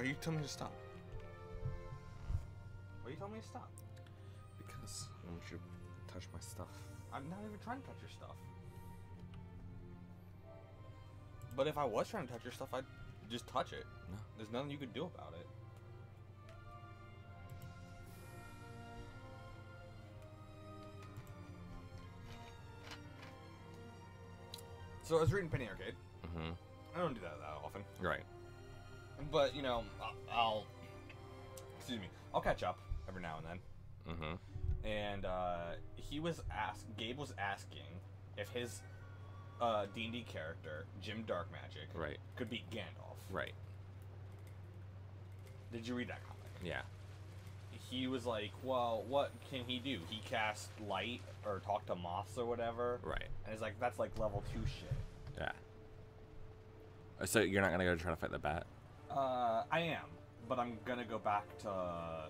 are you telling me to stop? Why are you telling me to stop? Because I want you to touch my stuff. I'm not even trying to touch your stuff. But if I was trying to touch your stuff, I'd just touch it. No. There's nothing you could do about it. So I was reading Penny Arcade. Mm-hmm. I don't do that often. Right. But, you know, excuse me, I'll catch up every now and then. Mm-hmm. And Gabe was asking if his D&D character, Jim Darkmagic, Right. could beat Gandalf. Right. Did you read that comic? Yeah. He was like, well, what can he do? He cast light or talk to moths or whatever. Right. And it's like, that's like level 2 shit. Yeah. So you're not gonna go try to fight the bat? I am, but I'm gonna go back to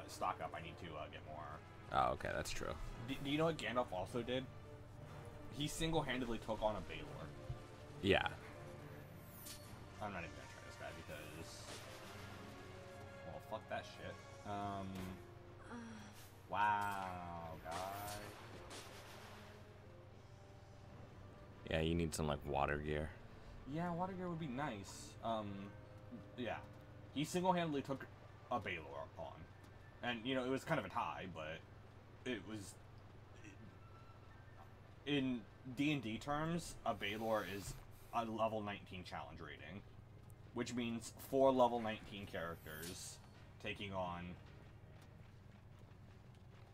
stock up. I need to get more. Oh, okay, that's true. Do you know what Gandalf also did? He single-handedly took on a Baelor. Yeah. I'm not even gonna try this guy because, well, fuck that shit. Wow, guy. Yeah, you need some like water gear. Yeah, water gear would be nice. Yeah. He single-handedly took a Baelor on. And, you know, it was kind of a tie, but it was... In D&D terms, a Baelor is a level 19 challenge rating. Which means 4 level 19 characters taking on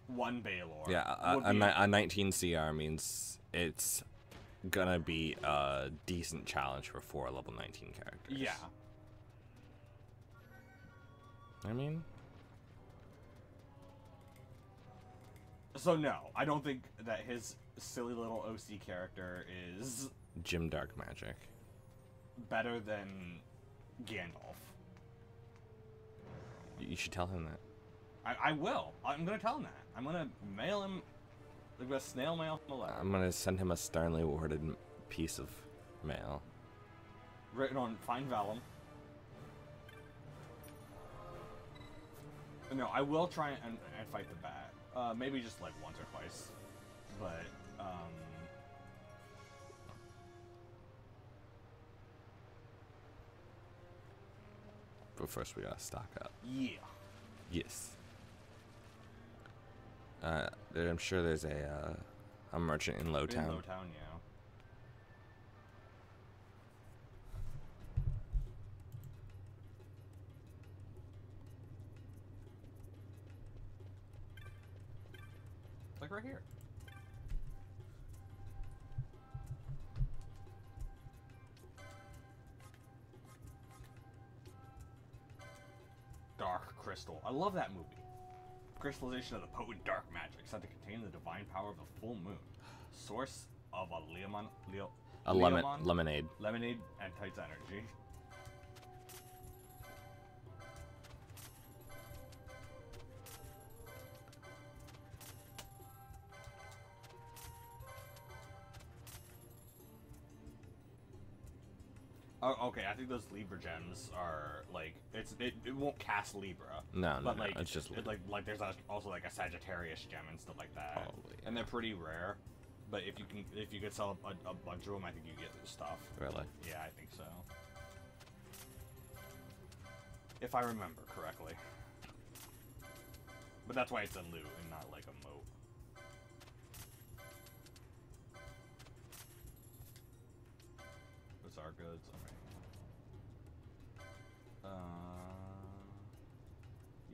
1 Baelor. Yeah, a 19 CR means it's gonna be a decent challenge for 4 level 19 characters. Yeah. I mean... So no, I don't think that his silly little OC character is... Jim Darkmagic. better than Gandalf. You should tell him that. I will. I'm gonna tell him that. I'm gonna mail him... I'm gonna snail mail him a letter. I'm gonna send him a sternly worded piece of mail. Written on fine vellum. No, I will try and fight the bat. Maybe just like once or twice. But, But first we gotta stock up. yeah. Yes. I'm sure there's a merchant in Lowtown. In Lowtown, yeah. Like right here. Dark Crystal. I love that movie. Crystallization of the potent dark magic said to contain the divine power of the full moon. Source of a lemonade. Lemonade and Tights energy. Oh, okay, I think those Libra gems are like it won't cast Libra. No, but no, like it's just like there's also like a Sagittarius gem and stuff like that. Probably, yeah. And they're pretty rare. But if you could sell a bunch of them, I think you get the stuff. Really? Yeah, I think so. If I remember correctly. But that's why it's a loot and not like a moat. Those are goods. Okay.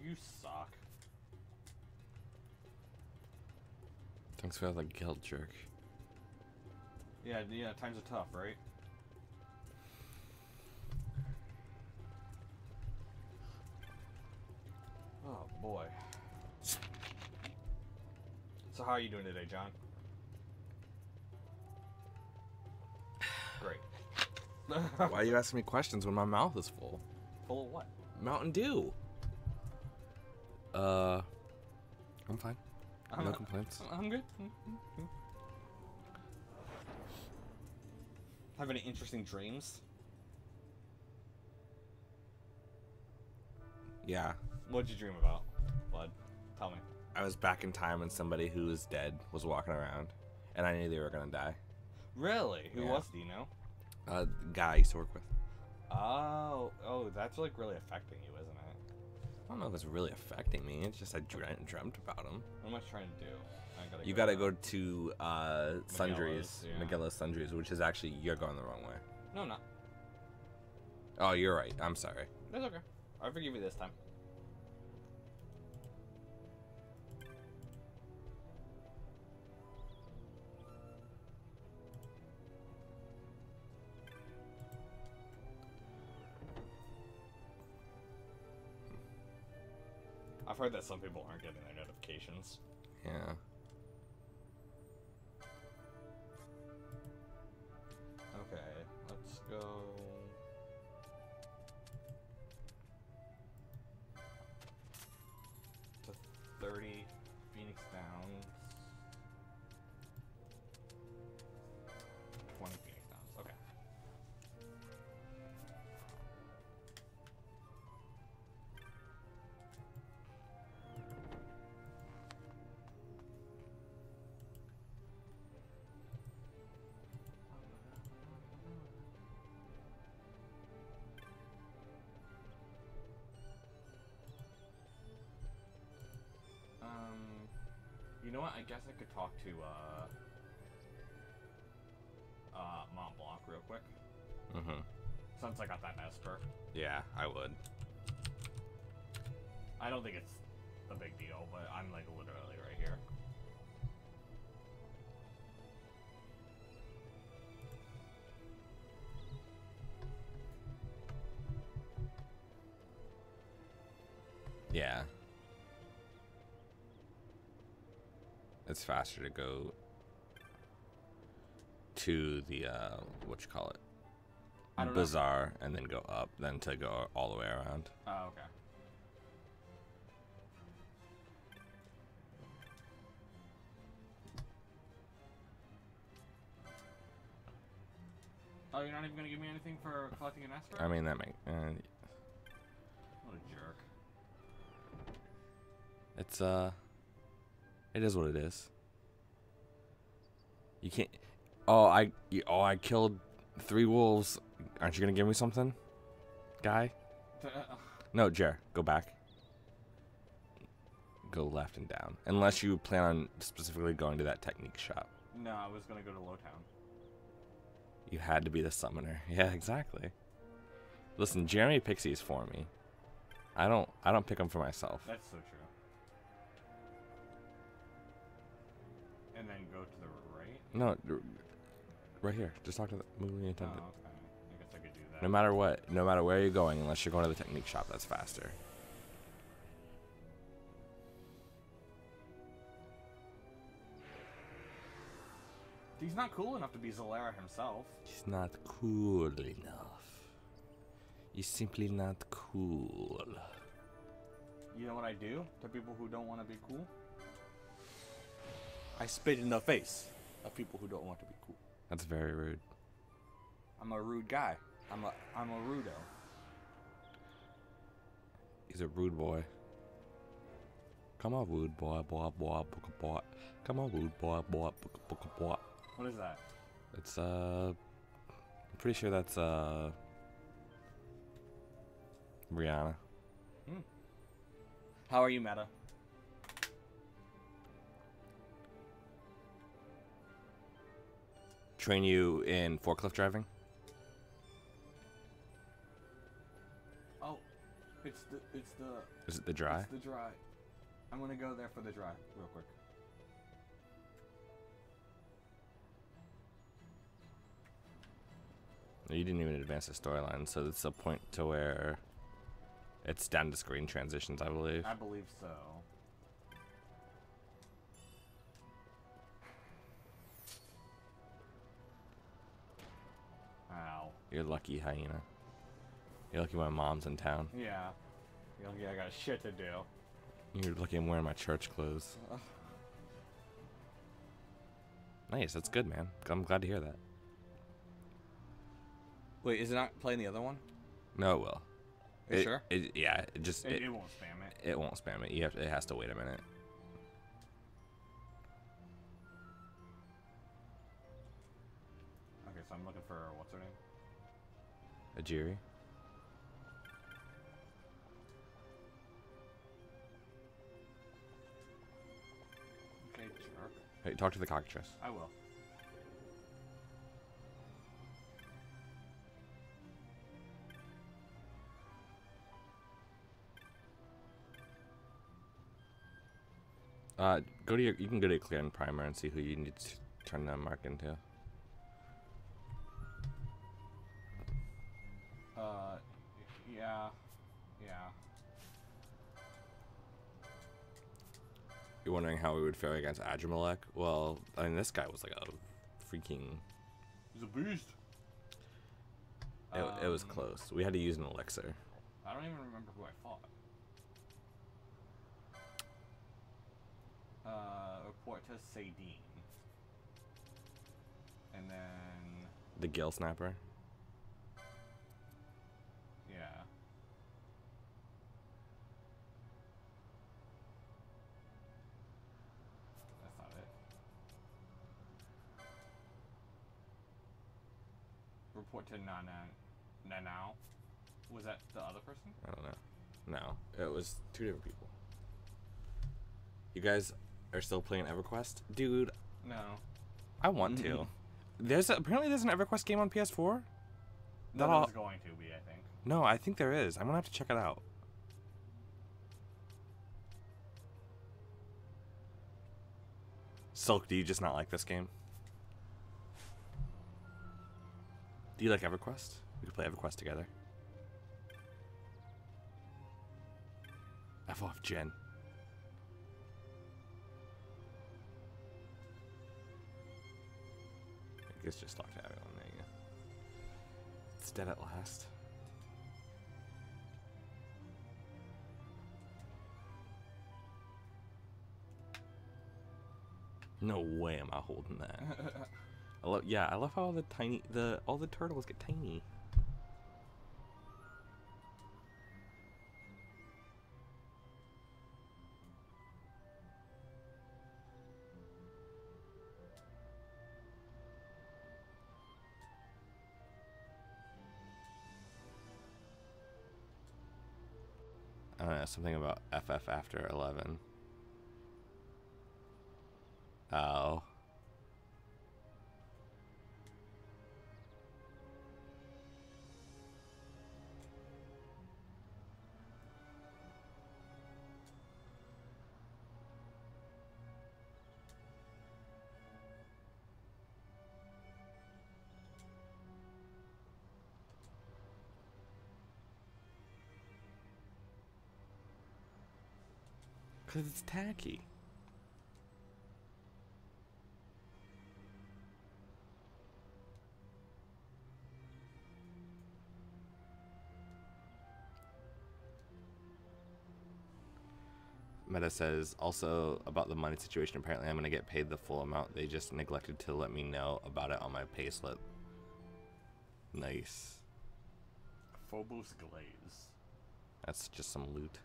You suck. Thanks for the guilt jerk. Yeah, times are tough, right? Oh boy. So how are you doing today, John? Great. Why are you asking me questions when my mouth is full? Full of what? Mountain Dew. I'm fine. No complaints. I'm good. Have any interesting dreams? Yeah. What'd you dream about, bud? Tell me. I was back in time and somebody who was dead was walking around, and I knew they were gonna die. Really? Who Yeah. was? Do you know? Guy I used to work with. Oh, that's like really affecting you, isn't it? I don't know if it's really affecting me. It's just I dreamt about him. What am I trying to do? You gotta go to Sundries, yeah. Magellan's Sundries, which is actually, you're going the wrong way. No, I'm not. Oh, you're right. I'm sorry. That's okay. I forgive you this time. I've heard that some people aren't getting their notifications. Yeah. Okay, let's go. To 30 Phoenix Downs. 20 Phoenix Downs. Okay. You know what? I guess I could talk to Mont Blanc real quick. Mm-hmm. Since I got that Esper. Yeah, I would. I don't think it's a big deal, but I'm like literally right here. Yeah. It's faster to go to the what you call it, bazaar, and then go up than to go all the way around. Oh, okay. Oh, you're not even gonna give me anything for collecting an Esper? I mean, that makes. What a jerk. It's it is what it is. You can't. I killed 3 wolves. Aren't you gonna give me something, guy? No, Jer, go back. Go left and down. Unless you plan on specifically going to that technique shop. No, I was gonna go to Lowtown. You had to be the summoner. Yeah, exactly. Listen, Jeremy picks these for me. I don't pick them for myself. That's so true. And then go to the right? No, right here. Just talk to the movie attendant. Oh, okay. I guess I could do that. No matter what, no matter where you're going, unless you're going to the technique shop, that's faster. He's not cool enough to be Zalera himself. He's not cool enough. He's simply not cool. You know what I do to people who don't want to be cool? I spit in the face of people who don't want to be cool. That's very rude. I'm a rude guy. I'm a rudo. He's a rude boy. Come on, rude boy, boy, boy, boy, boy. Come on, rude boy, boy, boy, boy. What is that? It's I'm pretty sure that's Rihanna. How are you, Meta? Train you in forklift driving? Oh, it's the Is it the dry? It's the dry. I'm gonna go there for the dry real quick. You didn't even advance the storyline, so it's a point to where it's down to screen transitions, I believe. I believe so. Ow. You're lucky, hyena. You're lucky my mom's in town. Yeah. I got shit to do. You're lucky I'm wearing my church clothes. Nice, that's good, man. I'm glad to hear that. Wait, is it not playing the other one? No, it will. Sure? Yeah, it won't spam it. It won't spam it. It has to wait a minute. Okay, so I'm looking for, what's her name? Ajiri. Okay, jerk. Hey, talk to the cockatrice. I will. You can go to your clear and primer and see who you need to turn the mark into. Yeah. You're wondering how we would fare against Adramelech? Well, I mean, this guy was like a freaking... He's a beast. It was close. We had to use an elixir. I don't even remember who I fought. Report to Sadine. And then... The Gill Snapper? Yeah. That's not it. Report to Nanao. Was that the other person? I don't know. No, it was 2 different people. You guys are still playing EverQuest? Dude, No. I want to. Apparently there's an EverQuest game on PS4? No, there's going to be, I think. No, I think there is. I'm gonna have to check it out. Silk, do you just not like this game? Do you like EverQuest? We could play EverQuest together. F off, Jen. I guess just talk to everyone. There you go. It's dead at last. No way am I holding that. I love how all the turtles get tiny. I don't know, something about FF after 11. Oh. Because it's tacky. Meta says, also about the money situation, apparently I'm going to get paid the full amount. They just neglected to let me know about it on my payslip. Nice. Phobos Glaze. That's just some loot.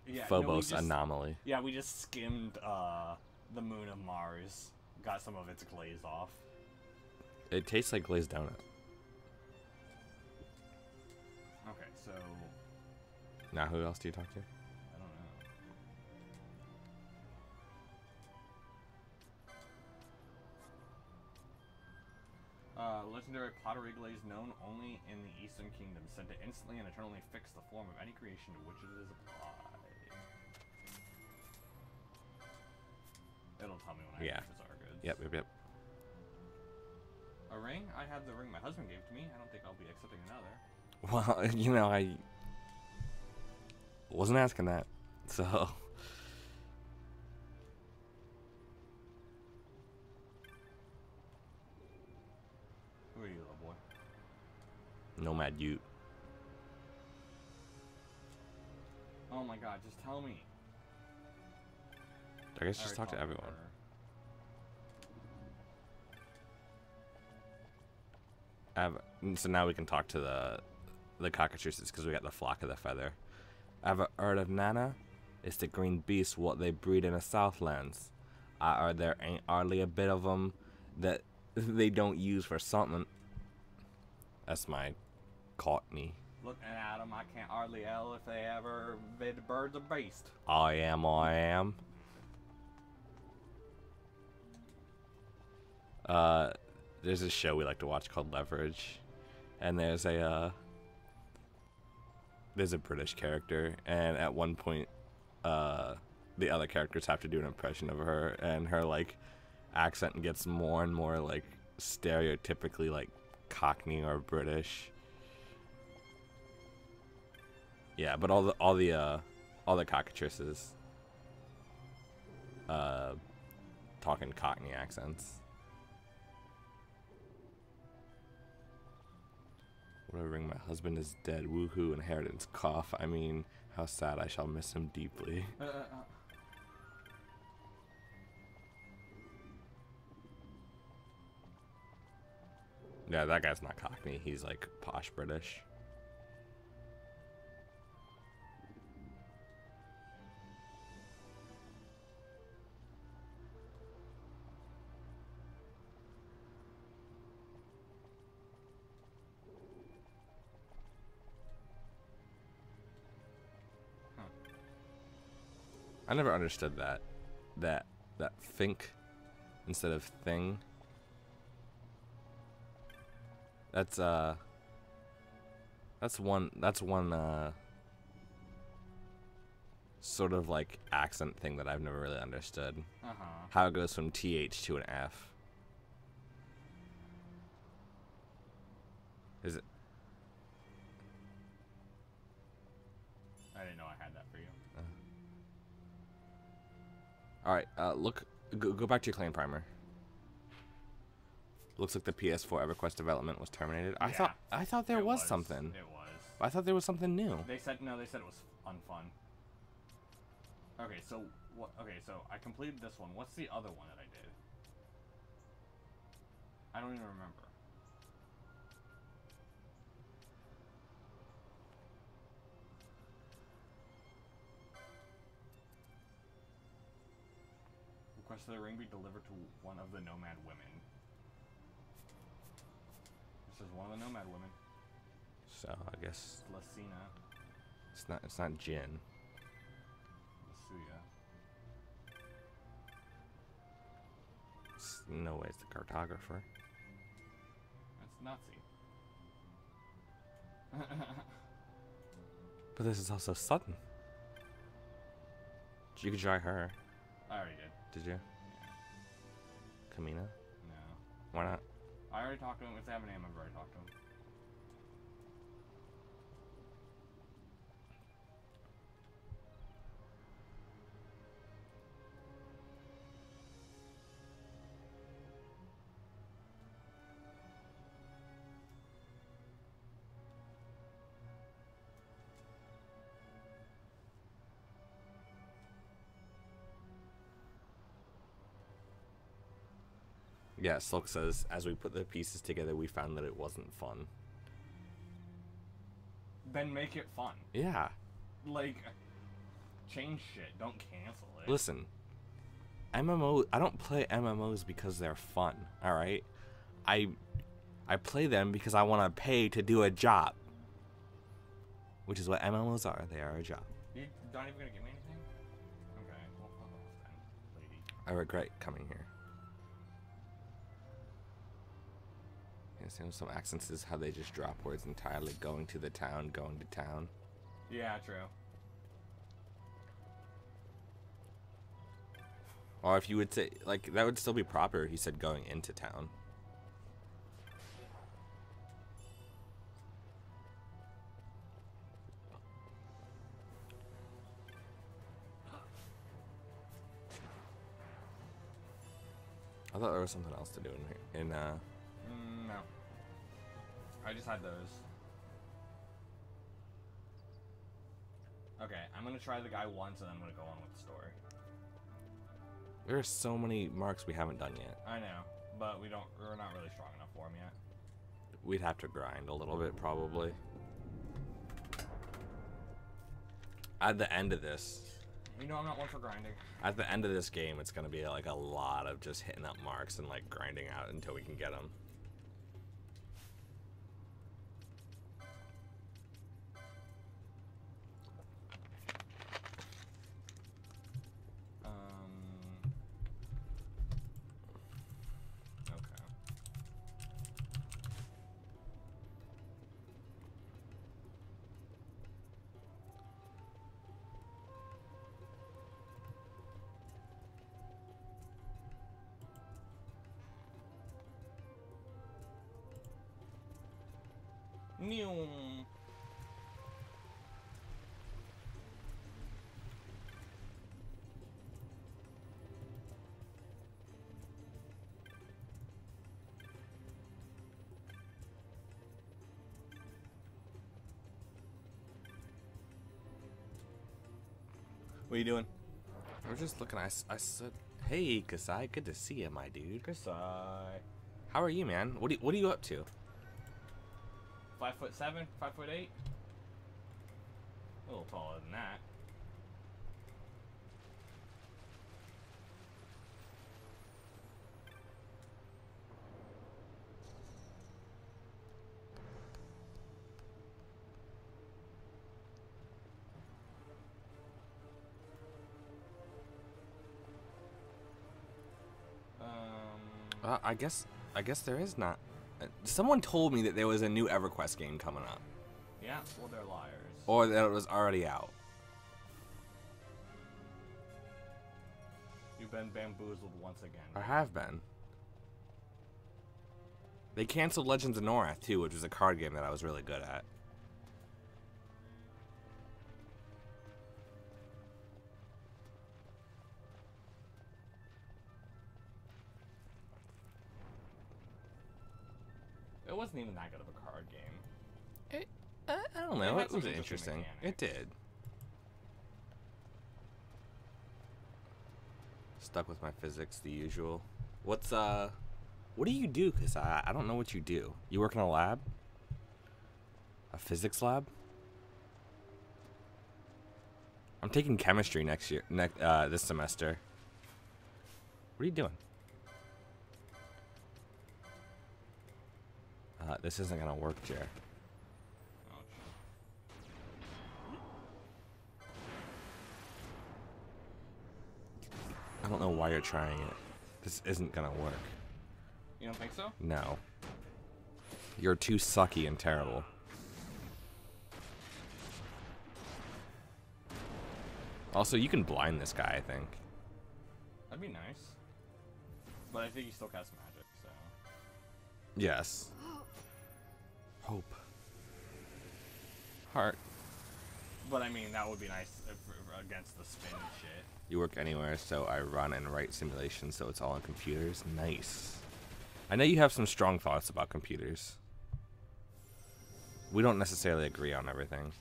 Yeah. Phobos anomaly. Yeah, we just skimmed the moon of Mars, got some of its glaze off. It tastes like glazed donut. Okay, so Now who else do you talk to? I don't know. Legendary pottery glaze known only in the Eastern Kingdom, said to instantly and eternally fix the form of any creation to which it is applied. It'll tell me when I have bizarre goods. Yep. A ring? I have the ring my husband gave to me. I don't think I'll be accepting another. Well, you know, I wasn't asking that, so. Who are you, little boy? Nomad Ute. Oh my god, just tell me. I guess just talk to everyone. So now we can talk to the cockatrices because we got the flock of the feather. Ever heard of Nana? It's the green beast what they breed in the Southlands. I heard there ain't hardly a bit of 'em that they don't use for something. That's my Cockney. Looking at them, I can't hardly tell if they ever been a bird or beast. I am. There's a show we like to watch called Leverage, and there's a British character, and at one point, the other characters have to do an impression of her, and her like accent gets more and more like stereotypically like Cockney or British. Yeah, but all the cockatrices talking Cockney accents. What a ring, my husband is dead. Woohoo, inheritance cough. I mean, how sad, I shall miss him deeply. Yeah, that guy's not Cockney. He's like posh British. I never understood that think instead of thing. That's one sort of like accent thing that I've never really understood. How it goes from TH to an F. Is it? I didn't know I had that for you. All right, look, go back to your claim primer. Looks like the PS4 EverQuest development was terminated. Yeah, I thought there was something. It was. I thought there was something new. They said it was unfun. Okay, so what? Okay, so I completed this one. What's the other one that I did? I don't even remember. Request that the ring be delivered to one of the nomad women. This is one of the nomad women. So I guess Lucina. it's not Jin. Lucia. No way, it's the cartographer. That's Nazi. But this is also Sutton. You could try her. I already did. Did you? Yeah. Kamina? No. Why not? I already talked to him. If they have a name, I've already talked to him. Yeah, Slok says, as we put the pieces together, we found that it wasn't fun. Then make it fun. Yeah. Like, change shit. Don't cancel it. Listen, I don't play MMOs because they're fun, alright? I play them because I want to pay to do a job. Which is what MMOs are. They are a job. You're not even gonna give me anything? Okay, well, fuck off then, lady. I regret coming here. Some accents is how they just drop words entirely. Going to town. Yeah, true. Or if you would say, like, that would still be proper. He said going into town. I thought there was something else to do in here. No. I just had those. Okay, I'm gonna try the guy once and then I'm gonna go on with the story. There are so many marks we haven't done yet. I know, but we're not really strong enough for him yet. We'd have to grind a little bit, probably. At the end of this, You know I'm not one for grinding. at the end of this game, it's gonna be like a lot of just hitting up marks and like grinding out until we can get them. Okay. New. What are you doing? We're just looking. I said, hey, Kasai, good to see you, my dude. Kasai. How are you, man? What are you up to? 5'7", 5'8". A little taller than that. I guess there is not. Someone told me that there was a new EverQuest game coming up, Yeah, well, they're liars. or that it was already out. You've been bamboozled once again. I have been. They canceled Legends of Norath too, which was a card game that I was really good at. It wasn't even that good of a card game. I don't know. It had It was some interesting. interesting It did. Stuck with my physics, the usual. What do you do? Cause I don't know what you do. You work in a lab? A physics lab? I'm taking chemistry this semester. What are you doing? This isn't gonna work, Jer. I don't know why you're trying it. This isn't gonna work. You don't think so? No. You're too sucky and terrible. Also, you can blind this guy, I think. That'd be nice. But I think he still casts magic, so. Yes. Hope. Heart. But I mean, that would be nice against the spin shit. You work anywhere, so I run and write simulations, so it's all on computers. Nice. I know you have some strong thoughts about computers. We don't necessarily agree on everything.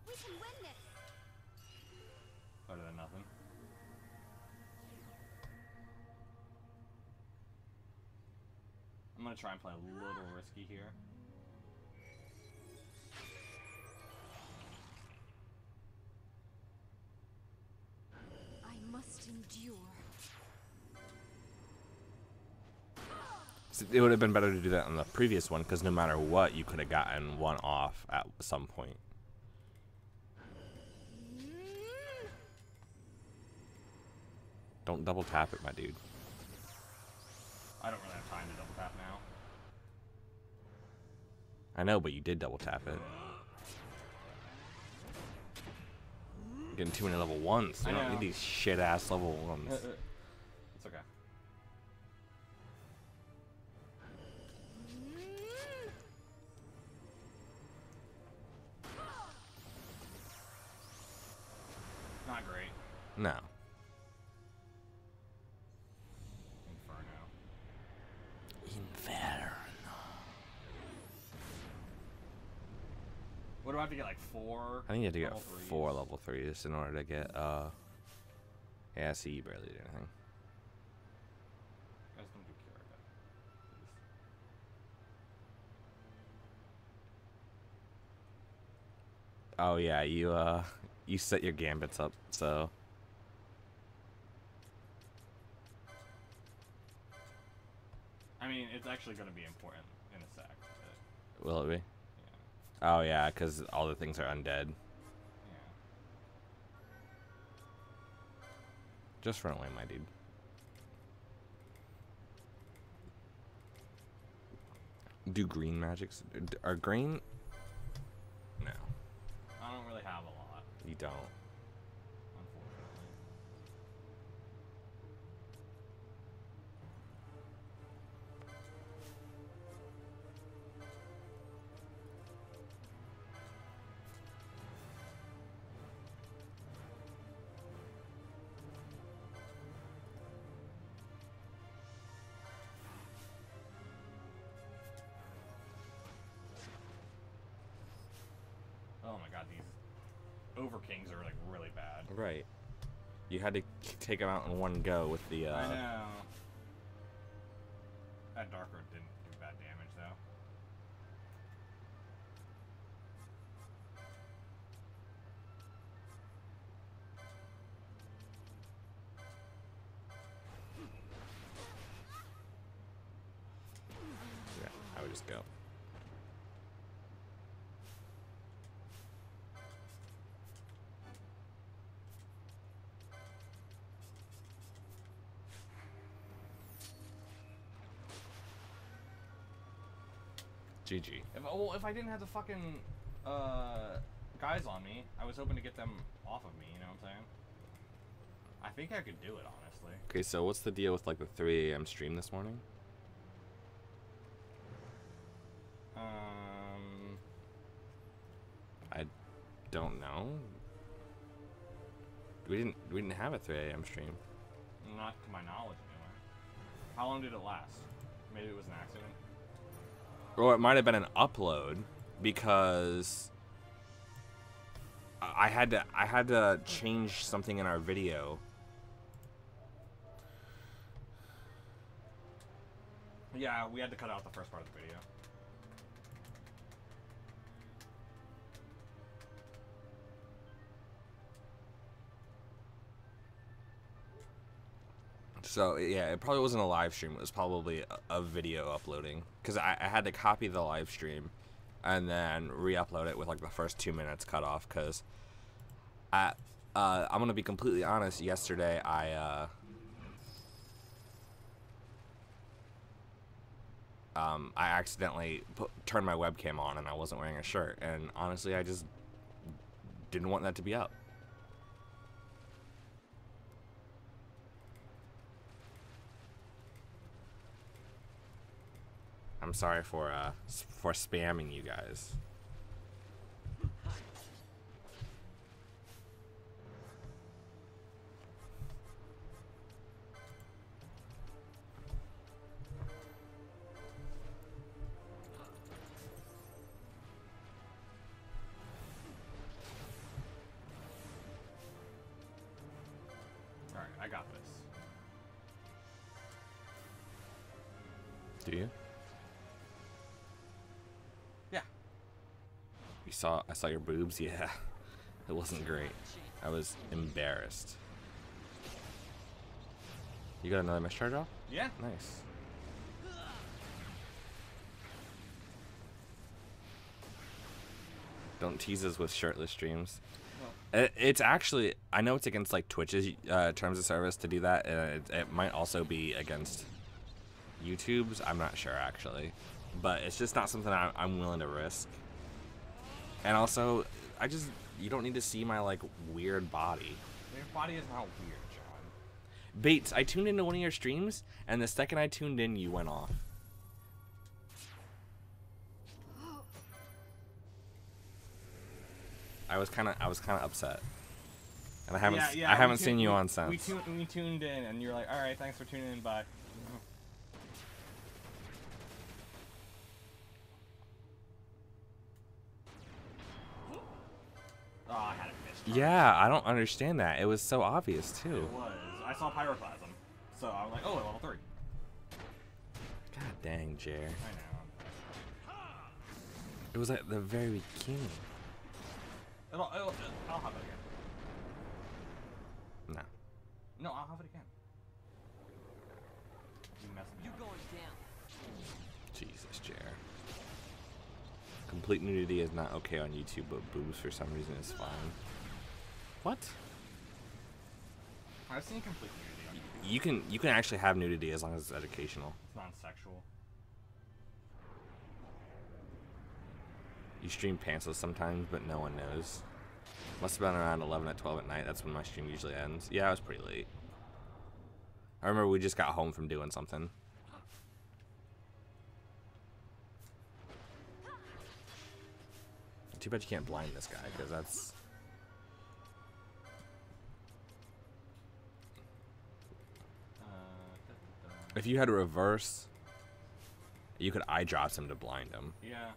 We can win this. Better than nothing. I'm gonna try and play a little risky here. I must endure. It would have been better to do that on the previous one, because no matter what, you could have gotten one off at some point. Don't double tap it, my dude. I don't really have time to double tap now. I know, but you did double tap it. You're getting too many level 1s. You I don't know. need these shit-ass level 1s. It's okay. Not great. No. Inferno. What do I have to get, like 4? I think you have to get level 3s? 4 level 3s in order to get, yeah, see, you barely did anything. Guys, don't do Curica, please. Oh, yeah, you set your gambits up, so. I mean, it's actually going to be important in a sec. But, Will it be? yeah. Oh yeah, because all the things are undead. Yeah. Just run away, my dude. Do green magics? Are green? No. I don't really have a lot, You don't. unfortunately. Oh my god, these Overkings are like really bad. Right. You had to take them out in one go with the. I know. That Dark Road didn't do bad damage though. Yeah, I would just go. GG. If I didn't have the fucking guys on me, I was hoping to get them off of me, you know what I'm saying? I think I could do it, honestly. Okay, so what's the deal with like the 3 a.m. stream this morning? I don't know. We didn't have a 3 a.m. stream. Not to my knowledge, anyway. How long did it last? Maybe it was an accident? Or it might have been an upload because I had to change something in our video. Yeah, we had to cut out the first part of the video. So yeah, it probably wasn't a live stream. It was probably a video uploading because I had to copy the live stream and then re-upload it with like the first 2 minutes cut off because I'm gonna be completely honest. Yesterday I accidentally turned my webcam on and I wasn't wearing a shirt, and honestly I just didn't want that to be up. I'm sorry for spamming you guys. Alright, I got this. Do you? Yeah. I saw your boobs. Yeah, it wasn't great. I was embarrassed. You got another mischarge off? Yeah. Nice. Don't tease us with shirtless streams. It's actually, I know it's against like Twitch's terms of service to do that, and it might also be against YouTube's. I'm not sure actually, but it's just not something I'm willing to risk. And also, you don't need to see my like weird body. Your body is not weird, John. Bates, I tuned into one of your streams, and the second I tuned in, you went off. I was kind of upset, and I haven't seen you on since. We tuned in, and you're like, all right, thanks for tuning in, bye. Oh, I had a miss. Yeah, I don't understand that. It was so obvious too. It was. I saw pyroclasm, so I was like, oh, level 3. God dang, Jer. I know. It was at the very beginning. I'll have it again. No. No, I'll have it again. You messed me You up. going down? Jesus, Jer. Complete nudity is not okay on YouTube, but boobs for some reason is fine. What? I've seen complete nudity on YouTube. You can actually have nudity as long as it's educational. It's non-sexual. You stream pantsless sometimes, but no one knows. Must have been around 11 at 12 at night. That's when my stream usually ends. Yeah, it was pretty late. I remember we just got home from doing something. Too bad you can't blind this guy, because that's... If you had a reverse, you could eye drops him to blind him. Yeah.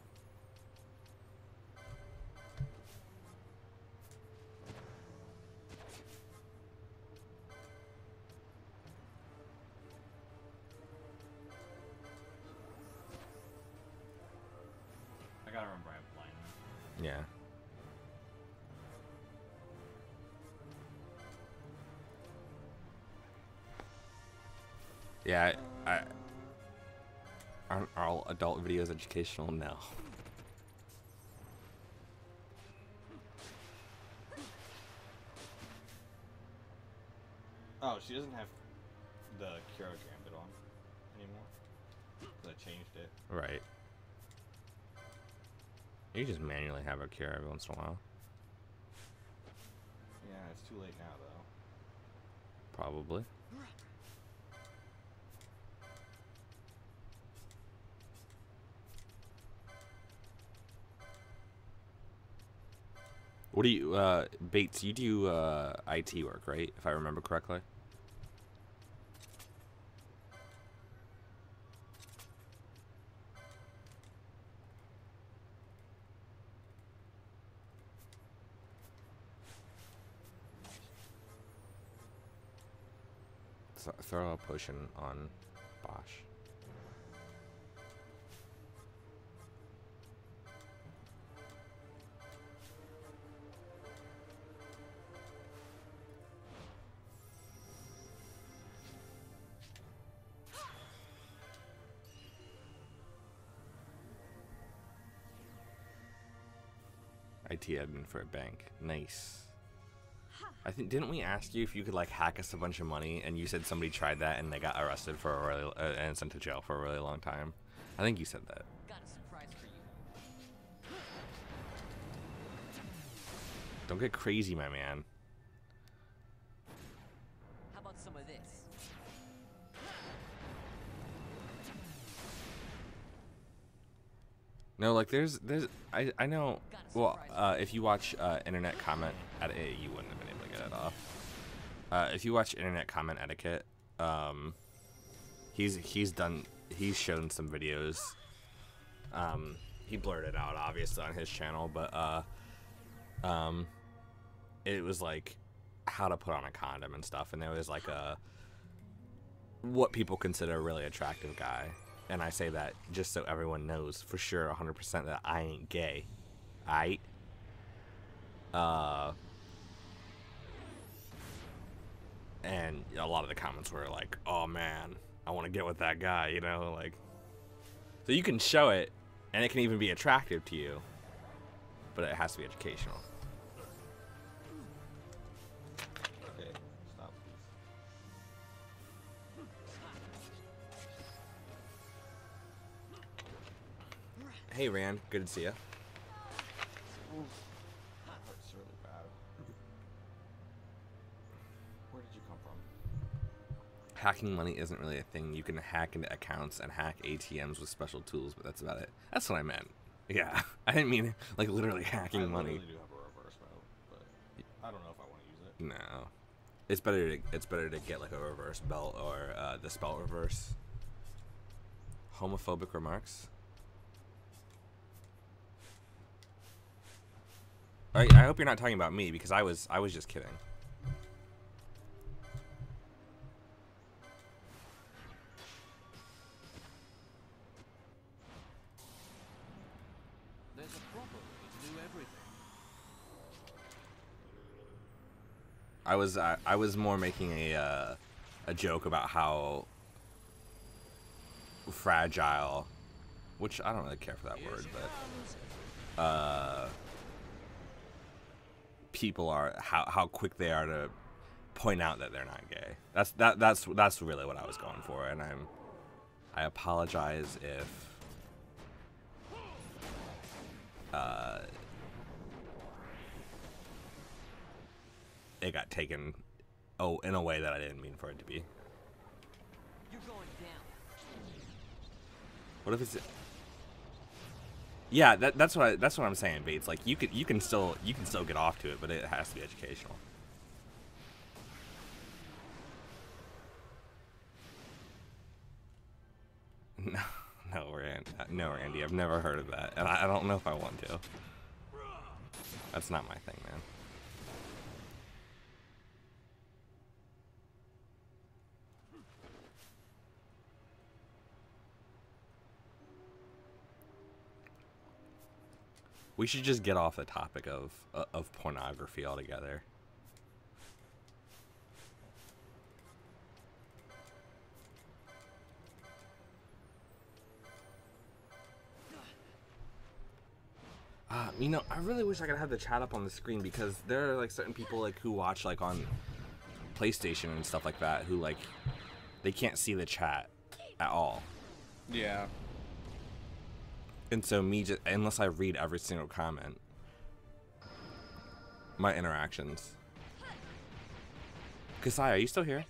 I gotta remember I have blindness. Yeah. Yeah, aren't all adult videos educational? No. Oh, she doesn't have the Kira Gambit on anymore. 'Cause I changed it. Right. You just manually have a cure every once in a while. Yeah, it's too late now though. Probably. What do you, Bates, you do, IT work, right? If I remember correctly? Throw a potion on Bosch. IT admin for a bank. Nice. I think, didn't we ask you if you could like hack us a bunch of money, and you said somebody tried that and they got arrested for a really and sent to jail for a really long time? I think you said that. Got a surprise for you. Don't get crazy, my man. How about some of this? No, like there's I know. Well, if you watch internet comment etiquette, you wouldn't have been able to get it off. If you watch internet comment etiquette, he's shown some videos. He blurred it out obviously on his channel, but it was like how to put on a condom and stuff, and there was like a what people consider a really attractive guy. And I say that just so everyone knows for sure 100% that I ain't gay. Aight? And a lot of the comments were like, oh man, I want to get with that guy, you know, like. So you can show it, and it can even be attractive to you, but it has to be educational. Okay, stop please. Hey Rand, good to see you. Oof. That hurts really bad. Where did you come from? Hacking money isn't really a thing. You can hack into accounts and hack ATMs with special tools, but that's about it. That's what I meant. Yeah, I didn't mean like literally hacking money. I really do have a reverse mode, but I don't know if I want to use it. No, it's better to get like a reverse belt or the spell reverse. Homophobic remarks. I hope you're not talking about me, because I was just kidding. There's a proper way to do everything. I was more making a joke about how fragile, which I don't really care for that word, but people are, how quick they are to point out that they're not gay. That's really what I was going for, and I apologize if it got taken in a way that I didn't mean for it to be. You're going down. What if it's? Yeah, that's what I'm saying, Bates. Like you can still get off to it, but it has to be educational. No, Randy. I've never heard of that, and I don't know if I want to. That's not my thing, man. We should just get off the topic of pornography altogether. You know, I really wish I could have the chat up on the screen, because there are like certain people like who watch like on PlayStation and stuff like that who like they can't see the chat at all. Yeah. And so unless I read every single comment, my interactions. Kasai, are you still here?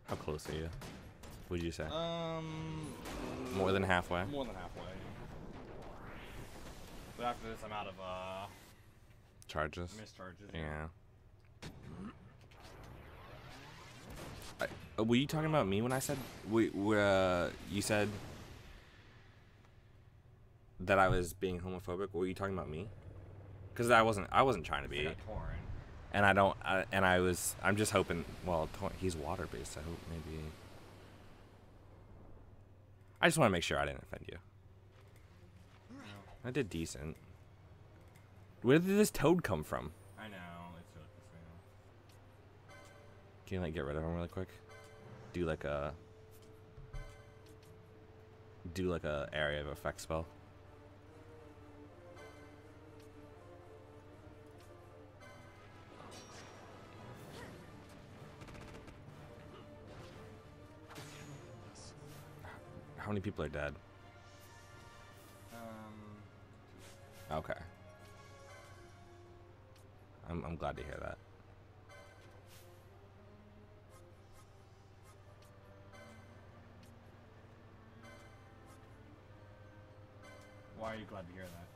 How close are you? Would you say? More than halfway? More than halfway. But after this, I'm out of Charges? mischarges. Yeah. Were you talking about me when I said you said that I was being homophobic? Were you talking about me? Because I wasn't trying to be. I got torn. And I'm just hoping, well, he's water-based, I hope maybe. I just want to make sure I didn't offend you. I did decent. Where did this toad come from? I know, it's really pissed me off. Can you, like, get rid of him really quick? Do like a area of effect spell. How many people are dead? Okay. I'm glad to hear that. Why are you glad to hear that?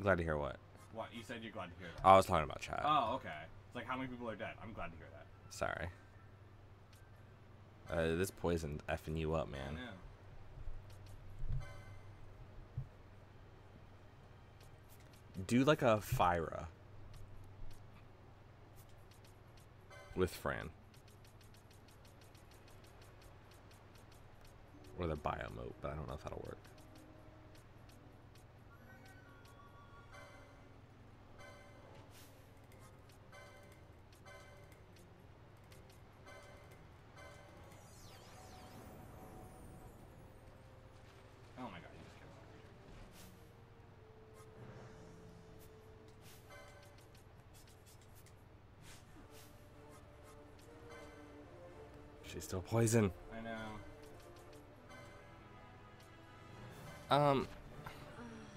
Glad to hear what? What? You said you're glad to hear that. Oh, I was talking about chat. Oh, okay. It's like, how many people are dead? I'm glad to hear that. Sorry. This poison's effing you up, man. I know. Do like a Fyra with Fran. Or the Biomote, but I don't know if that'll work. Oh my god, you just killed my creature. She's still poison. I know.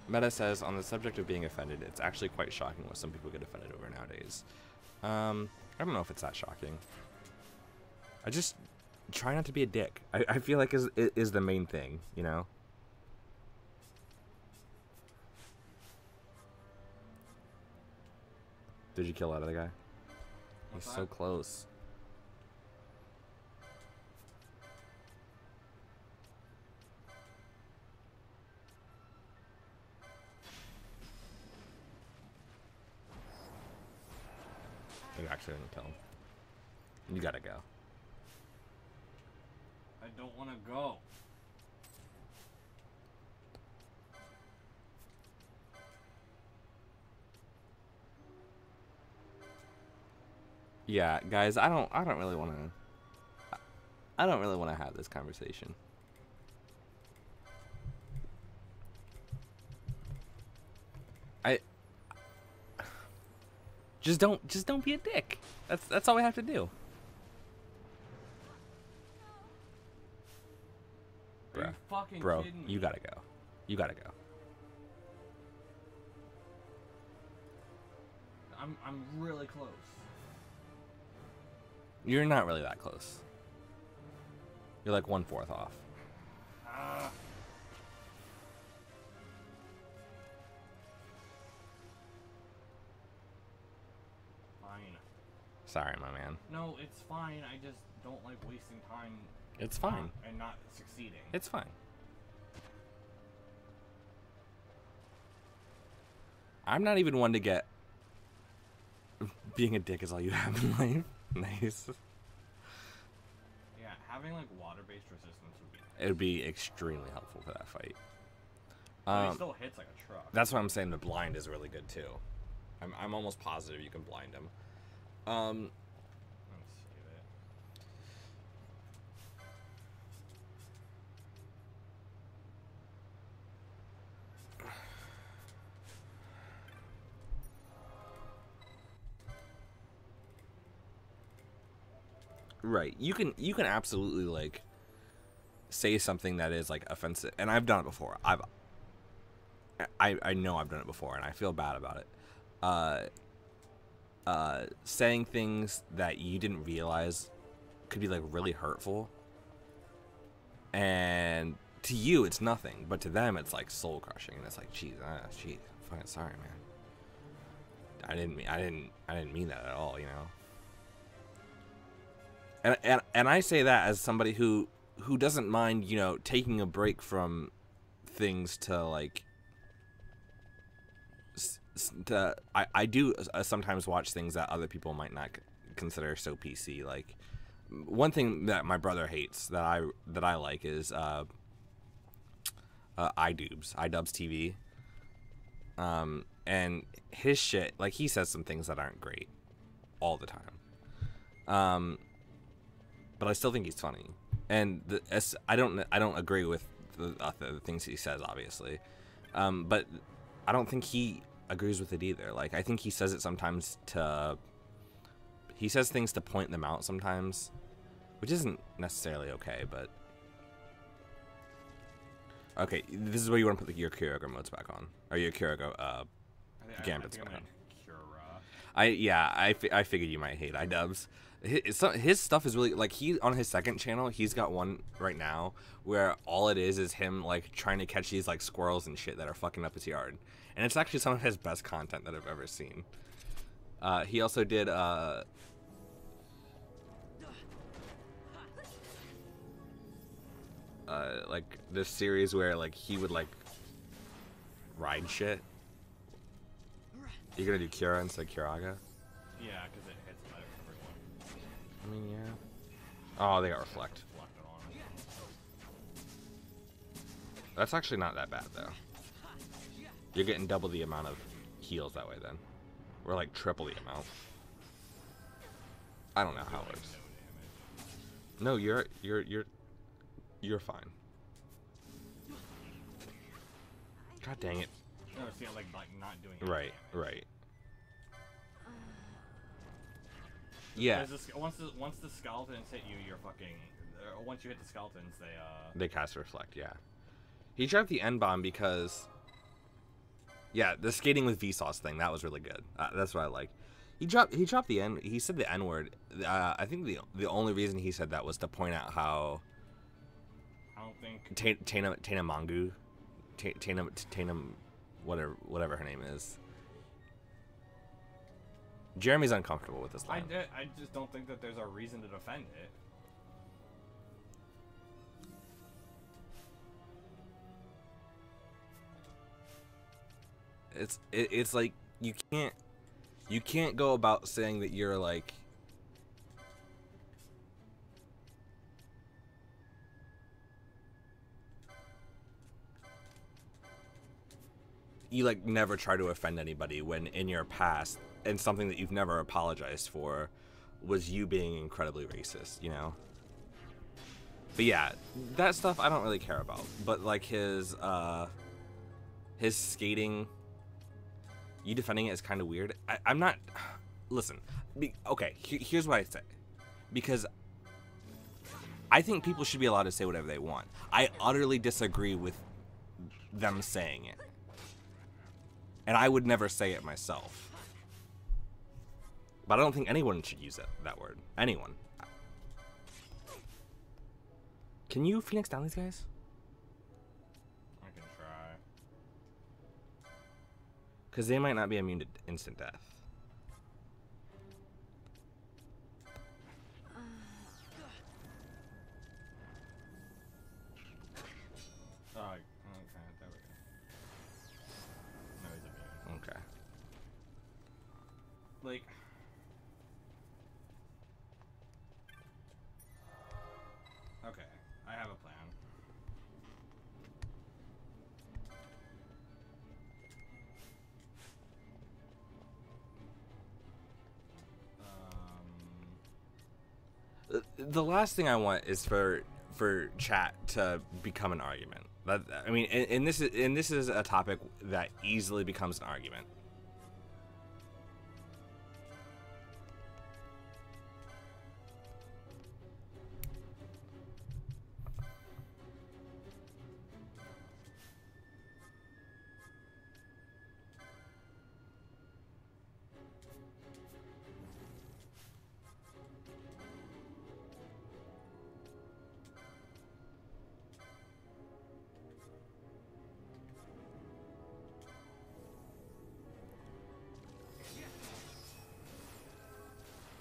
Meta says, on the subject of being offended, it's actually quite shocking what some people get offended over nowadays. I don't know if it's that shocking. I just try not to be a dick. I feel like is the main thing, you know? Did you kill that other guy? What's He's that? so close. You actually didn't tell him. You gotta go. I don't want to go. Yeah, guys, I don't really want to. I don't really want to have this conversation. Just don't be a dick. That's all we have to do. Are you fucking Bro, kidding me? you gotta go. You gotta go. I'm really close. You're not really that close. You're like 1/4 off. Ah. Fine. Sorry, my man. No, it's fine. I just don't like wasting time. It's fine. And not succeeding. It's fine. I'm not even one to get. Being a dick is all you have in life. Nice. Yeah, having like water-based resistance would be nice. It would be extremely helpful for that fight. But he still hits like a truck. That's what I'm saying. The blind is really good too. I'm almost positive you can blind him. Let's save it. Right. You can absolutely like say something that is like offensive, and I've done it before. I know I've done it before, and I feel bad about it. Saying things that you didn't realize could be like really hurtful, and to you it's nothing, but to them it's like soul crushing, and it's like, geez, I'm fucking sorry, man. I didn't mean that at all, you know. And I say that as somebody who doesn't mind, you know, taking a break from things to like. I do sometimes watch things that other people might not consider so PC. Like one thing that my brother hates that I like is iDubbbz TV. And his shit, like he says some things that aren't great all the time. But I still think he's funny. And I don't agree with the things he says, obviously. But I don't think he agrees with it either. Like, I think he says it sometimes he says things to point them out sometimes, which isn't necessarily okay, but. Okay, this is where you want to put your Kyogo modes back on. Or your Kyogo, Gambits back on. I figured you might hate iDubbbz. His stuff is really like on his second channel he's got one right now where all it is him like trying to catch these like squirrels and shit that are fucking up his yard, and it's actually some of his best content that I've ever seen. He also did like this series where like he would like ride shit. You're gonna do Kira instead of Kiraga? Yeah, because it hits better for everyone. I mean, yeah. Oh, they got reflect. Reflected on. That's actually not that bad though. You're getting double the amount of heals that way then. Or like triple the amount. I don't know how it works. No, you're fine. God dang it. No, see, I'm like not doing it. Right, right. Yeah. Once the skeletons hit you, you're fucking. Once you hit the skeletons, they cast reflect. Yeah. He dropped the N bomb because. Yeah, the skating with Vsauce thing that was really good. That's what I like. He dropped the N. He said the N word. I think the only reason he said that was to point out how. I don't think. Tana Mangu, Tana, whatever her name is. Jeremy's uncomfortable with this line. I just don't think that there's a reason to defend it. It's like you can't. You can't go about saying that you're like... You like never try to offend anybody when in your past, and something that you've never apologized for was you being incredibly racist, you know? But yeah, that stuff I don't really care about. But like his skating, you defending it is kind of weird. I'm not... Listen, okay, here's what I say. Because I think people should be allowed to say whatever they want. I utterly disagree with them saying it. And I would never say it myself. But I don't think anyone should use that word. Anyone. Can you Phoenix down these guys? I can try. Because they might not be immune to instant death. Oh, okay, there we go. No, he's immune. Okay. Like... Okay, I have a plan. The last thing I want is for chat to become an argument. I mean, and this is a topic that easily becomes an argument.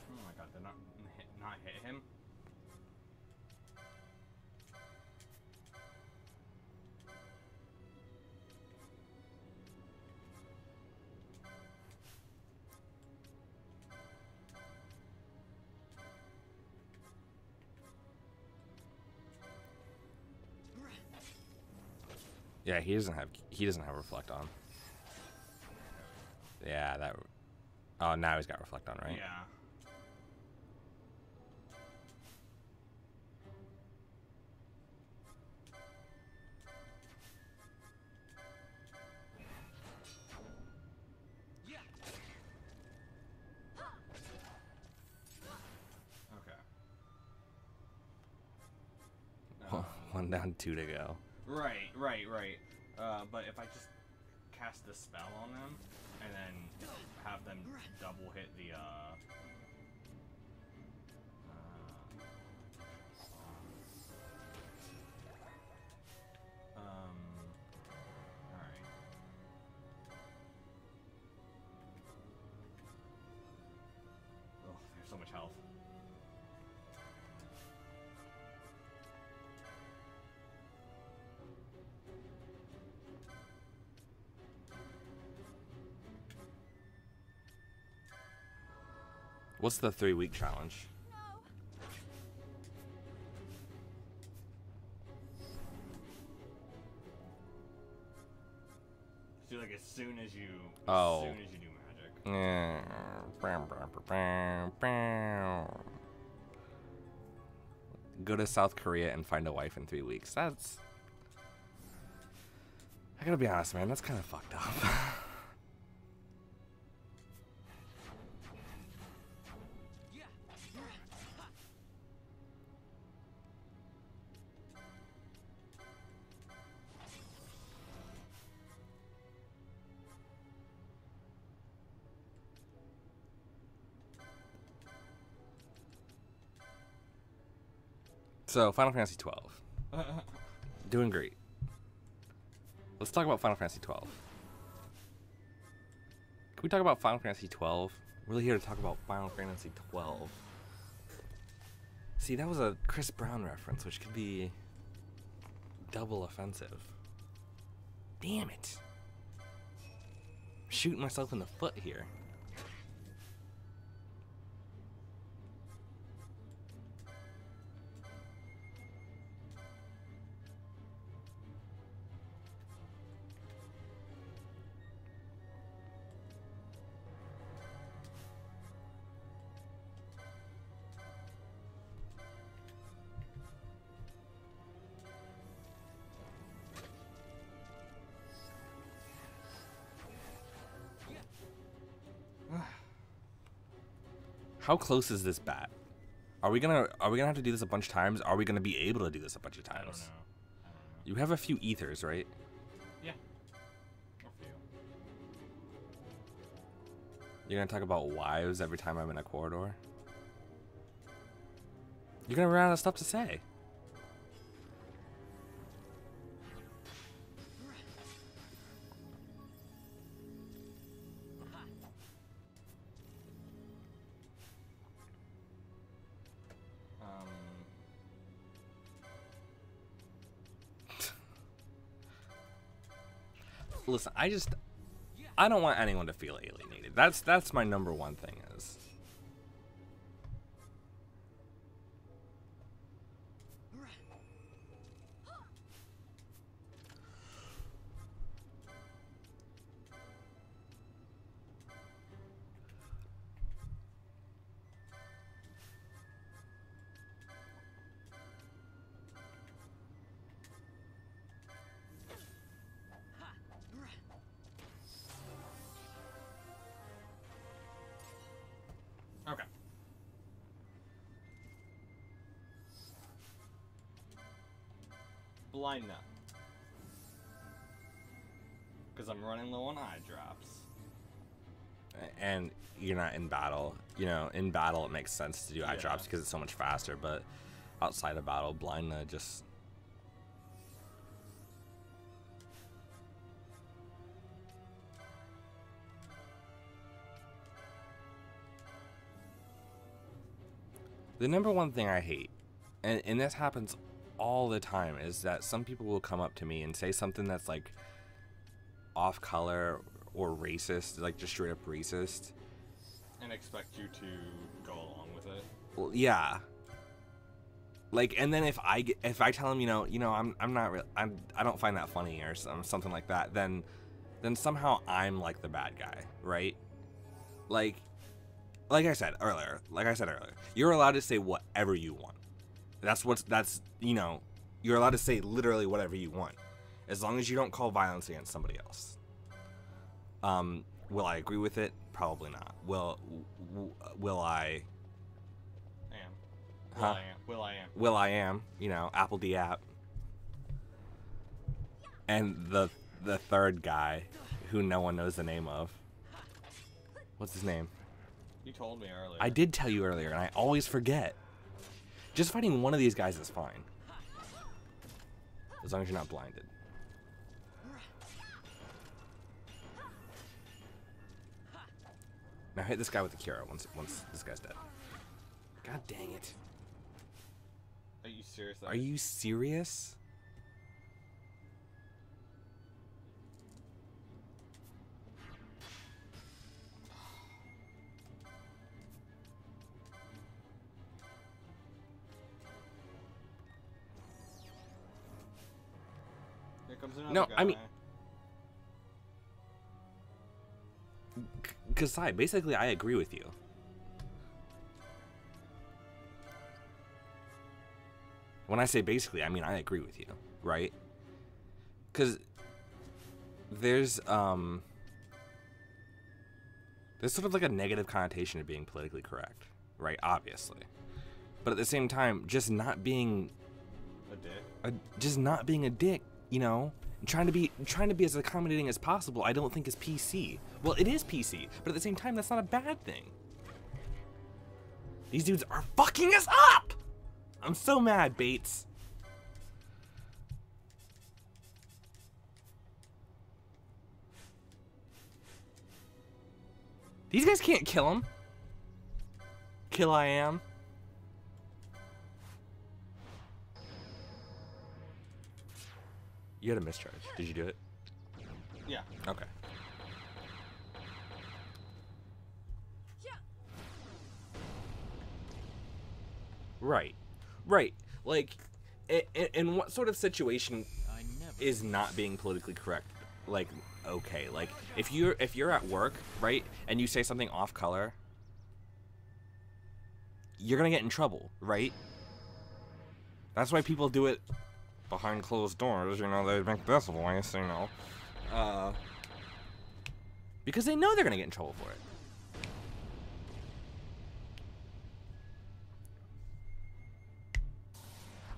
Oh my god, did not hit him? Yeah, he doesn't have reflect on. Yeah, that. Oh, now he's got reflect on, right? Yeah. Okay. 1 down, 2 to go. Right. But if I just cast a spell on them and then have them double hit the alright. Oh, there's so much health. What's the 3-week challenge? So like as soon as you Oh. do magic. Go to South Korea and find a wife in 3 weeks. That's... I gotta be honest, man. That's kind of fucked up. So, Final Fantasy 12. Doing great. Let's talk about Final Fantasy 12. Can we talk about Final Fantasy 12? We're really here to talk about Final Fantasy 12. See, that was a Chris Brown reference, which could be double offensive. Damn it. I'm shooting myself in the foot here. How close is this bat? Are we gonna have to do this a bunch of times? Are we gonna be able to do this a bunch of times? I don't know. You have a few ethers, right? Yeah. A few. You're gonna talk about wives every time I'm in a corridor? You're gonna run out of stuff to say. Listen, I don't want anyone to feel alienated. That's my number one thing is. Okay. Blind nut. Because I'm running low on eye drops. And you're not in battle. You know, in battle it makes sense to do eye drops because it's so much faster, but outside of battle, blind nut just... The number one thing I hate, and this happens all the time, is that some people will come up to me and say something that's like off color or racist, like just straight up racist, and expect you to go along with it. Well, yeah. Like, and then if I tell them, I'm not real, I don't find that funny or something like that, then somehow I'm like the bad guy, right? Like I said earlier, you're allowed to say whatever you want. You're allowed to say literally whatever you want, as long as you don't call violence against somebody else. Will I agree with it? Probably not. Will I? Will I am. Will I am? Apple D app. And the third guy, who no one knows the name of. What's his name? You told me earlier. I did tell you earlier, and I always forget. Just fighting one of these guys is fine. As long as you're not blinded. Now hit this guy with the Cura once this guy's dead. God dang it. Are you serious? Are you serious? No, guy. I mean, Kasai, basically I agree with you. When I say basically, I mean I agree with you, right? Because there's sort of like a negative connotation to being politically correct, right? Obviously. But at the same time, just not being a dick, trying to be as accommodating as possible, I don't think is PC. Well, it is PC, but at the same time, that's not a bad thing. These dudes are fucking us up! I'm so mad, Bates. These guys can't kill him. Kill I am. You had a mischarge. Did you do it? Yeah. Okay. Right. Right. Like, in what sort of situation is not being politically correct, like, okay? Like, if you're at work, right, and you say something off color, you're gonna get in trouble, right? That's why people do it behind closed doors, they make this voice, because they know they're gonna get in trouble for it.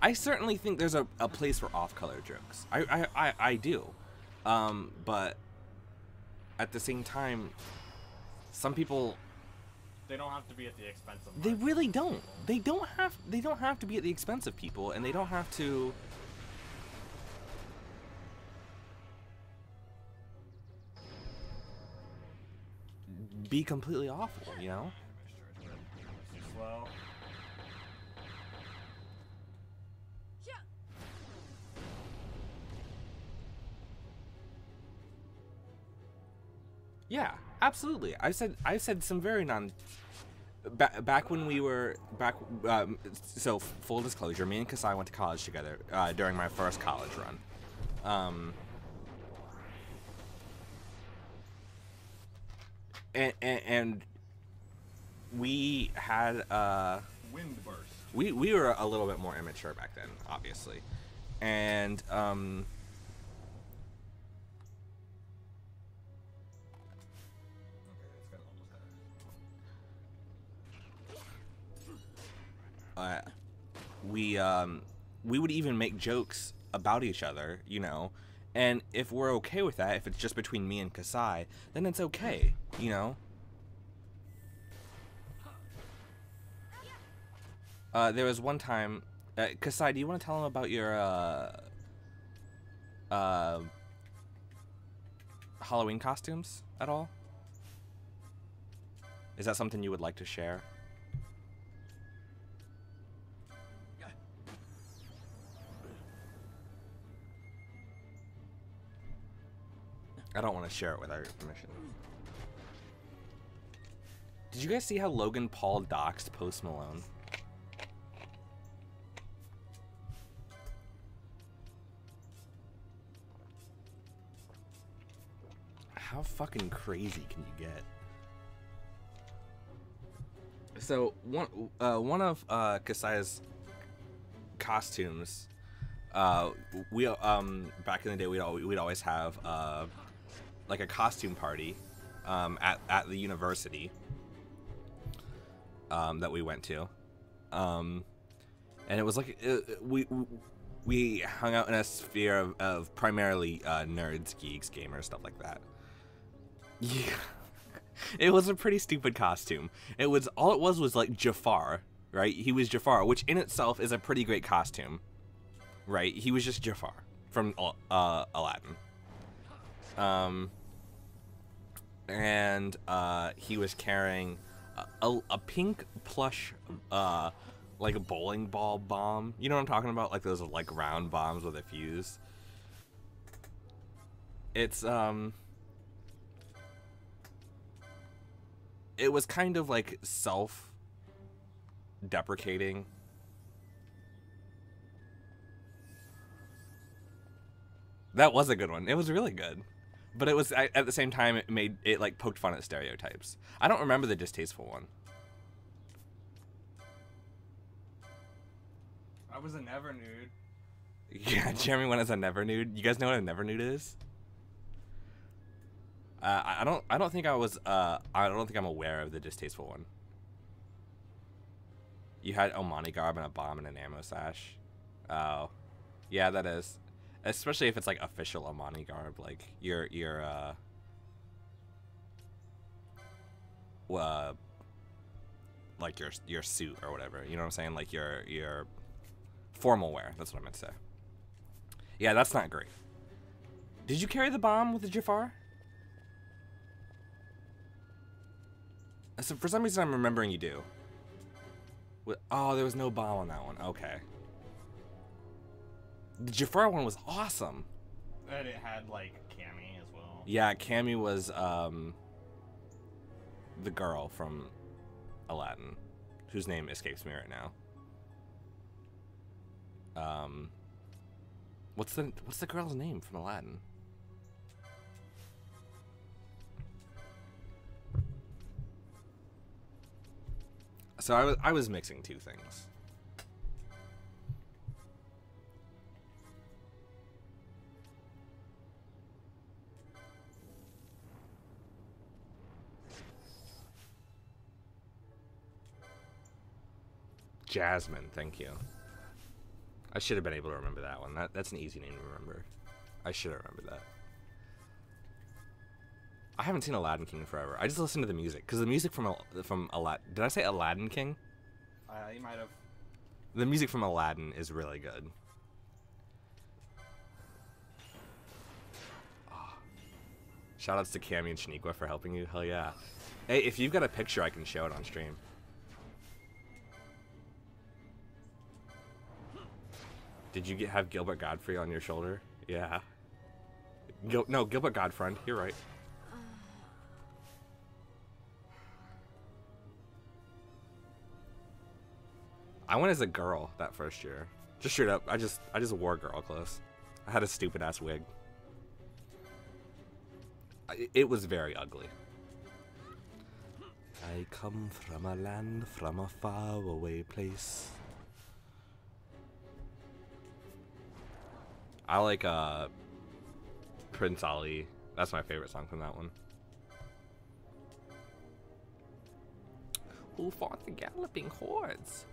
I certainly think there's a place for off-color jokes. I do. But at the same time, some people... They don't have to be at the expense of... They really don't. They don't have to be at the expense of people, and they don't have to... be completely awful, you know? Too slow. Yeah, absolutely. I've said some very back when we were back. So full disclosure, me and Kasai went to college together during my first college run. And we had Wind burst. we were a little bit more immature back then, obviously, and we would even make jokes about each other, you know, and if we're okay with that, if it's just between me and Kasai, then it's okay, you know. There was one time, Kasai, do you want to tell him about your Halloween costumes at all? Is that something you would like to share? I don't want to share it without your permission. Did you guys see how Logan Paul doxed Post Malone? How fucking crazy can you get? So one of Kasai's costumes, we back in the day we'd always have like a costume party at the university that we went to, and it was like we hung out in a sphere of primarily nerds, geeks, gamers, stuff like that. Yeah. It was a pretty stupid costume. All it was like Jafar, right? He was Jafar, which in itself is a pretty great costume, right? He was just Jafar from Aladdin. And he was carrying a pink plush, like a bowling ball bomb. You know what I'm talking about? Like those like round bombs with a fuse. It was kind of like self-deprecating. That was a good one. It was really good. But it was, at the same time, it like poked fun at stereotypes. I don't remember the distasteful one. I was a never nude. Yeah, Jeremy went as a never nude. You guys know what a never nude is? I don't think I'm aware of the distasteful one. You had Omani garb and a bomb and an ammo sash. Oh, yeah, that is. Especially if it's like official Omani garb, like like your suit or whatever. You know what I'm saying? Like your formal wear. That's what I meant to say. Yeah, that's not great. Did you carry the bomb with the Jafar? So for some reason I'm remembering you do. Oh, there was no bomb on that one. Okay. The Jafar one was awesome. And it had like Cammy as well. Yeah, Cammy was the girl from Aladdin, whose name escapes me right now. What's the girl's name from Aladdin? So I was mixing two things. Jasmine, thank you. I should have been able to remember that one. That's an easy name to remember. I should have remembered that. I haven't seen Aladdin King in forever. I just listened to the music because the music from Aladdin. Did I say Aladdin King? You might have. The music from Aladdin is really good. Oh. Shoutouts to Cammy and Shaniqua for helping you. Hell yeah. Hey, if you've got a picture, I can show it on stream. Did you have Gilbert Godfrey on your shoulder? Yeah. No, Gilbert Godfriend. You're right. I went as a girl that first year. Just straight up. I just wore girl clothes. I had a stupid ass wig. It was very ugly. I come from a land, from a faraway place. I like Prince Ali. That's my favorite song from that one. Who fought the galloping hordes?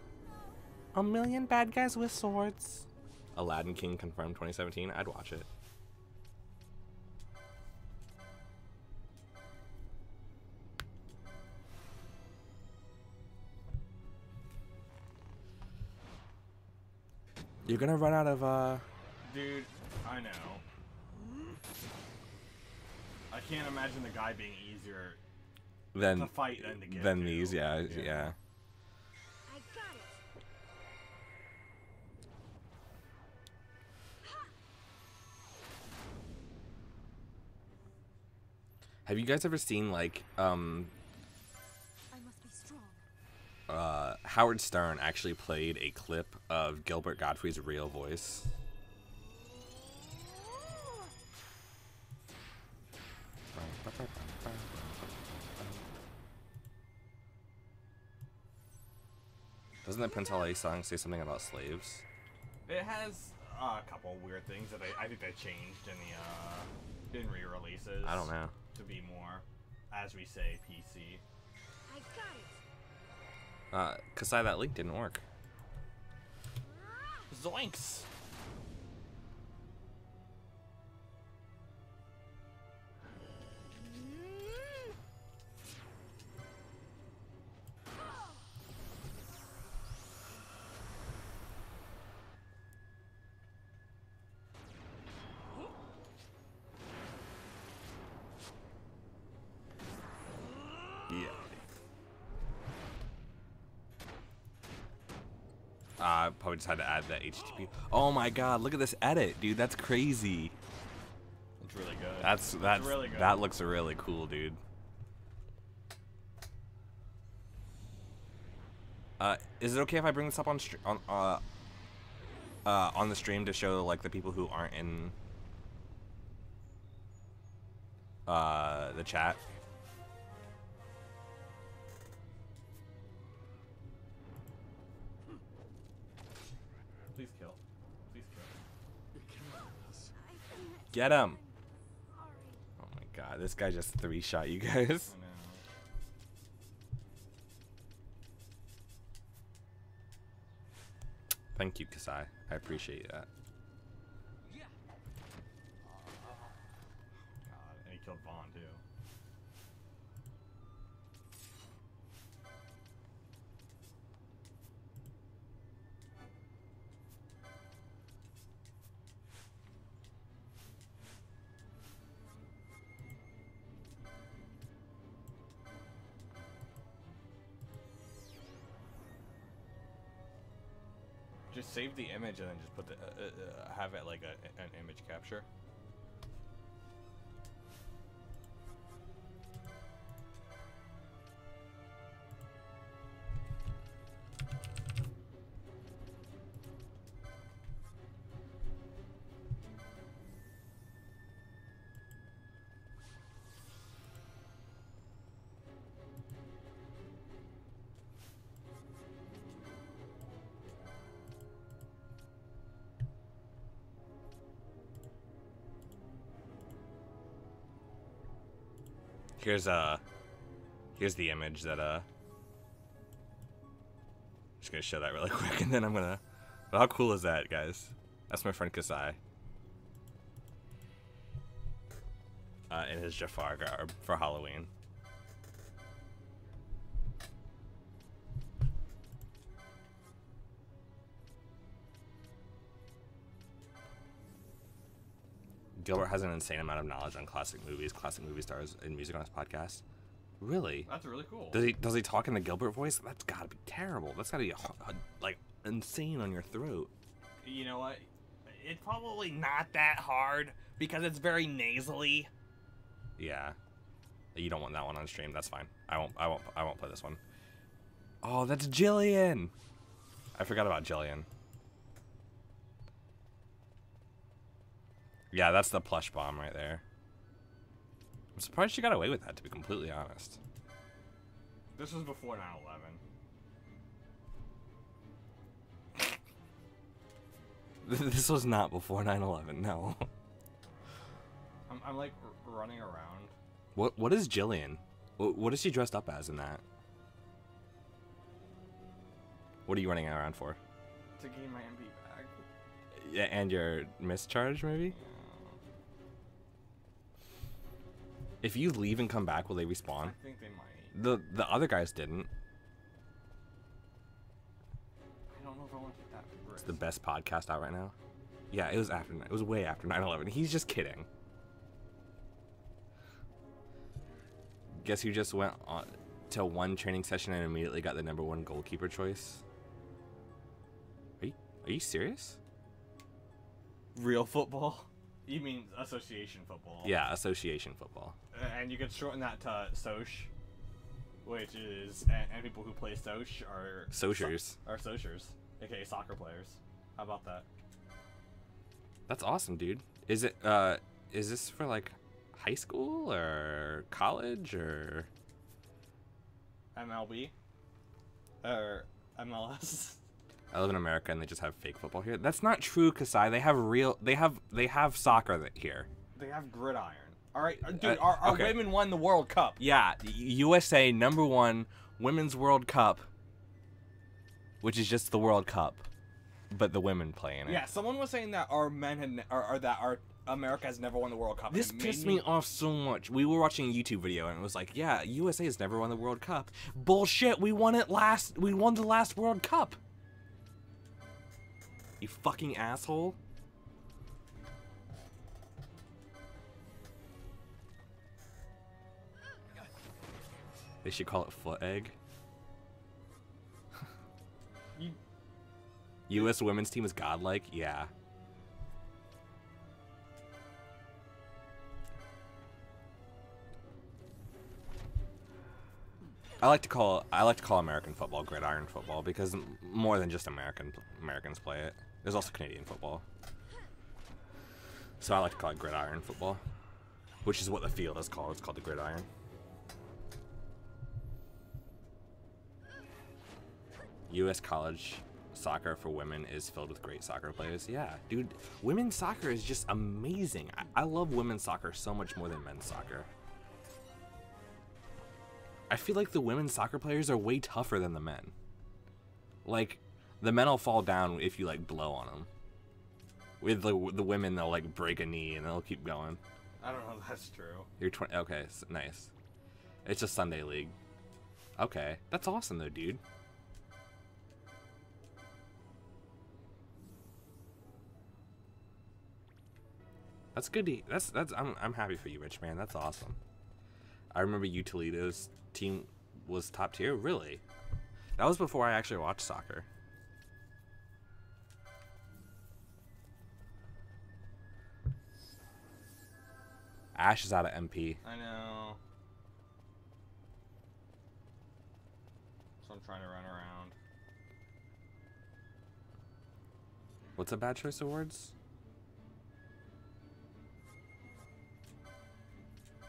A million bad guys with swords. Aladdin King confirmed 2017. I'd watch it. You're gonna run out of Dude, I know. I can't imagine the guy being easier to fight than to get than to. these. Yeah. I got it. Have you guys ever seen like I must be strong. Howard Stern actually played a clip of Gilbert Godfrey's real voice? Doesn't the Prince Ali song say something about slaves? It has a couple weird things that I think they changed in re-releases. I don't know. To be more, as we say, PC. I got it. XII, that link didn't work. Zoinks! Yeah. I probably just had to add that HTTP. Oh my god, look at this edit, dude. That's crazy. It's really good. That's really good. That looks really cool, dude. Is it okay if I bring this up on the stream to show like the people who aren't in the chat? Please kill. Please kill. Get him! Oh my god, this guy just 3-shot you guys. I know. Thank you, Kasai. I appreciate that. God, and he killed Vaughn too. Just save the image and then just put the have it like an image capture. Here's the image that just gonna show that really quick, and then I'm gonna How cool is that, guys? That's my friend Kasai. In his Jafar garb for Halloween. Gilbert has an insane amount of knowledge on classic movie stars, and music on his podcast. Really? That's really cool. Does he talk in the Gilbert voice? That's gotta be terrible. That's gotta be like insane on your throat. You know what? It's probably not that hard because it's very nasally. Yeah. You don't want that one on stream. That's fine. I won't play this one. Oh, that's Jillian. I forgot about Jillian. Yeah, that's the plush bomb right there. I'm surprised she got away with that, to be completely honest. This was before 9/11. This was not before 9/11, no. I'm like running around. What is Jillian? What is she dressed up as in that? What are you running around for? To gain my MP bag. Yeah, and your mischarge, maybe? If you leave and come back, will they respawn? I think they might. The other guys didn't. I don't know if I want to take that risk. It's the best podcast out right now. Yeah, it was after. It was way after 9/11. He's just kidding. Guess who just went on to one training session and immediately got the #1 goalkeeper choice? Are you serious? Real football? You mean association football? Yeah, association football. And you could shorten that to Soch, which is, and people who play Soch are Sochers. Are Sochers, aka soccer players. How about that? That's awesome, dude. Is this for like high school or college or MLB? Or MLS? I live in America and they just have fake football here. That's not true, Kasai. They have soccer here. They have gridiron. All right, dude. Our okay. women won the World Cup. Yeah, USA #1 Women's World Cup, which is just the World Cup, but the women play in it. Yeah, someone was saying that our men our America has never won the World Cup. This pissed me off so much. We were watching a YouTube video and it was like, yeah, USA has never won the World Cup. Bullshit. We won the last World Cup. You fucking asshole. They should call it foot egg. U.S. women's team is godlike? Yeah. I like to call American football gridiron football because more than just Americans play it. There's also Canadian football. So I like to call it gridiron football, which is what the field is called. It's called the gridiron. U.S. college soccer for women is filled with great soccer players. Yeah, dude, women's soccer is just amazing. I love women's soccer so much more than men's soccer. I feel like the women's soccer players are way tougher than the men. Like, the men will fall down if you, like, blow on them. With the women, they'll, like, break a knee and they'll keep going. I don't know if that's true. You're 20. Okay, nice. It's a Sunday league. Okay, that's awesome, though, dude. That's good. I'm happy for you, Rich man. That's awesome. I remember U Toledo's team was top tier. Really? That was before I actually watched soccer. Ash is out of MP. I know. So I'm trying to run around. What's a bad choice of words?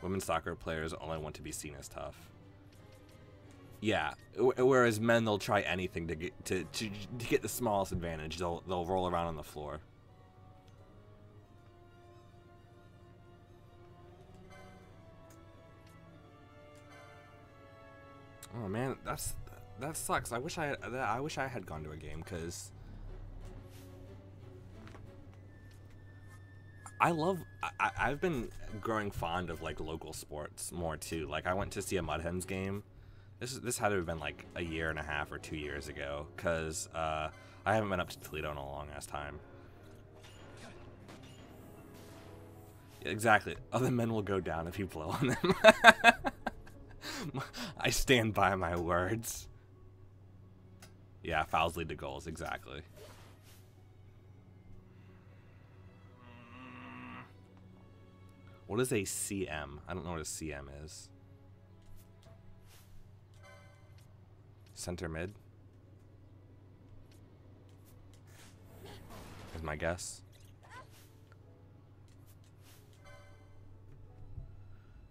Women's soccer players only want to be seen as tough. Yeah, whereas men, they'll try anything to get the smallest advantage. They'll roll around on the floor. Oh man, that sucks. I wish I had gone to a game because I've been growing fond of like local sports more too. Like I went to see a Mud Hens game. This had to have been like a year and a half or 2 years ago, because I haven't been up to Toledo in a long ass time. Exactly. Other men will go down if you blow on them. I stand by my words. Yeah, fouls lead to goals. Exactly. What is a CM? I don't know what a CM is. Center mid? Is my guess.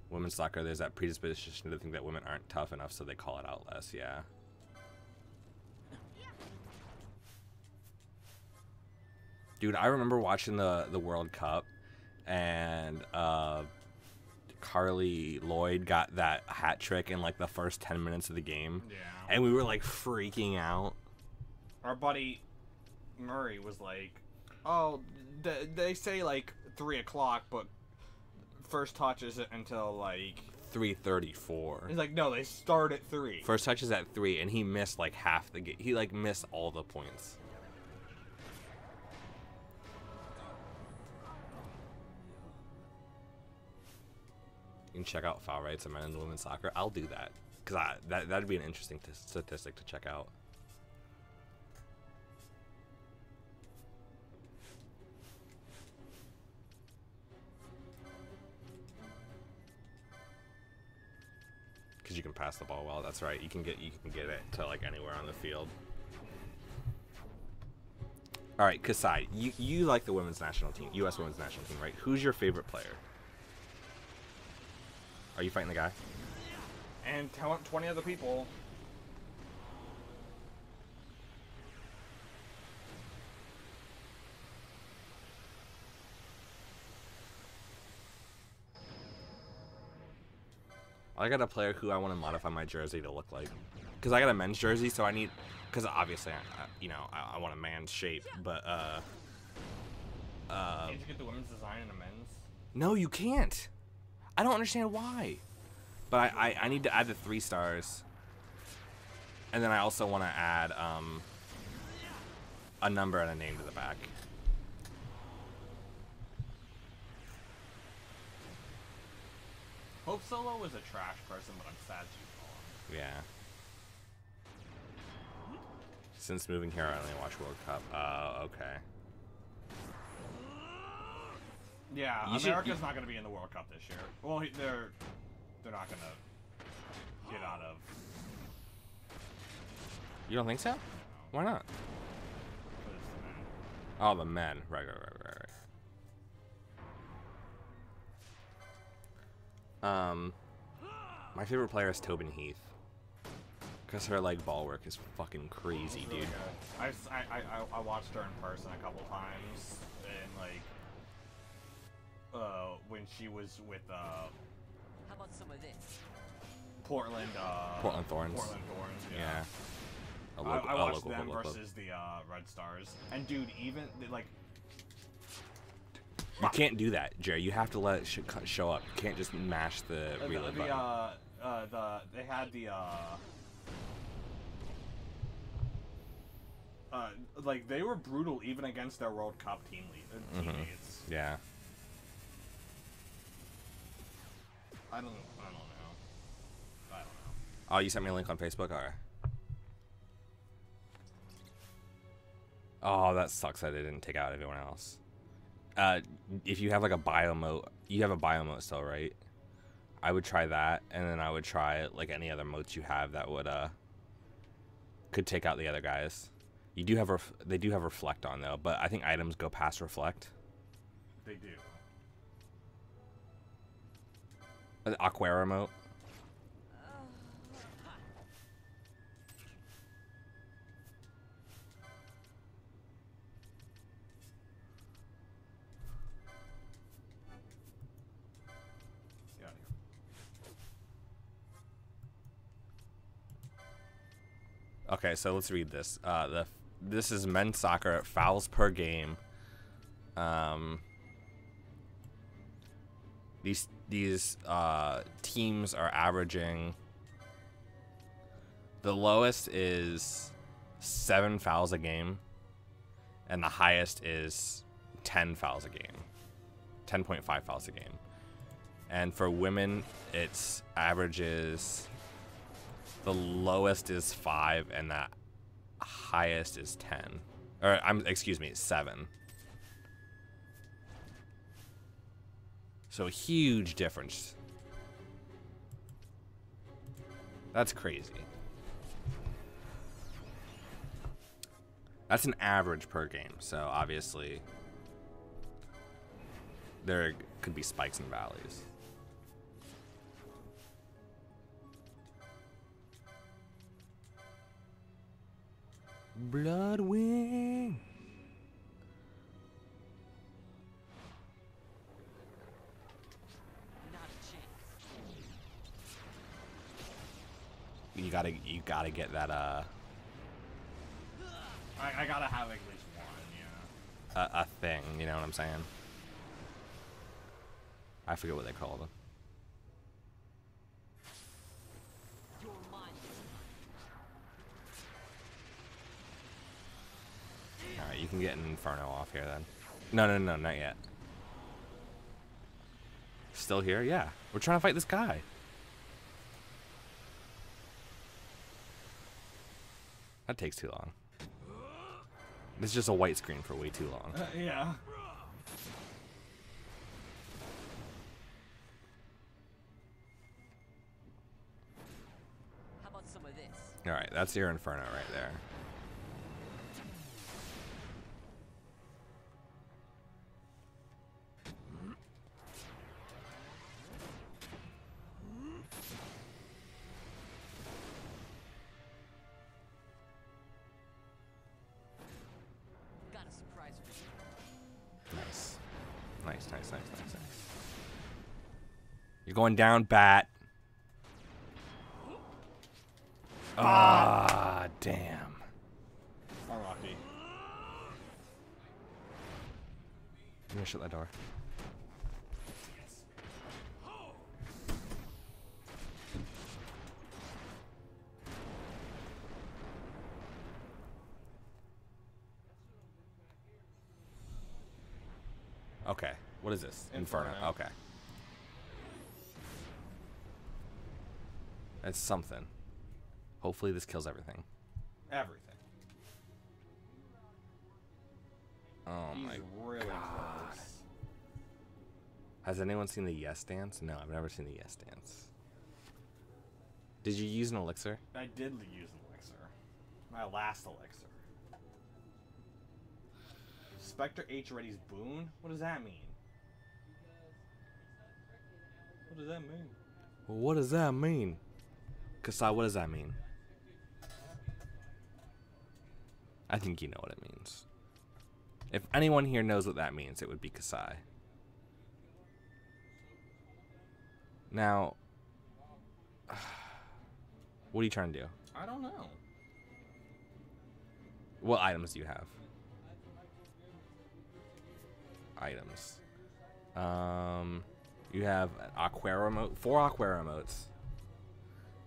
Women's soccer, there's that predisposition to think that women aren't tough enough, so they call it out less, yeah. Dude, I remember watching the World Cup, and Carly Lloyd got that hat trick in like the first 10 minutes of the game. Yeah. And we were like freaking out. Our buddy Murray was like, "Oh, they say like 3 o'clock, but first touch isn't until like 3:34." He's like, "No, they start at 3." First touch is at 3, and he missed like half the game. He like missed all the points. You can check out foul rates of men and women's soccer. I'll do that, because that'd be an interesting statistic to check out. Because you can pass the ball well. That's right. You can get it to like anywhere on the field. All right, Kasai, you like the women's national team, U.S. women's national team, right? Who's your favorite player? Are you fighting the guy? And 20 other people. I got a player who I want to modify my jersey to look like, because I got a men's jersey, so I need, because obviously I want a man's shape, but Can't you get the women's design in a men's? no, you can't. I don't understand why. But I need to add the 3 stars, and then I also want to add a number and a name to the back. Hope Solo was a trash person, but I'm sad she's gone. Yeah. Since moving here, I only watch World Cup. Okay. Yeah, America's not going to be in the World Cup this year. Well, they're not going to get out of. You don't think so? No, Why not? 'cause it's the men. Oh, the men. Right. My favorite player is Tobin Heath, because her like ball work is fucking crazy, It's really dude. good. I watched her in person a couple times, and like when she was with How about some of this? Portland Thorns. Portland Thorns, Yeah. I watched them versus the Red Stars, and dude, even like. You can't do that, Jerry. You have to let it show up. You can't just mash the reload button. They had the like they were brutal even against their World Cup teammates. Yeah. I don't know. Oh, you sent me a link on Facebook? Alright. Oh, that sucks that I didn't take out everyone else. If you have like a biomote, you have a biomote still, right? I would try that, and then I would try like any other motes you have that would could take out the other guys. You do have they do have reflect on though, but I think items go past reflect. They do. Aquara mote. Okay, so let's read this. This is men's soccer, fouls per game. These teams are averaging. The lowest is 7 fouls a game, and the highest is 10 fouls a game, 10.5 fouls a game. And for women, it's averages. The lowest is 5, and the highest is 10. Or excuse me, 7. So a huge difference. That's crazy. That's an average per game, so obviously there could be spikes and valleys. Bloodwing. Not a chance. You gotta get that I gotta have at least one, yeah. a thing, you know what I'm saying? I forget what they call them. You're mine. Alright, you can get an Inferno off here then. No, not yet. Still here? Yeah. We're trying to fight this guy. That takes too long. It's just a white screen for way too long. Yeah. How about some of this? Alright, that's your Inferno right there. Got a surprise for you. Nice. Nice. You're going down, Bat. Ah, damn. Rocky. I'm gonna shut that door. Okay, what is this? Inferno. Inferno. Okay. That's something. Hopefully this kills everything. Everything. Oh He's my really God. close. Has anyone seen the Yes Dance? No, I've never seen the Yes Dance. Did you use an elixir? I did use an elixir. My last elixir. Spectre H Ready's boon? What does that mean? What does that mean? Well, what does that mean? Kasai, what does that mean? I think you know what it means. If anyone here knows what that means, it would be Kasai. Now, what are you trying to do? I don't know. What items do you have? Items. You have an Aquara emote, 4 Aquara emotes.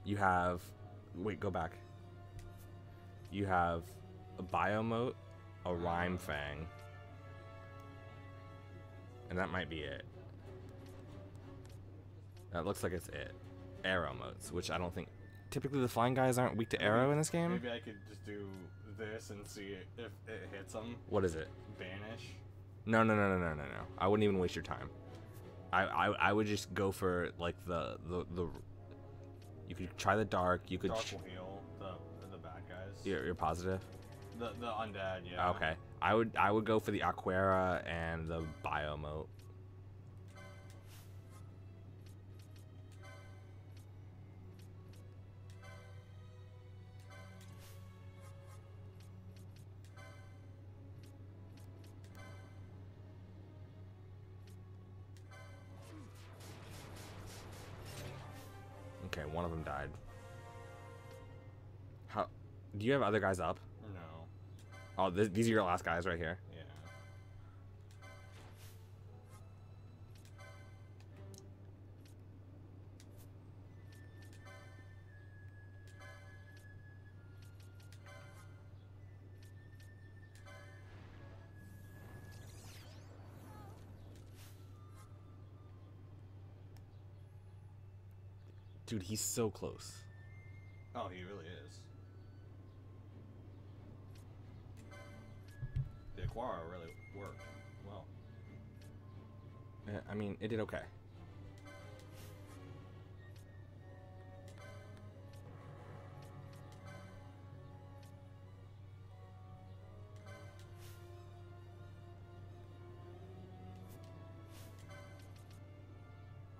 You have, wait, go back. You have a Bio emote, a Rhyme Fang, and that might be it. That looks like it's it. Arrow emotes, which I don't think, typically the flying guys aren't weak to arrow in this game. Maybe I could just do this and see if it hits them. What is it? Banish. No. I wouldn't even waste your time. I would just go for like the you could try the dark. You could. Dark will heal the bad guys. You're positive. The undead, yeah. Okay. I would go for the Aquara and the Bio emote. Okay, one of them died. How? Do you have other guys up? No. Oh, these are your last guys right here. Yeah. Dude, he's so close. Oh, he really is. The Aquara really worked well. I mean, it did okay.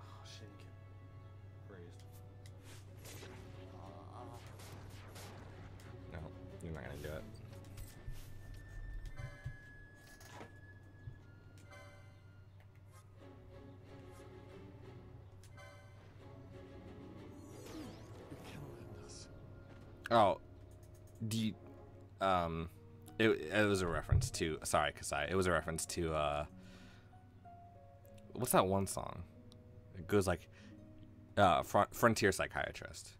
Oh, shit, he get raised. No, you're not gonna do it. Oh, do you, it was a reference to, sorry, Kasai, it was a reference to, what's that one song? It goes like, Frontier Psychiatrist.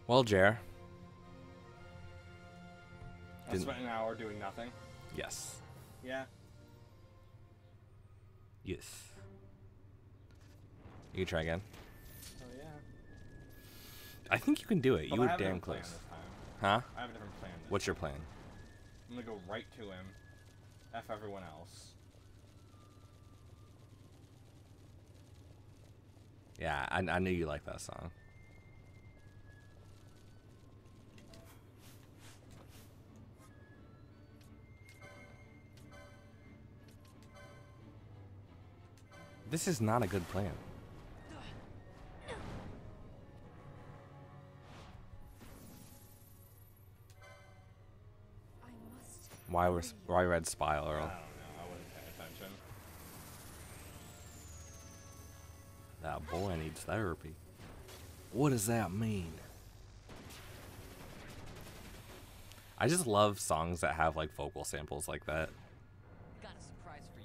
Well, Jer. I spent an hour doing nothing. Yes. Yeah. Yes. You can try again. Oh yeah. I think you can do it. But You I were have a damn different plan close. this time. Huh? I have a different plan. What's your plan? I'm gonna go right to him. F everyone else. Yeah, I knew you liked that song. This is not a good plan. I must. Why red spiral? I don't know. I wasn't paying attention. That boy needs therapy. What does that mean? I just love songs that have like vocal samples like that. Got a surprise for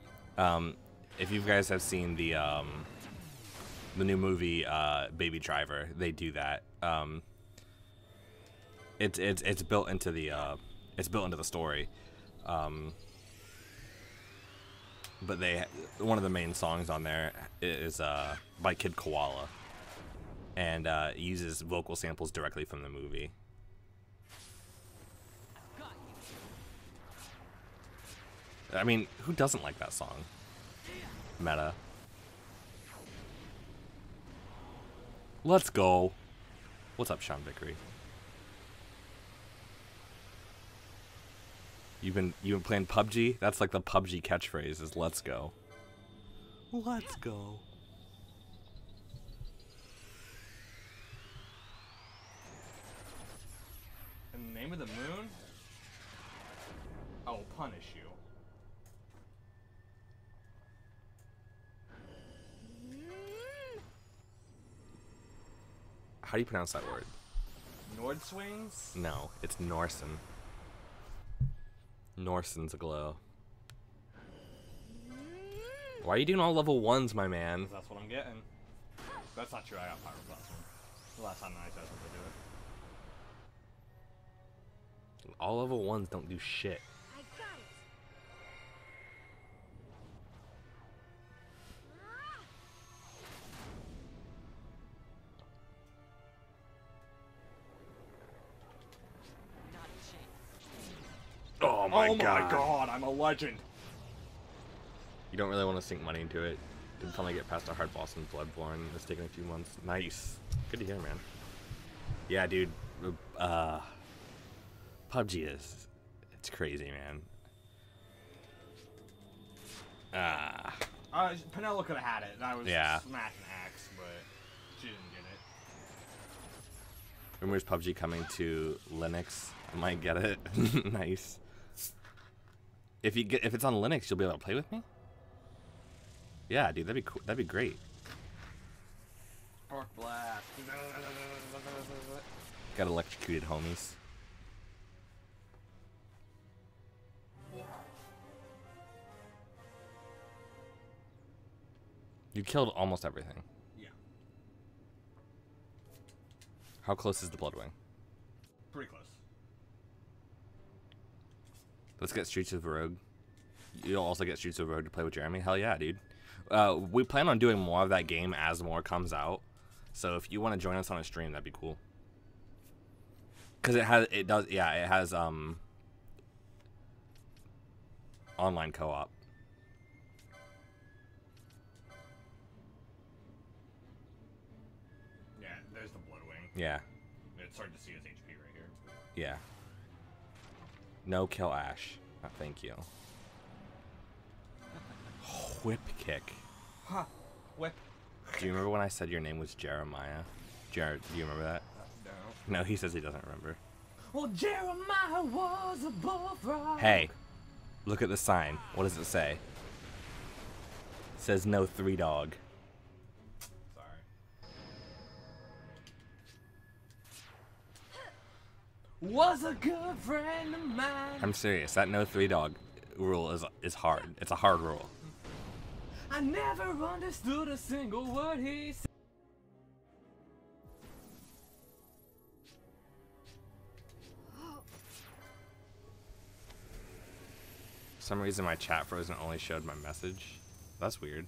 you. If you guys have seen the new movie Baby Driver, they do that. It's built into the story. But one of the main songs on there is by Kid Koala, and uses vocal samples directly from the movie. Got you. I mean, who doesn't like that song? Meta. Let's go. What's up, Sean Vickery? You've been playing PUBG? That's like the PUBG catchphrase is "Let's go." Let's go. In the name of the moon, I will punish you. How do you pronounce that word? Nord swings? No, it's Norsen. Norsen's aglow. Why are you doing all level 1s, my man? That's what I'm getting. That's not true. I got Pyroclasm. The last time I tried to do it. All level 1s don't do shit. I got it. Not a chance. Oh my god, I'm a legend. You don't really want to sink money into it. Did finally get past a hard boss in Bloodborne. It's taken a few months. Nice. Good to hear, man. Yeah, dude. PUBG it's crazy, man. Penella could have had it, and I was Yeah. smacking axe, but she didn't get it. Rumors PUBG coming to Linux. I might get it. Nice. If it's on Linux, you'll be able to play with me. Yeah, dude, that'd be cool. That'd be great. Arc blast. Got electrocuted, homies. You killed almost everything. Yeah. How close is the Bloodwing? Let's get Streets of Rogue. You'll also get Streets of Rogue to play with Jeremy. Hell yeah, dude. We plan on doing more of that game as more comes out. So if you want to join us on a stream, that'd be cool. Cause it has online co-op. Yeah, there's the Bloodwing. Yeah. It's hard to see his HP right here. Yeah. No kill Ash. Oh, thank you. Whip kick. Huh. Whip. Do you remember when I said your name was Jeremiah? Jared, do you remember that? No. No, he says he doesn't remember. Well, Jeremiah was a bullfrog. Hey, look at the sign. What does it say? It says no 3 dog. Sorry. Was a good friend of mine. I'm serious. That no 3 dog rule is hard. It's a hard rule. I never understood a single word he said. For some reason my chat froze and only showed my message. That's weird.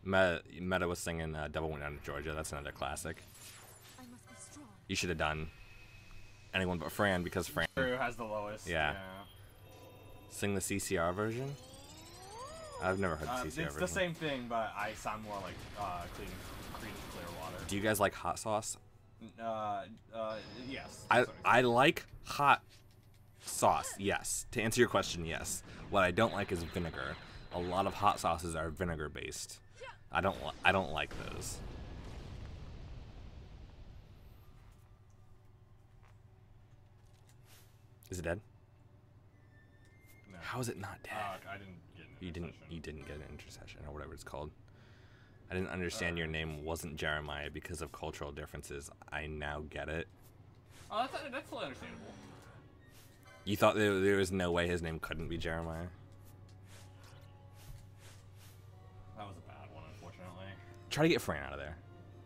Meta was singing Devil Went Down to Georgia. That's another classic. I must be strong. You should have done Anyone But Fran, because Fran Has the lowest. Yeah. Sing the CCR version. I've never heard the CCR version. It's the same thing, but I sound more like Creedence Clearwater. Do you guys like hot sauce? Yes. I like hot sauce, yes. To answer your question, yes. What I don't like is vinegar. A lot of hot sauces are vinegar based. I don't like those. Is it dead? No. How is it not dead? I didn't get an You didn't get an intercession or whatever it's called. I didn't understand your name wasn't Jeremiah because of cultural differences. I now get it. Oh, that's totally understandable. You thought there was no way his name couldn't be Jeremiah? That was a bad one, unfortunately. Try to get Fran out of there.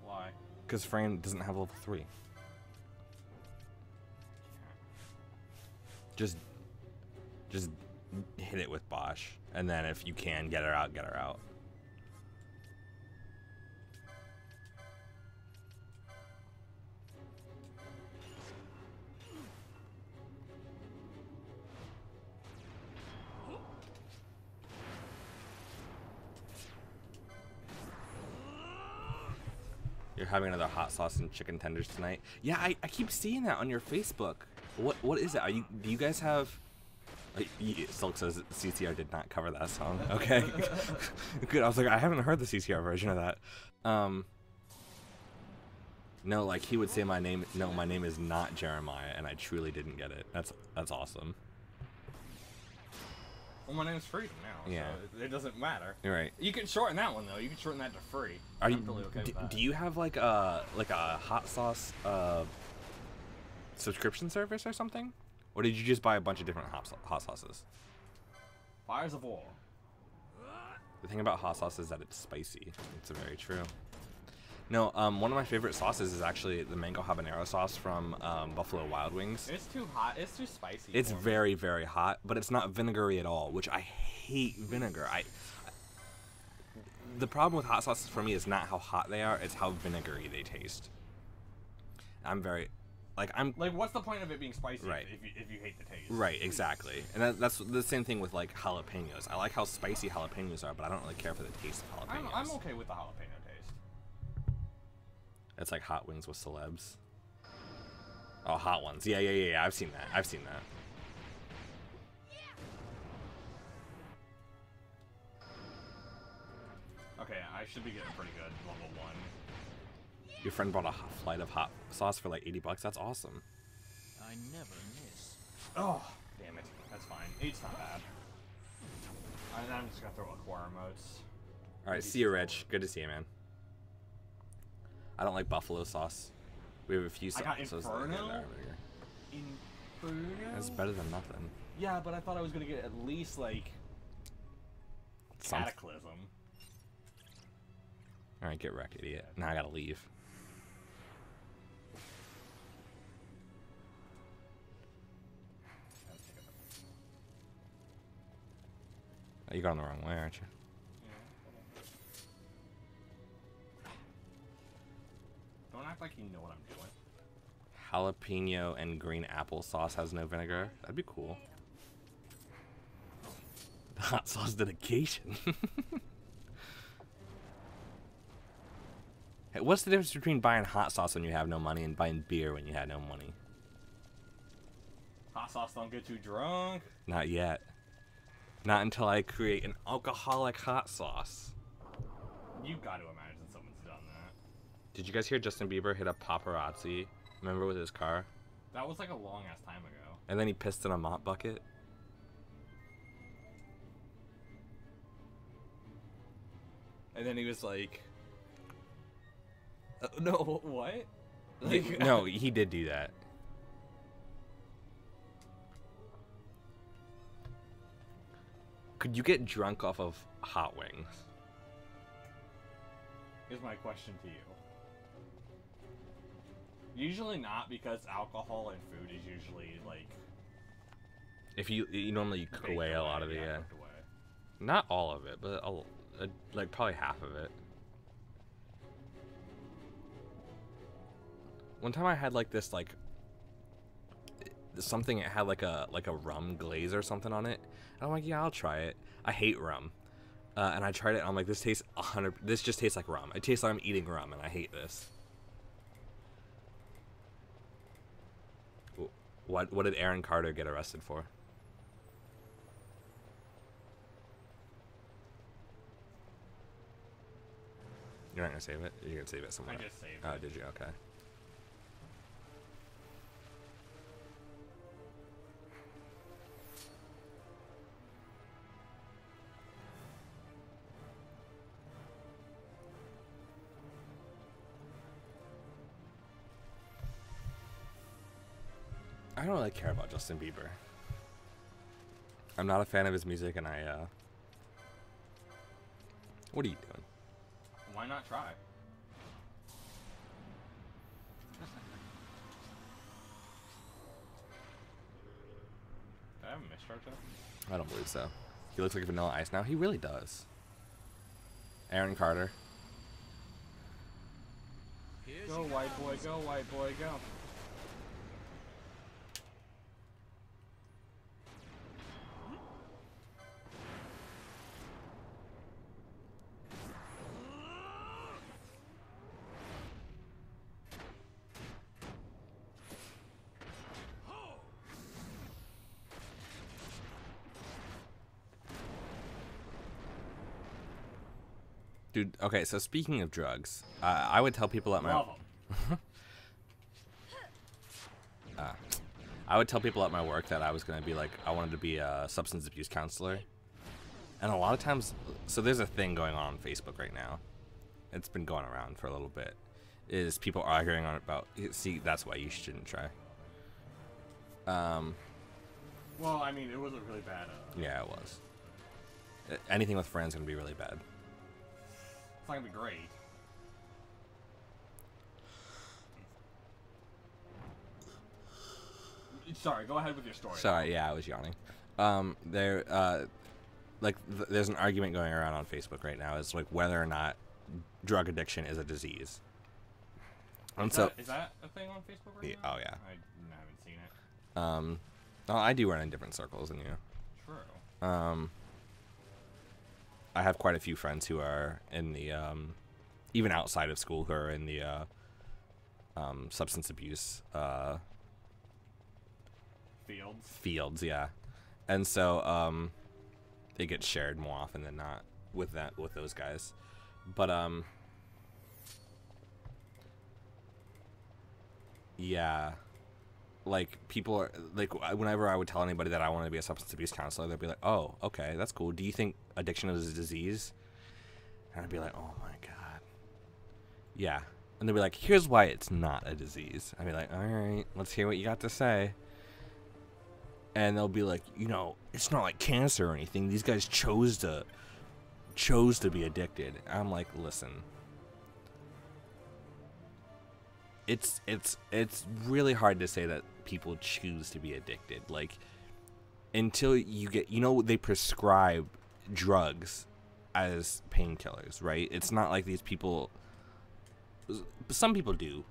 Why? Because Fran doesn't have level 3. Just hit it with Bosch, and then if you can get her out, get her out. You're having another hot sauce and chicken tenders tonight. Yeah, I keep seeing that on your Facebook. What is it? Do you guys have? Silk says CCR did not cover that song. Okay, good. I was like, I haven't heard the CCR version of that. No, like he would say my name. No, my name is not Jeremiah, and I truly didn't get it. That's awesome. Well, my name's Freedom now. Yeah. So it doesn't matter. You're right. You can shorten that one though. You can shorten that to free. Are you? I'm totally okay with that. Do you have like a hot sauce subscription service or something, or did you just buy a bunch of different hot sauces? Fires of War. The thing about hot sauce is that it's spicy. It's very true. No, one of my favorite sauces is actually the mango habanero sauce from Buffalo Wild Wings. It's too hot. It's too spicy. It's very, very hot, but it's not vinegary at all, which I hate vinegar. The problem with hot sauces for me is not how hot they are, it's how vinegary they taste. I'm what's the point of it being spicy right. if you hate the taste? Right, exactly. And that's the same thing with like jalapenos. I like how spicy jalapenos are, but I don't really care for the taste of jalapenos. I'm okay with the jalapeno taste. It's like hot wings with celebs. Oh, hot ones. Yeah. I've seen that. Okay, I should be getting pretty good. Level 1. Your friend bought a flight of hot sauce for like $80. That's awesome. I never miss. Oh, damn it. That's fine. 8's not bad. I'm just gonna throw Aquara motes. Alright, see you, Rich. Good to see you, man. I don't like buffalo sauce. We have a few sauces. Inferno? Inferno? That's better than nothing. Yeah, but I thought I was gonna get at least like Cataclysm. Alright, get wrecked, idiot. Now I gotta leave. You're going the wrong way, aren't you? Don't act like you know what I'm doing. Jalapeno and green apple sauce has no vinegar. That'd be cool. Hot sauce dedication. Hey, what's the difference between buying hot sauce when you have no money and buying beer when you had no money? Hot sauce don't get you drunk. Not yet. Not until I create an alcoholic hot sauce. You got to imagine someone's done that. Did you guys hear Justin Bieber hit a paparazzi? Remember with his car? That was like a long ass time ago. And then he pissed in a mop bucket? And then he was like... No, what? No, he did do that. Could you get drunk off of hot wings? Is my question to you. Usually not, because alcohol and food is usually like... If you normally cook away a lot of it, yeah. cooked away. Not all of it, but like probably half of it. One time I had like this like something, it had like a rum glaze or something on it. And I'm like, yeah, I'll try it. I hate rum. And I tried it and I'm like, this tastes 100, this just tastes like rum. It tastes like I'm eating rum and I hate this. What did Aaron Carter get arrested for? You're not gonna save it? You're gonna save it somewhere? I just saved Oh, it. did you? Okay. I don't really care about Justin Bieber. I'm not a fan of his music, and what are you doing? Why not try? Did I have a mischarge though? I don't believe so. He looks like Vanilla Ice now. He really does. Aaron Carter. Here Go she white boy, comes. go white boy, go. Dude, okay, so speaking of drugs, I would tell people at my... Love 'em. I would tell people at my work that I was going to be like, I wanted to be a substance abuse counselor. And a lot of times, so there's a thing going on Facebook right now. It's been going around for a little bit. Is people arguing on about, see, that's why you shouldn't try. Well, I mean, it was a really bad. Yeah, it was. Anything with friends is going to be really bad. It's not gonna be great. Sorry, go ahead with your story. Sorry, yeah, I was yawning. There's an argument going around on Facebook right now. It's like whether or not drug addiction is a disease. And Is that a thing on Facebook right Yeah, now? oh, yeah. I haven't seen it. well, I do run in different circles than you. True. I have quite a few friends who are in the, even outside of school, who are in the substance abuse fields, yeah. And so they get shared more often than not with those guys. But yeah, like people are like, whenever I would tell anybody that I wanted to be a substance abuse counselor, they'd be like, "Oh, okay, that's cool. Do you think addiction is a disease?" And I'd be like, "Oh my god, yeah." And they'd be like, "Here's why it's not a disease." I'd be like, "All right, let's hear what you got to say." And they'll be like, "You know, it's not like cancer or anything. These guys chose to be addicted." I'm like, "Listen, it's really hard to say that people choose to be addicted. Like, until you get, they prescribe drugs as painkillers, right? It's not like these people. Some people do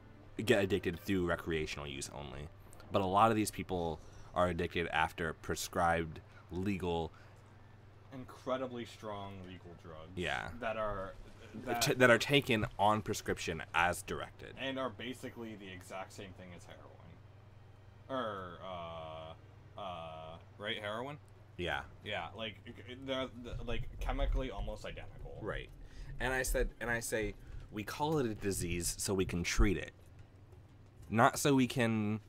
get addicted through recreational use only, but a lot of these people are addicted after prescribed legal, incredibly strong legal drugs. Yeah. That are that are taken on prescription as directed, and are basically the exact same thing as heroin. Right, heroin? Yeah. Yeah, like they're like chemically almost identical. Right. And I say we call it a disease so we can treat it. Not so we can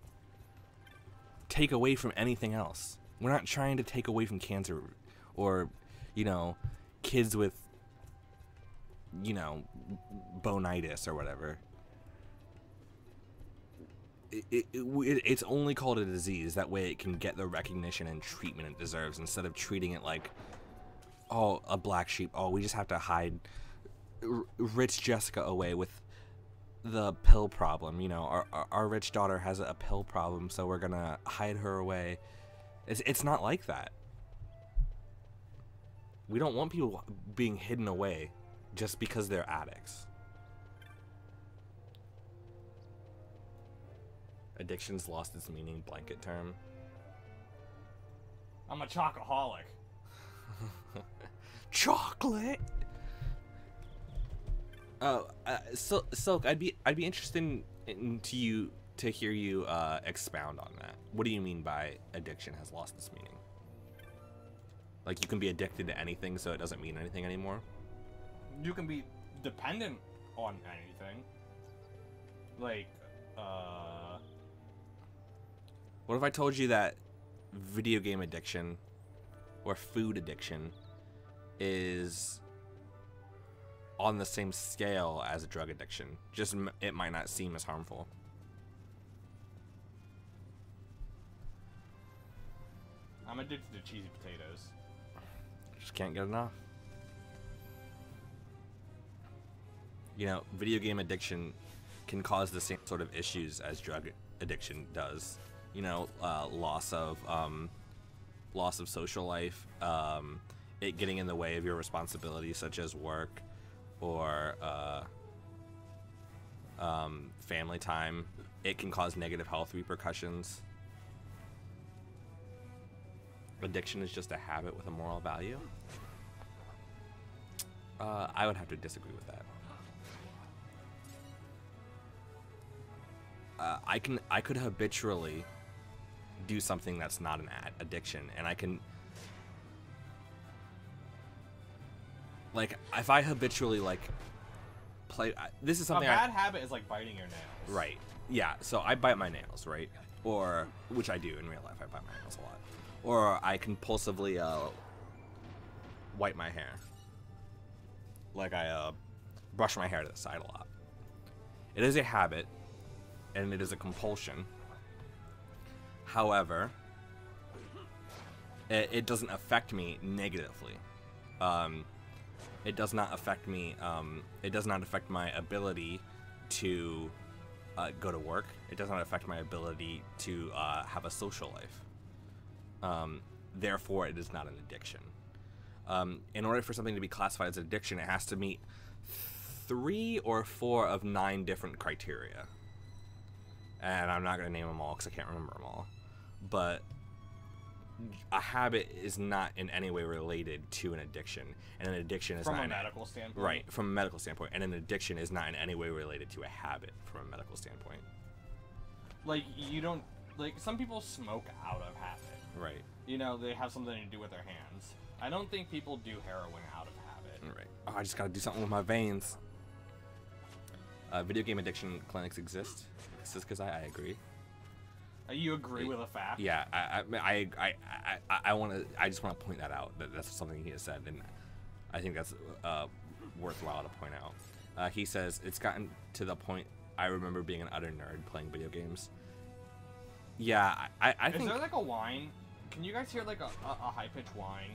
take away from anything else. We're not trying to take away from cancer or, kids with, bonitis or whatever. It's only called a disease. That way it can get the recognition and treatment it deserves instead of treating it like, oh, a black sheep. Oh, we just have to hide rich Jessica away with the pill problem. Our rich daughter has a pill problem, so we're gonna hide her away. It's not like that. We don't want people being hidden away just because they're addicts. Addiction's lost its meaning, blanket term. I'm a chocoholic. Chocolate. Oh, Silk, I'd be interested to hear you expound on that. What do you mean by addiction has lost its meaning? Like, you can be addicted to anything, so it doesn't mean anything anymore? You can be dependent on anything. Like, What if I told you that video game addiction or food addiction is on the same scale as a drug addiction? Just it might not seem as harmful. I'm addicted to cheesy potatoes. Just can't get enough. Video game addiction can cause the same sort of issues as drug addiction does. Loss of social life, it getting in the way of your responsibilities such as work or family time. It can cause negative health repercussions. Addiction is just a habit with a moral value. I would have to disagree with that. I could habitually do something that's not an addiction, and I can, like, if I habitually play, this is something a bad habit is like biting your nails. Right. Yeah. So I bite my nails, right? Or which I do in real life. I bite my nails a lot. Or I compulsively wipe my hair. Like I brush my hair to the side a lot. It is a habit, and it is a compulsion. However, it doesn't affect me negatively. It does not affect me. It does not affect my ability to go to work. It does not affect my ability to have a social life. Therefore, it is not an addiction. In order for something to be classified as an addiction, it has to meet 3 or 4 of 9 different criteria. And I'm not going to name them all because I can't remember them all. But a habit is not in any way related to an addiction. And an addiction is from not... a medical standpoint? Right, from a medical standpoint. And an addiction is not in any way related to a habit from a medical standpoint. Like, you don't... Like, some people smoke out of habit. Right. They have something to do with their hands. I don't think people do heroin out of habit. Right. Oh, I just got to do something with my veins. Video game addiction clinics exist. Because I agree. You agree with a fact? Yeah, I just want to point that out. That's something he has said, and I think that's worthwhile to point out. He says it's gotten to the point I remember being an utter nerd playing video games. Yeah, I think. Is there like a whine? Can you guys hear like a high pitched whine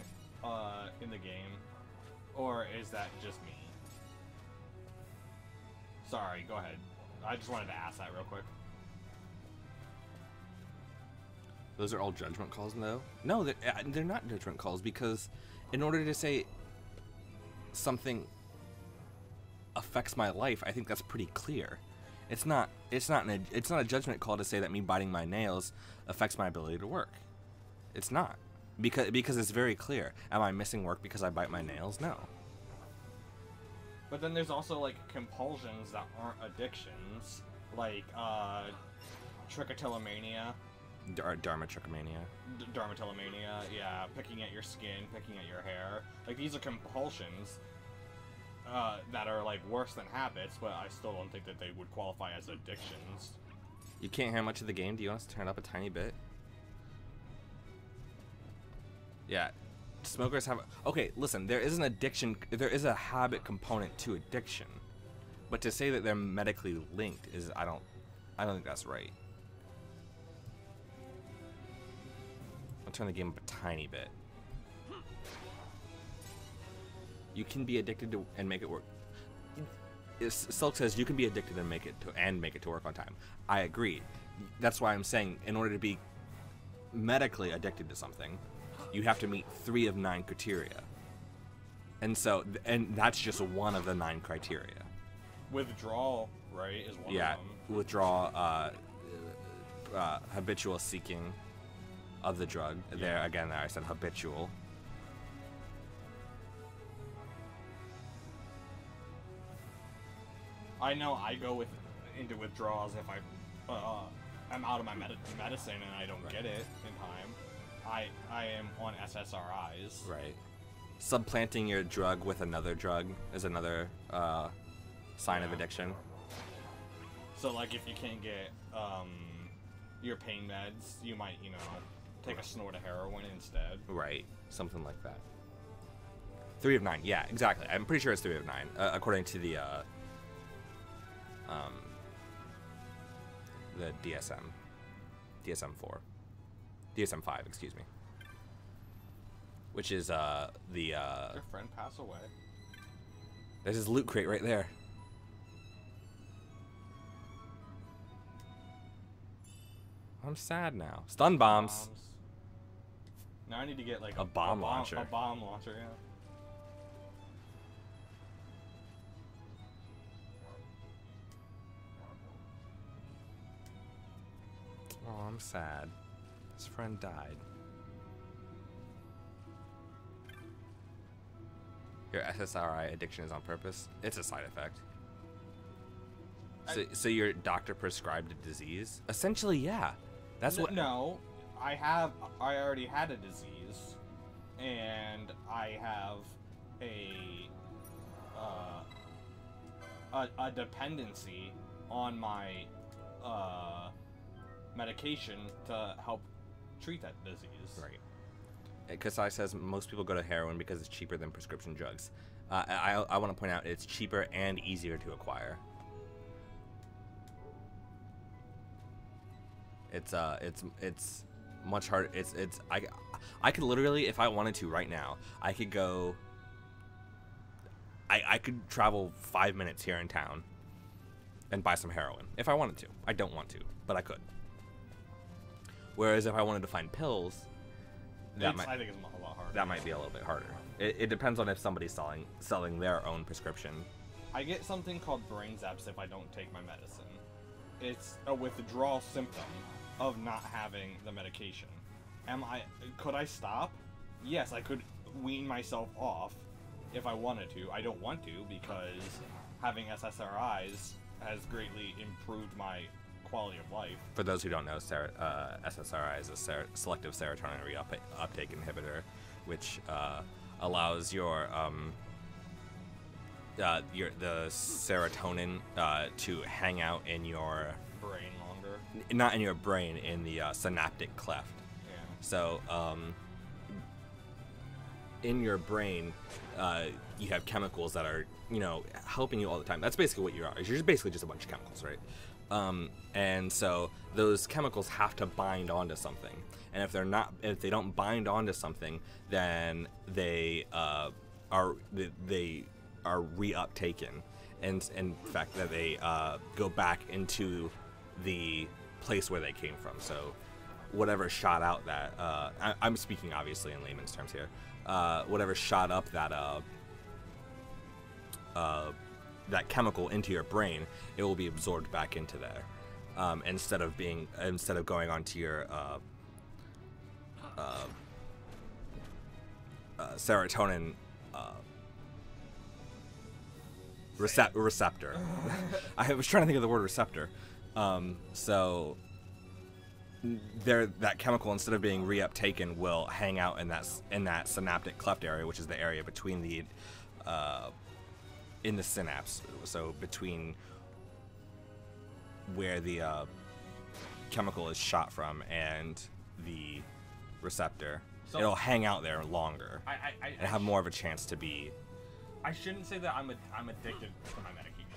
in the game, or is that just me? Sorry, go ahead. I just wanted to ask that real quick. Those are all judgment calls, though? No, they're not judgment calls, because in order to say something affects my life, I think that's pretty clear. It's not a judgment call to say that me biting my nails affects my ability to work. It's not. Because it's very clear. Am I missing work because I bite my nails? No. But then there's also, like, compulsions that aren't addictions, like, trichotillomania. Dermatillomania. Dermatillomania, yeah, picking at your skin, picking at your hair. Like, these are compulsions that are, like, worse than habits, but I still don't think that they would qualify as addictions. You can't hear much of the game? Do you want us to turn it up a tiny bit? Yeah. Smokers have... Okay, listen, there is an addiction... There is a habit component to addiction. But to say that they're medically linked is... I don't think that's right. I'll turn the game up a tiny bit. You can be addicted to and make it work. Silk says you can be addicted and make it to work on time. I agree. That's why I'm saying in order to be medically addicted to something, you have to meet 3 of 9 criteria. And so, and that's just one of the 9 criteria. Withdrawal, right, is one of them. Yeah, withdrawal, habitual seeking of the drug. Yeah. There, again, I said habitual. I know I go into withdrawals if I'm out of my medicine and I don't get it in time. I am on SSRIs. Right. Supplanting your drug with another drug is another sign of addiction. So, like, if you can't get your pain meds, you might, take a snort of heroin instead. Right. Something like that. 3 of 9. Yeah, exactly. I'm pretty sure it's 3 of 9, according to the DSM-5, excuse me. Which is Your friend pass away. There's his loot crate right there. I'm sad now. Stun bombs. Now I need to get like a bomb launcher. A bomb launcher, yeah. Oh, I'm sad. His friend died. Your SSRI addiction is on purpose? It's a side effect. So your doctor prescribed a disease? Essentially, yeah. That's what... No, I already had a disease, and I have a dependency on my medication to help treat that disease. Right. Kasai says most people go to heroin because it's cheaper than prescription drugs. I want to point out it's cheaper and easier to acquire. It's much harder. I could literally, if I wanted to right now, I could go. I could travel 5 minutes here in town and buy some heroin if I wanted to. I don't want to, but I could. Whereas if I wanted to find pills, I think it's a lot harder. That might be a little bit harder. It depends on if somebody's selling their own prescription. I get something called brain zaps if I don't take my medicine. It's a withdrawal symptom of not having the medication. Could I stop? Yes, I could wean myself off if I wanted to. I don't want to because having SSRIs has greatly improved my quality of life. For those who don't know, SSRI is a selective serotonin reuptake inhibitor, which allows the serotonin to hang out in your brain longer. Not in your brain, in the synaptic cleft. Yeah. So in your brain, you have chemicals that are helping you all the time. That's basically what you are. You're basically just a bunch of chemicals, right? And so those chemicals have to bind onto something, and if they don't bind onto something, then they are reuptaken, and in fact that they go back into the place where they came from. So whatever shot out that I'm speaking obviously in layman's terms here. Whatever shot up that that chemical into your brain, it will be absorbed back into there, instead of going onto your serotonin receptor. I was trying to think of the word receptor. So that chemical, instead of being reuptaken, will hang out in that synaptic cleft area, which is the area between the in the synapse. So between where the chemical is shot from and the receptor. So it'll hang out there longer and have more of a chance to be. I shouldn't say that I'm addicted to my medication.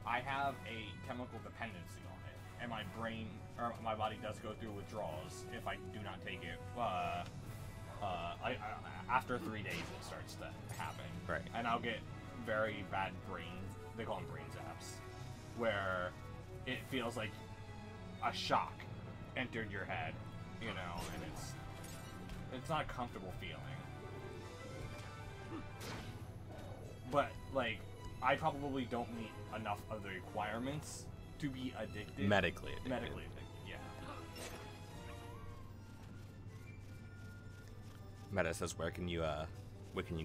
I have a chemical dependency on it, and my brain or my body does go through withdrawals if I do not take it. After 3 days, it starts to happen. Right. And I'll get very bad they call them brain zaps, where it feels like a shock entered your head, you know, and it's not a comfortable feeling. But, like, I probably don't meet enough of the requirements to be addicted. Medically addicted. Medically addicted, yeah. Meta says, where can you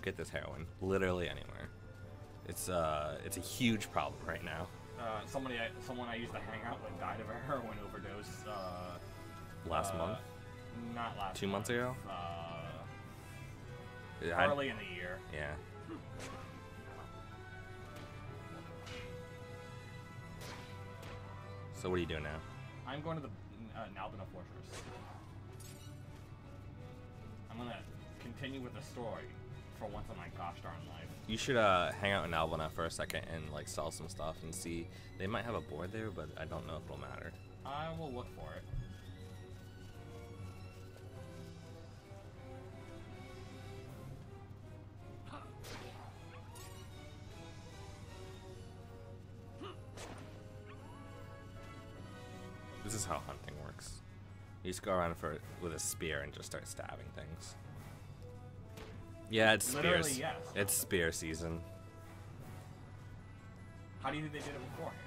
get this heroin? Literally anywhere. It's a huge problem right now. Someone I used to hang out with died of a heroin overdose. Last month? Not last 2 months ago? Early in the year. Yeah. So what are you doing now? I'm going to the Nahhhhh Fortress. I'm gonna continue with the story for once in my gosh darn life. You should hang out in Albana for a second and like sell some stuff and see. They might have a board there, but I don't know if it'll matter. I will look for it. This is how hunting works. You just go around with a spear and just start stabbing things. Yeah, it's Literally, spears. yes. It's spear season. How do you think they did it beforehand?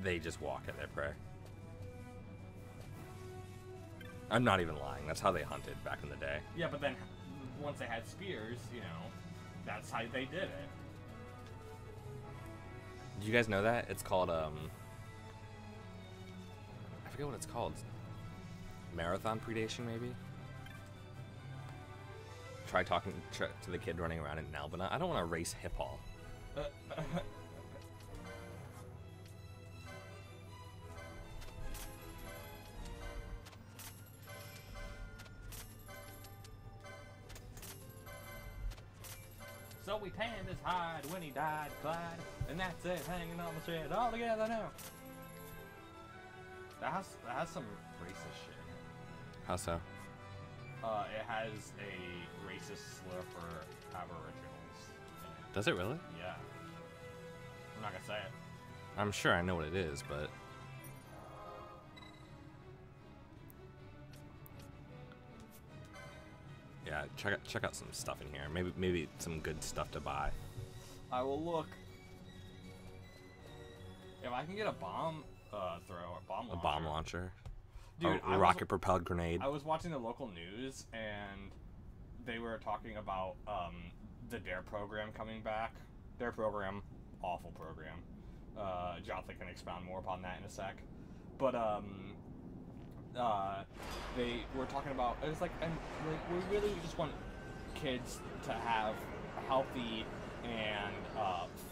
They just walk at their prey. I'm not even lying. That's how they hunted back in the day. Yeah, but then once they had spears, you know, that's how they did it. Did you guys know that? It's called, I forget what it's called. Marathon predation, maybe? Try talking to the kid running around in Albana. I don't want to race Hippol. So we tanned his hide when he died, Clyde, and that's it, hanging on the thread all together now. That has some racist shit in it. How so? It has a racist slur for Aboriginals in it. Does it really? Yeah. I'm not gonna say it. I'm sure I know what it is, but... Yeah, check out some stuff in here. Maybe some good stuff to buy. I will look. If I can get a bomb A bomb launcher. Dude, A rocket-propelled grenade. I was watching the local news, and they were talking about the DARE program coming back. DARE program, awful program. Jonathan can expound more upon that in a sec. But they were talking about, it was like, and we really just want kids to have healthy and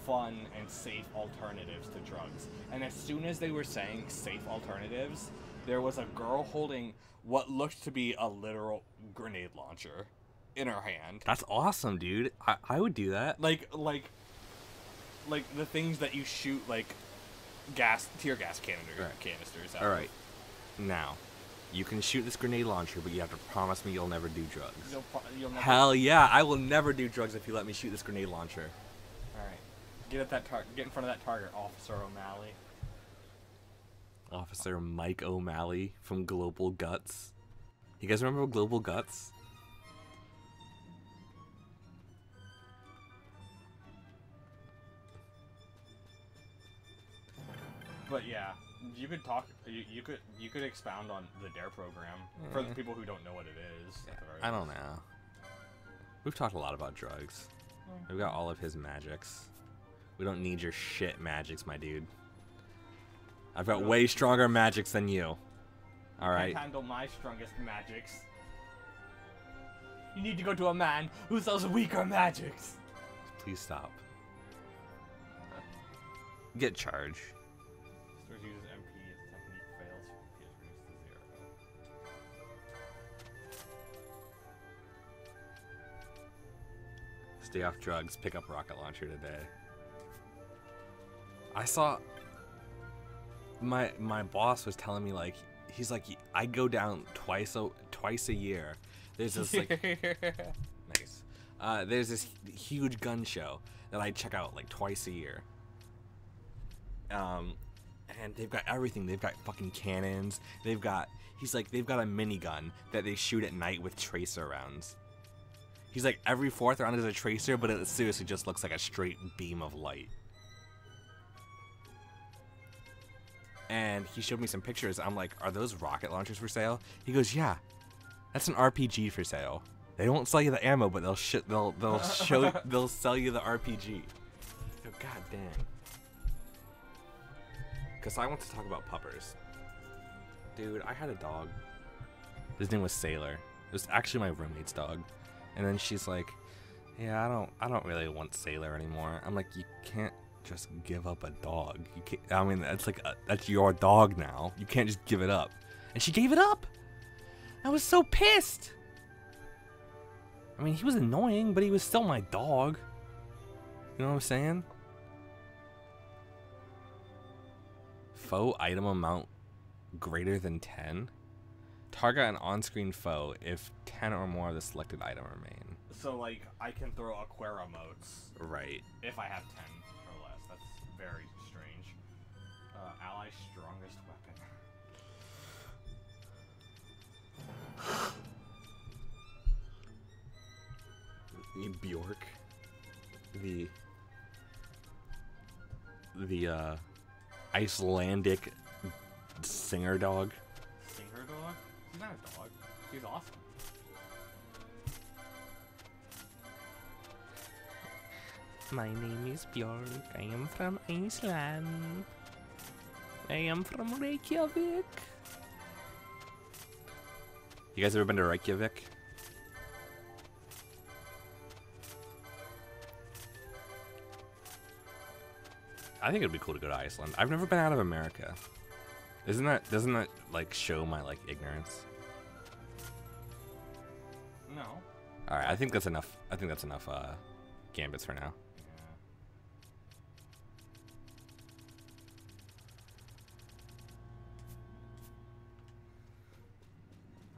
fun and safe alternatives to drugs. And as soon as they were saying safe alternatives, there was a girl holding what looked to be a literal grenade launcher in her hand. That's awesome, dude. I would do that. Like the things that you shoot, like tear gas canisters out. All right. Now, you can shoot this grenade launcher, but you have to promise me you'll never do drugs. You'll never. Hell yeah, I will never do drugs if you let me shoot this grenade launcher. All right. Get at that get in front of that target, Officer O'Malley. Officer Mike O'Malley from Global Guts. You guys remember Global Guts? But yeah, you could talk. You could expound on the Dare program for the people who don't know what it is. at the very I don't least. know. We've talked a lot about drugs. We've got all of his magics. We don't need your shit magics, my dude. I've got way stronger magics than you. Alright? Can't handle my strongest magics. You need to go to a man who sells weaker magics. Please stop. Get charged. Stores uses MP if the technique fails. He is reduced to 0. Stay off drugs. Pick up rocket launcher today. I saw... My boss was telling me, like, he's like, I go down twice a year. There's this, like... Nice. There's this huge gun show that I check out, like, twice a year. And they've got everything. They've got fucking cannons. They've got... He's like, they've got a minigun that they shoot at night with tracer rounds. He's like, every fourth round is a tracer, but it seriously just looks like a straight beam of light. And he showed me some pictures. I'm like, are those rocket launchers for sale? He goes, yeah, that's an RPG for sale. They won't sell you the ammo, but they'll sell you the RPG. So, god dang. Because I want to talk about puppers. Dude, I had a dog. His name was Sailor. It was actually my roommate's dog. And then she's like, yeah, I don't really want Sailor anymore. I'm like, you can't just give up a dog. You can't, I mean, that's like that's your dog now. You can't just give it up. And she gave it up. I was so pissed. I mean, he was annoying, but he was still my dog. You know what I'm saying? Foe item amount greater than 10. Target an on-screen foe if 10 or more of the selected item remain. So, like, I can throw Aquara motes Right. if I have 10 or less. That's very strange. Ally strongest weapon. Bjork. The Icelandic singer dog. Singer dog? He's not a dog. He's awesome. My name is Bjork. I am from Iceland. I am from Reykjavik. You guys ever been to Reykjavik? I think it'd be cool to go to Iceland. I've never been out of America. Doesn't that like show my like ignorance? No. All right, I think that's enough. I think that's enough gambits for now.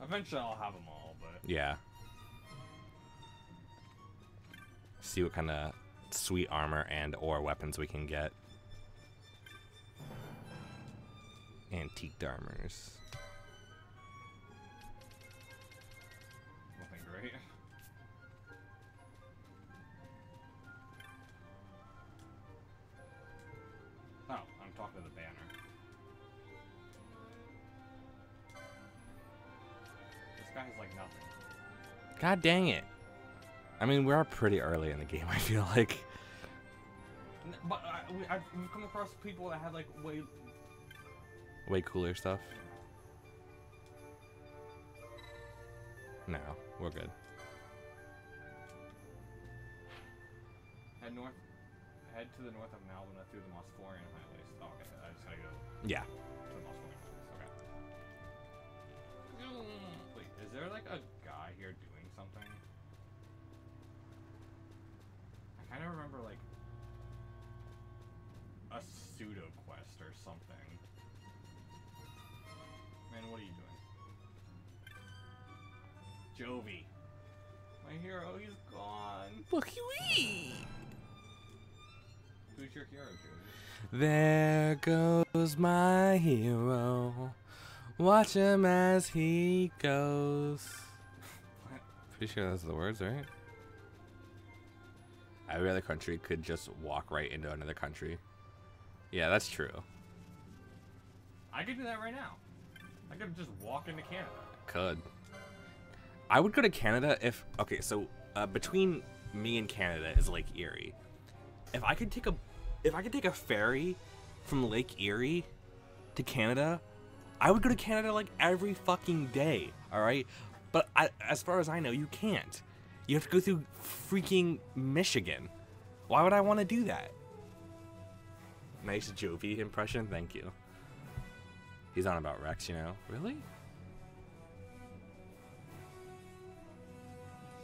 Eventually I'll have them all, but... Yeah. See what kind of sweet armor and or weapons we can get. Antiqued armors. Nothing great. Oh, I'm talking to the banner. This guy has like nothing. God dang it. I mean, we are pretty early in the game, I feel like. But we've come across people that had like Way cooler stuff. No, we're good. Head to the north of Malvina through the Mosphorian highways. Oh, okay. I just gotta go Yeah. to the Mosphorian highways. Okay. Wait, is there like a guy here doing something? I kind of remember like a pseudo quest or something. Man, what are you doing? Jovi. My hero, he's gone. Who's your hero, Joey? There goes my hero. Watch him as he goes. Pretty sure that's the words, right? Every other country could just walk right into another country. Yeah, that's true. I could do that right now. I could just walk into Canada. Could. I would go to Canada if... Okay, so between me and Canada is Lake Erie. If I could take a ferry from Lake Erie to Canada, I would go to Canada like every fucking day, alright? But as far as I know, you can't. You have to go through freaking Michigan. Why would I want to do that? Nice Jovi impression, thank you. He's on about Rex, you know? Really?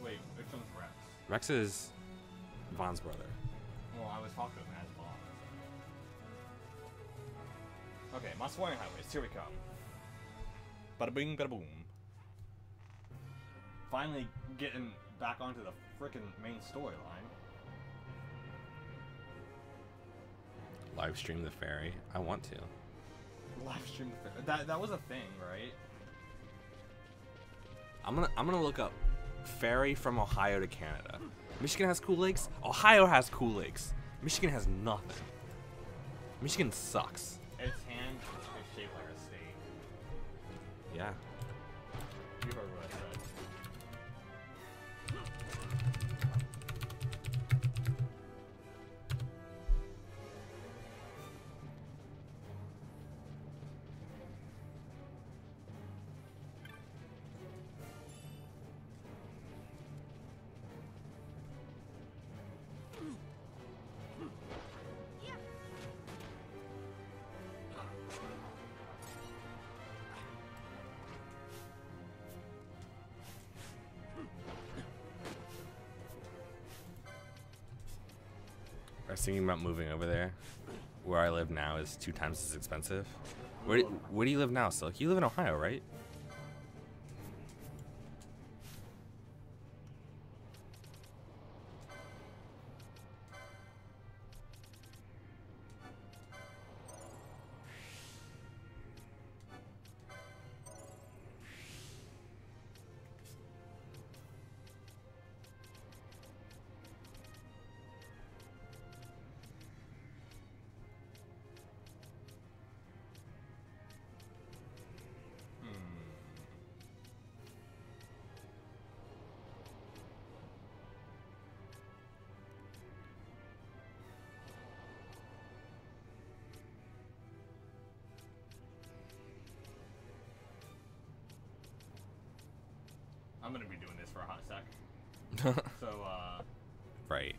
Wait, which one's Rex? Rex is Vaughn's brother. Well, I was talking to him as Vaughn. Okay, my swearing highways, here we come. Bada bing, bada boom. Finally getting back onto the frickin' main storyline. Live stream the ferry. I want to. Live stream the that was a thing, right? I'm gonna look up ferry from Ohio to Canada. Michigan has cool lakes. Ohio has cool lakes. Michigan has nothing. Michigan sucks. Its hand is shaped like a state. Yeah. You heard what I said. I was thinking about moving over there. Where I live now is 2 times as expensive. Where do you live now, Silk? You live in Ohio, right? I'm gonna be doing this for a hot sec. So, Right.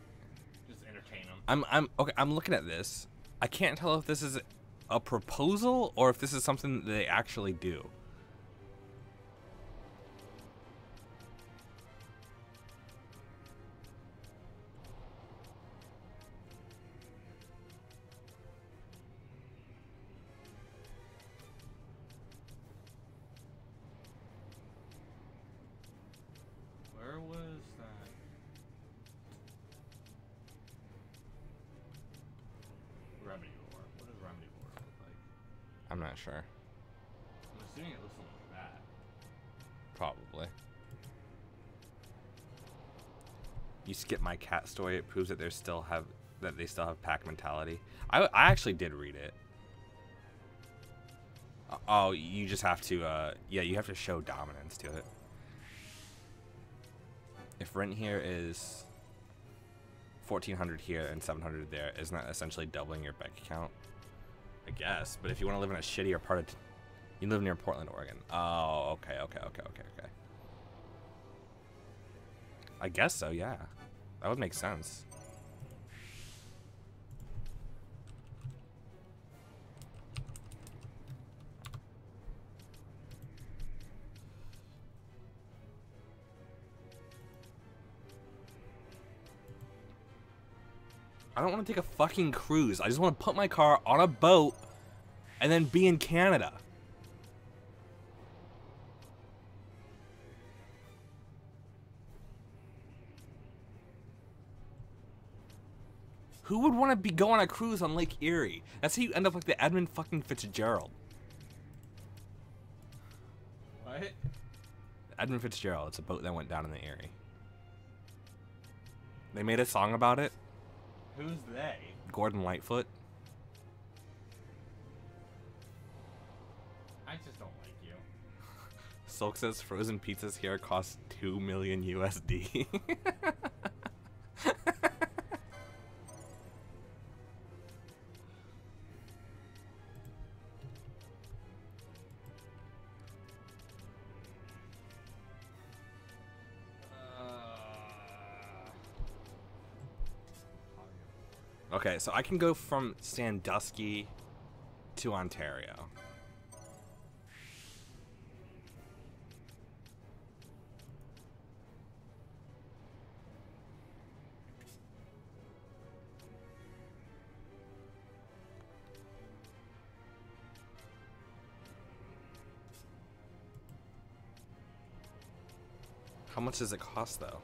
just entertain them. I'm okay. I'm looking at this. I can't tell if this is a proposal or if this is something that they actually do. Where was that? Remedy War. What does Remedy War look like? I'm not sure. I'm assuming it looks something like that. Probably. You skip my cat story. It proves that they still have pack mentality. I actually did read it. Oh, you just have to yeah, you have to show dominance to it. If rent here is 1,400 here and 700 there, isn't that essentially doubling your bank account? I guess. But if you want to live in a shittier part of, you live near Portland, Oregon. Oh, okay. I guess so. Yeah, that would make sense. I don't want to take a fucking cruise. I just want to put my car on a boat and then be in Canada. Who would want to be go on a cruise on Lake Erie? That's how you end up like the Edmund fucking Fitzgerald. What? Edmund Fitzgerald. It's a boat that went down in the Erie. They made a song about it. Who's they? Gordon Lightfoot. I just don't like you. Silk says frozen pizzas here cost 2 million USD. Okay, so I can go from Sandusky to Ontario. How much does it cost, though?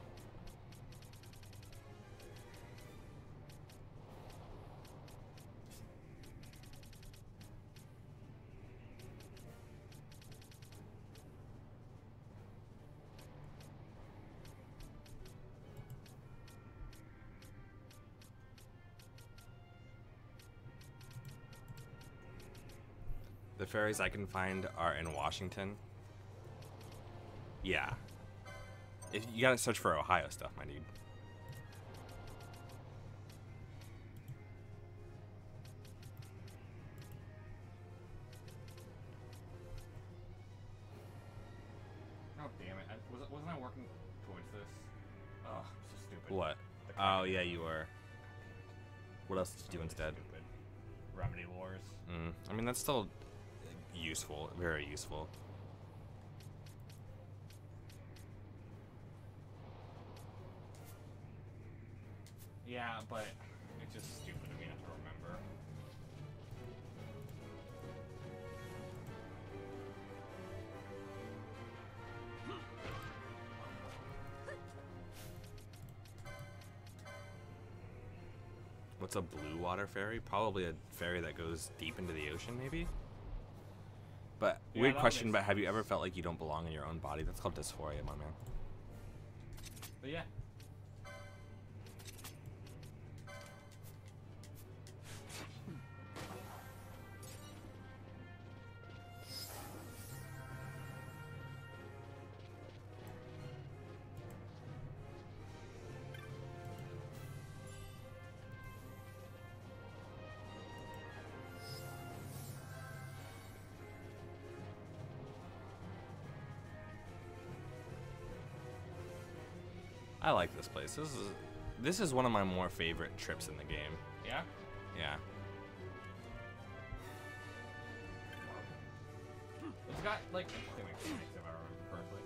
The ferries I can find are in Washington. Yeah. If you gotta search for Ohio stuff, my dude. Oh damn it! Wasn't I working towards this? Oh, so stupid. What? Oh yeah, you were. What else did you do instead? Stupid. Remedy lures. I mean, that's still useful, very useful. Yeah, but it's just stupid of me not to remember. What's a blue water ferry? Probably a ferry that goes deep into the ocean, maybe? But, Yeah, weird that question, makes but have you sense. ever felt like you don't belong in your own body? That's called dysphoria, my man. But yeah. I like this place. This is one of my more favorite trips in the game. Yeah? Yeah. It's got, like, interesting mechanics, if I remember correctly.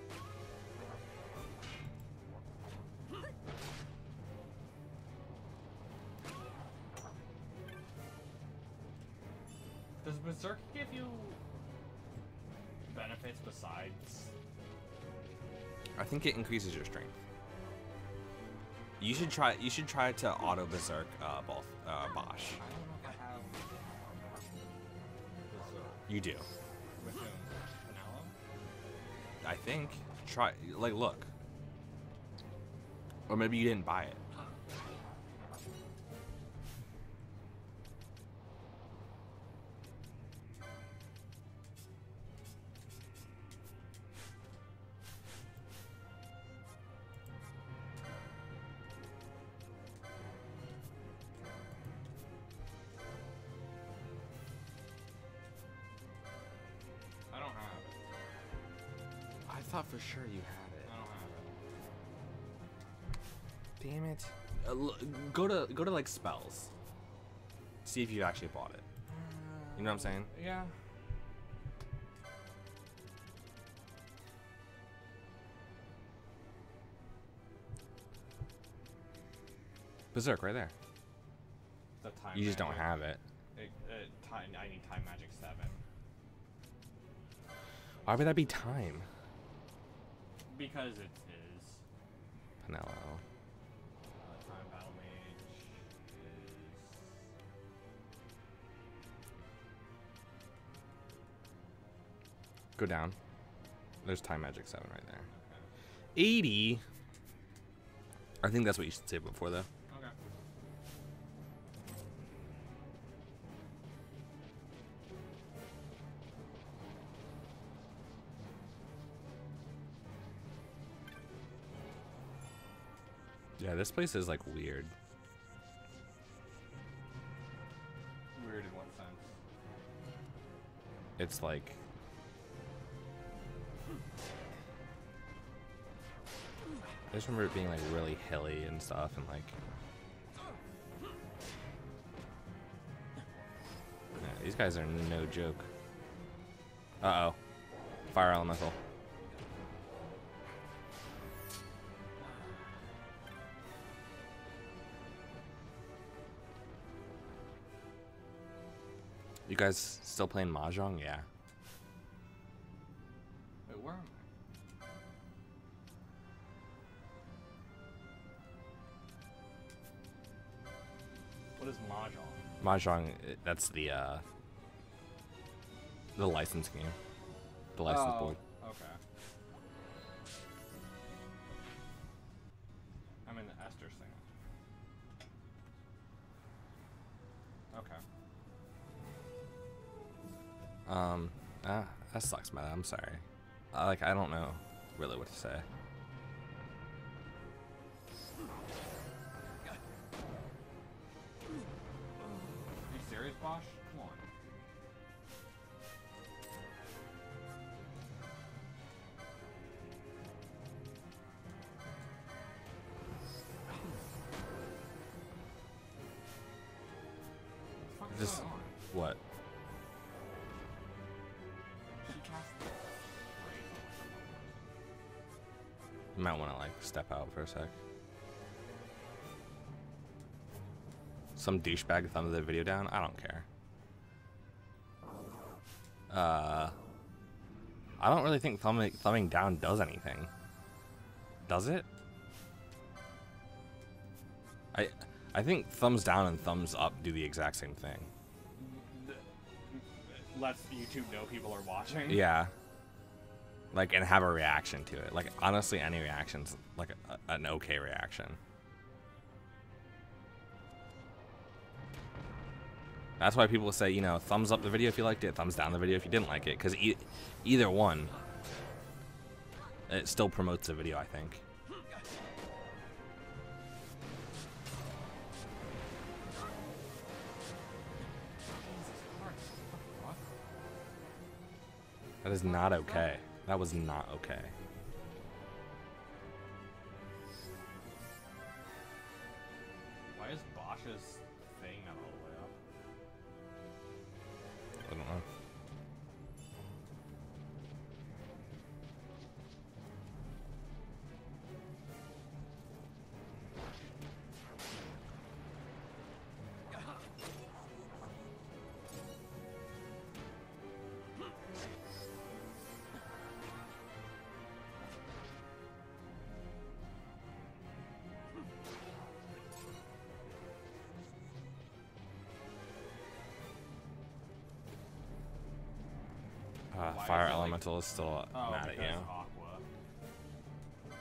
Does Berserk give you benefits besides... I think it increases your strength. You should try to auto berserk Bosch. I don't know if I have... Berserk. You do. With whom? Vanilla? I think. Try, like, look. Or maybe you didn't buy it. I don't have it. I thought for sure you had it. I don't have it. Damn it. Go to like spells. See if you actually bought it. You know what I'm saying? Yeah. Berserk right there. The time You just don't magic. have it. I need Time Magic 7. Why would that be time? Because it is. Penello. Time Battle Mage is... Go down. There's Time Magic 7 right there. 80. I think that's what you should say before, though. Okay. Yeah, this place is like weird. Weird in what sense? It's like I just remember it being like really hilly and stuff, and like yeah, these guys are no joke. Uh oh, fire elemental. You guys still playing Mahjong? Yeah. Wait, where am I? What is Mahjong? Mahjong, that's the license game. The license board. Okay. I'm in the Esper thing. Okay. That sucks, man. I'm sorry. I don't know really what to say. Are you serious, Bosch? Come on. What the fuck is Just going on? what? She cast the raise on You might want to like step out for a sec. Some douchebag thumbed the video down. I don't care. I don't really think thumbing down does anything. Does it? I think thumbs down and thumbs up do the exact same thing. Lets YouTube know people are watching. Yeah. Like, and have a reaction to it. Like, honestly, any reaction's like an okay reaction. That's why people say, you know, thumbs up the video if you liked it, thumbs down the video if you didn't like it. Because either one, it still promotes the video, I think. That is not okay. That was not okay. Why is Bosch's thing not all the way up? I don't know. Why Fire is it, like- Elemental is still mad at you. because Aqua.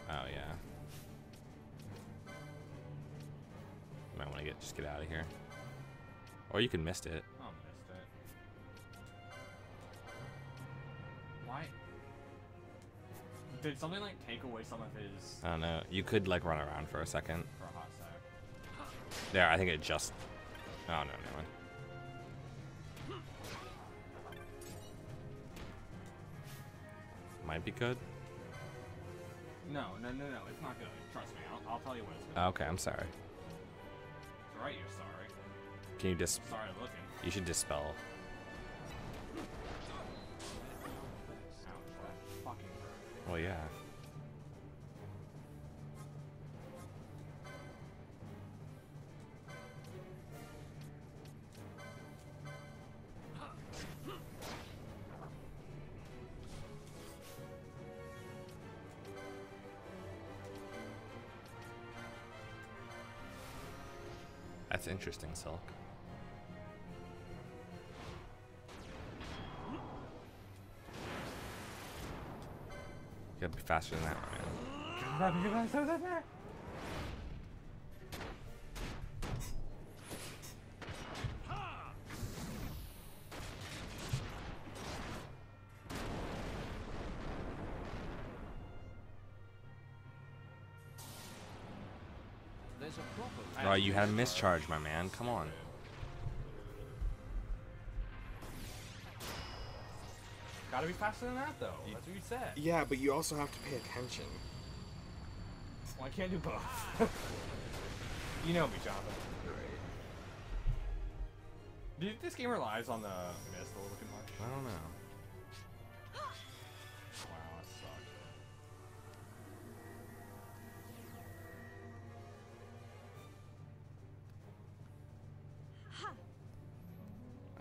Oh yeah. Might want to just get out of here. Or you can mist it. Oh, missed it. Why? Did something like take away some of his I don't know. You could like run around for a second. for a hot sec? There, I think it just. Oh no, never mind. Might be good. No, it's not good. Trust me, I'll tell you what it's good. Okay, I'm sorry. It's alright, you're sorry. Can you just? Sorry looking. You should dispel. Ouch, that fucking hurt. Well, yeah. That's interesting, Silk. Gotta be faster than that, man. Gotta be faster than that. There's a proper. Oh, you had a mischarge, my man. Come on. Gotta be faster than that, though. That's what you said. Yeah, but you also have to pay attention. Well, I can't do both. You know me, Jonathan. Do you think this game relies on the mist a little too much? I don't know. Wow, that sucked.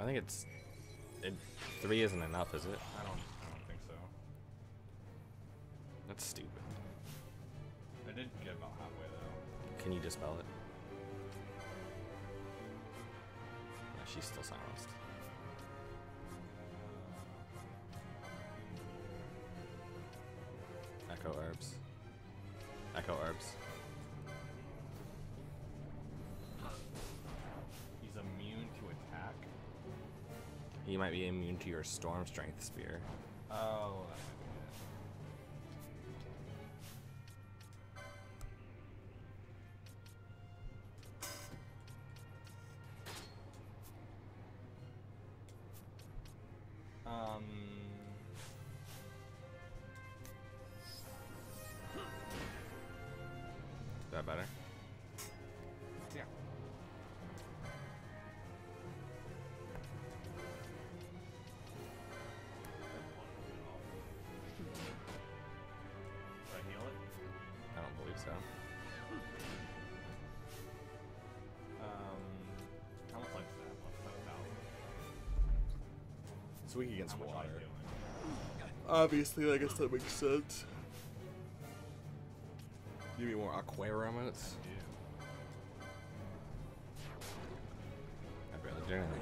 I think it 3 isn't enough, is it? I don't think so. That's stupid. I did get about halfway though. Can you dispel it? No, she's still silenced. Echo herbs. Echo herbs. He's immune to attack. You might be immune to your storm strength spear. Oh, that might be it. Is that better? Yeah. Did I heal it? I don't believe so. How much life does that have? 7,000. It's weak against How much water. life healing? Obviously, I guess that makes sense. Give me more Aquera emotes. I barely did anything.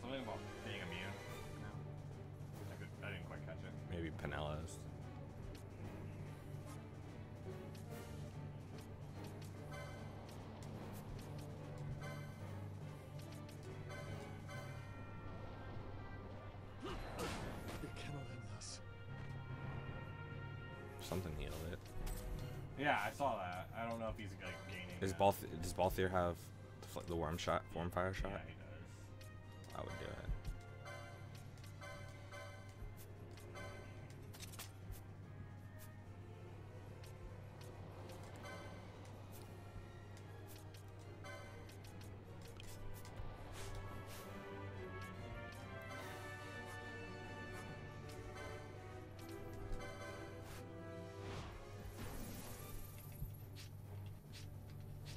Something about being immune. No. I didn't quite catch it. Maybe Penella's. You cannot end this. Something healed it. Yeah, I saw that. I don't know if he's like gaining. Does Balthier have the worm shot, form fire shot? Yeah, he does. I would do it.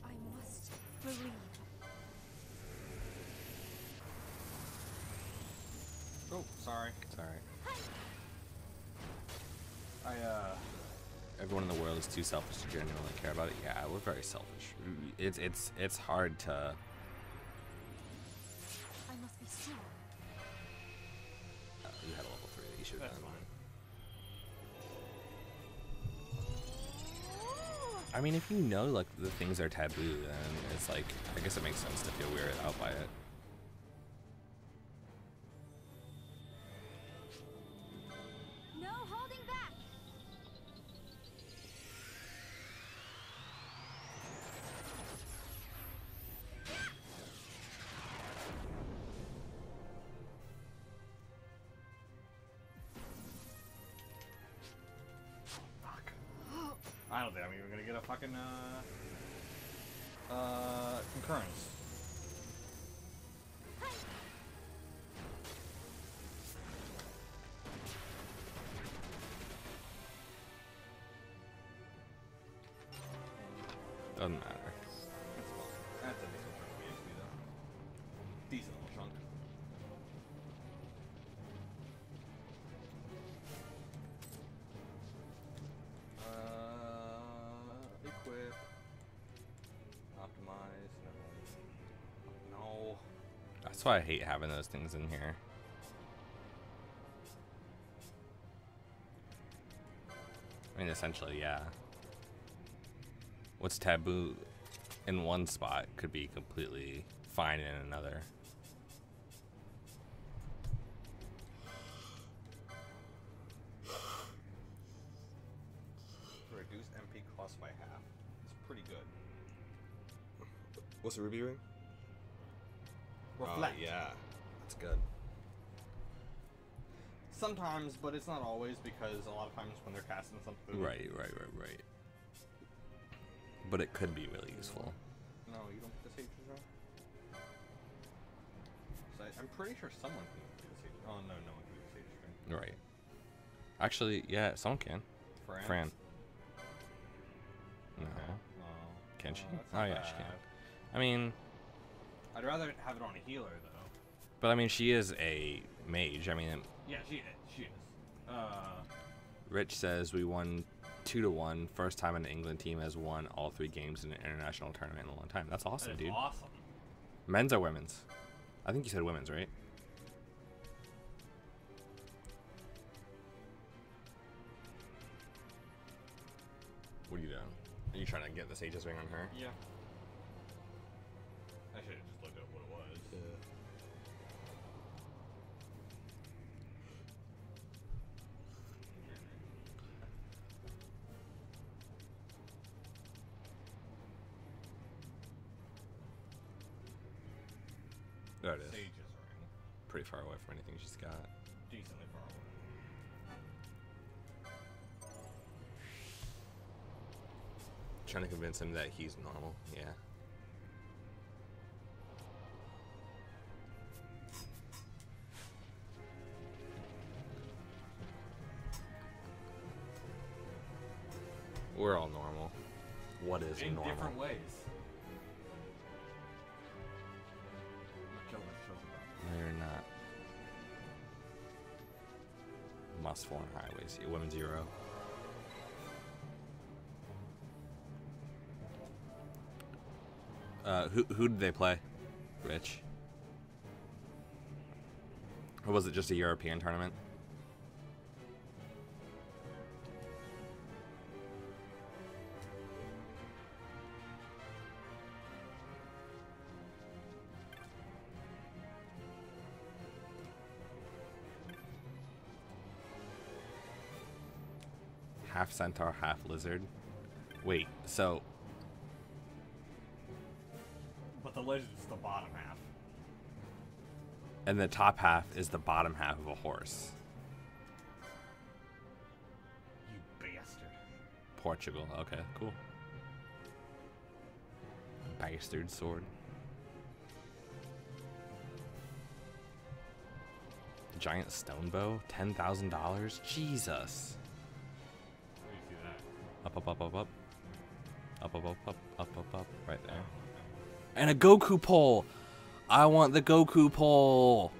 I must believe. Oh, sorry. It's alright. Everyone in the world is too selfish to genuinely care about it. Yeah, we're very selfish. It's hard to. I must be strong. You had a level 3 that you should have That's done. fine. I mean, if you know like the things are taboo, then it's like I guess it makes sense to feel weirded out by it. No holding back. Fuck. I don't think I'm even gonna get a fucking concurrence. Doesn't matter. That's fine. That's a decent chunk of HP though. Decent little chunk. Equip. That's why I hate having those things in here. I mean, essentially, yeah. What's taboo in one spot could be completely fine in another. Reduce MP cost by half. It's pretty good. What's the ruby ring? Reflect. Yeah, that's good. Sometimes, but it's not always, because a lot of times when they're casting something. Right. But it could be really useful. No, you don't get the Sage Draw? So I'm pretty sure someone can do the Sage. Oh no, no one can do the Sage String. Right. Actually, yeah, someone can. Fran. No. Well, Can she? that's Oh not yeah, she can. bad. I mean, I'd rather have it on a healer though. but I mean, she is a mage. I mean, Yeah, she is. Rich says we won 2-1. First time an England team has won all 3 games in an international tournament in a long time. That's awesome, That is dude. awesome. Men's or women's? I think you said women's, right? What are you doing? Are you trying to get the Sage's ring on her? Yeah. I should have just looked at what it was. Yeah. There it is. Sage's ring. Pretty far away from anything she's got. Decently far away. Trying to convince him that he's normal. Yeah. We're all normal. What is In normal? different ways. No, you're not. Must foreign highways. Women's Euro. Who did they play? Rich. Or was it just a European tournament? Half centaur, half lizard. Wait, so But the lizard's the bottom half. and the top half is the bottom half of a horse. You bastard. Portugal. Okay, cool. Bastard sword. Giant stone bow, $10,000. Jesus. Where do you see that? Up, up, up, up, up. Up, up, up, up, up, up, up. Right there. And a Goku pole. I want the Goku pole.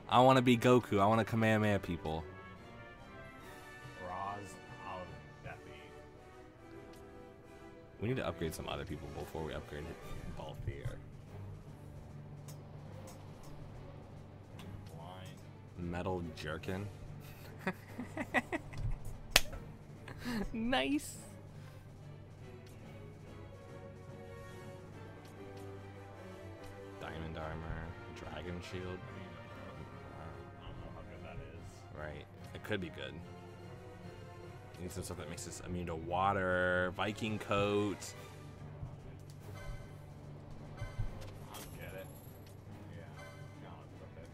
I want to be Goku. I want to Kamehameha people. Roz out that be. We need to upgrade some other people before we upgrade both here. Blind. Metal jerkin. Nice. Diamond armor, dragon shield. I don't know how good that is. Right. It could be good. Need some stuff that makes us immune to water. Viking coat. I'll get it. Yeah. No, it's okay.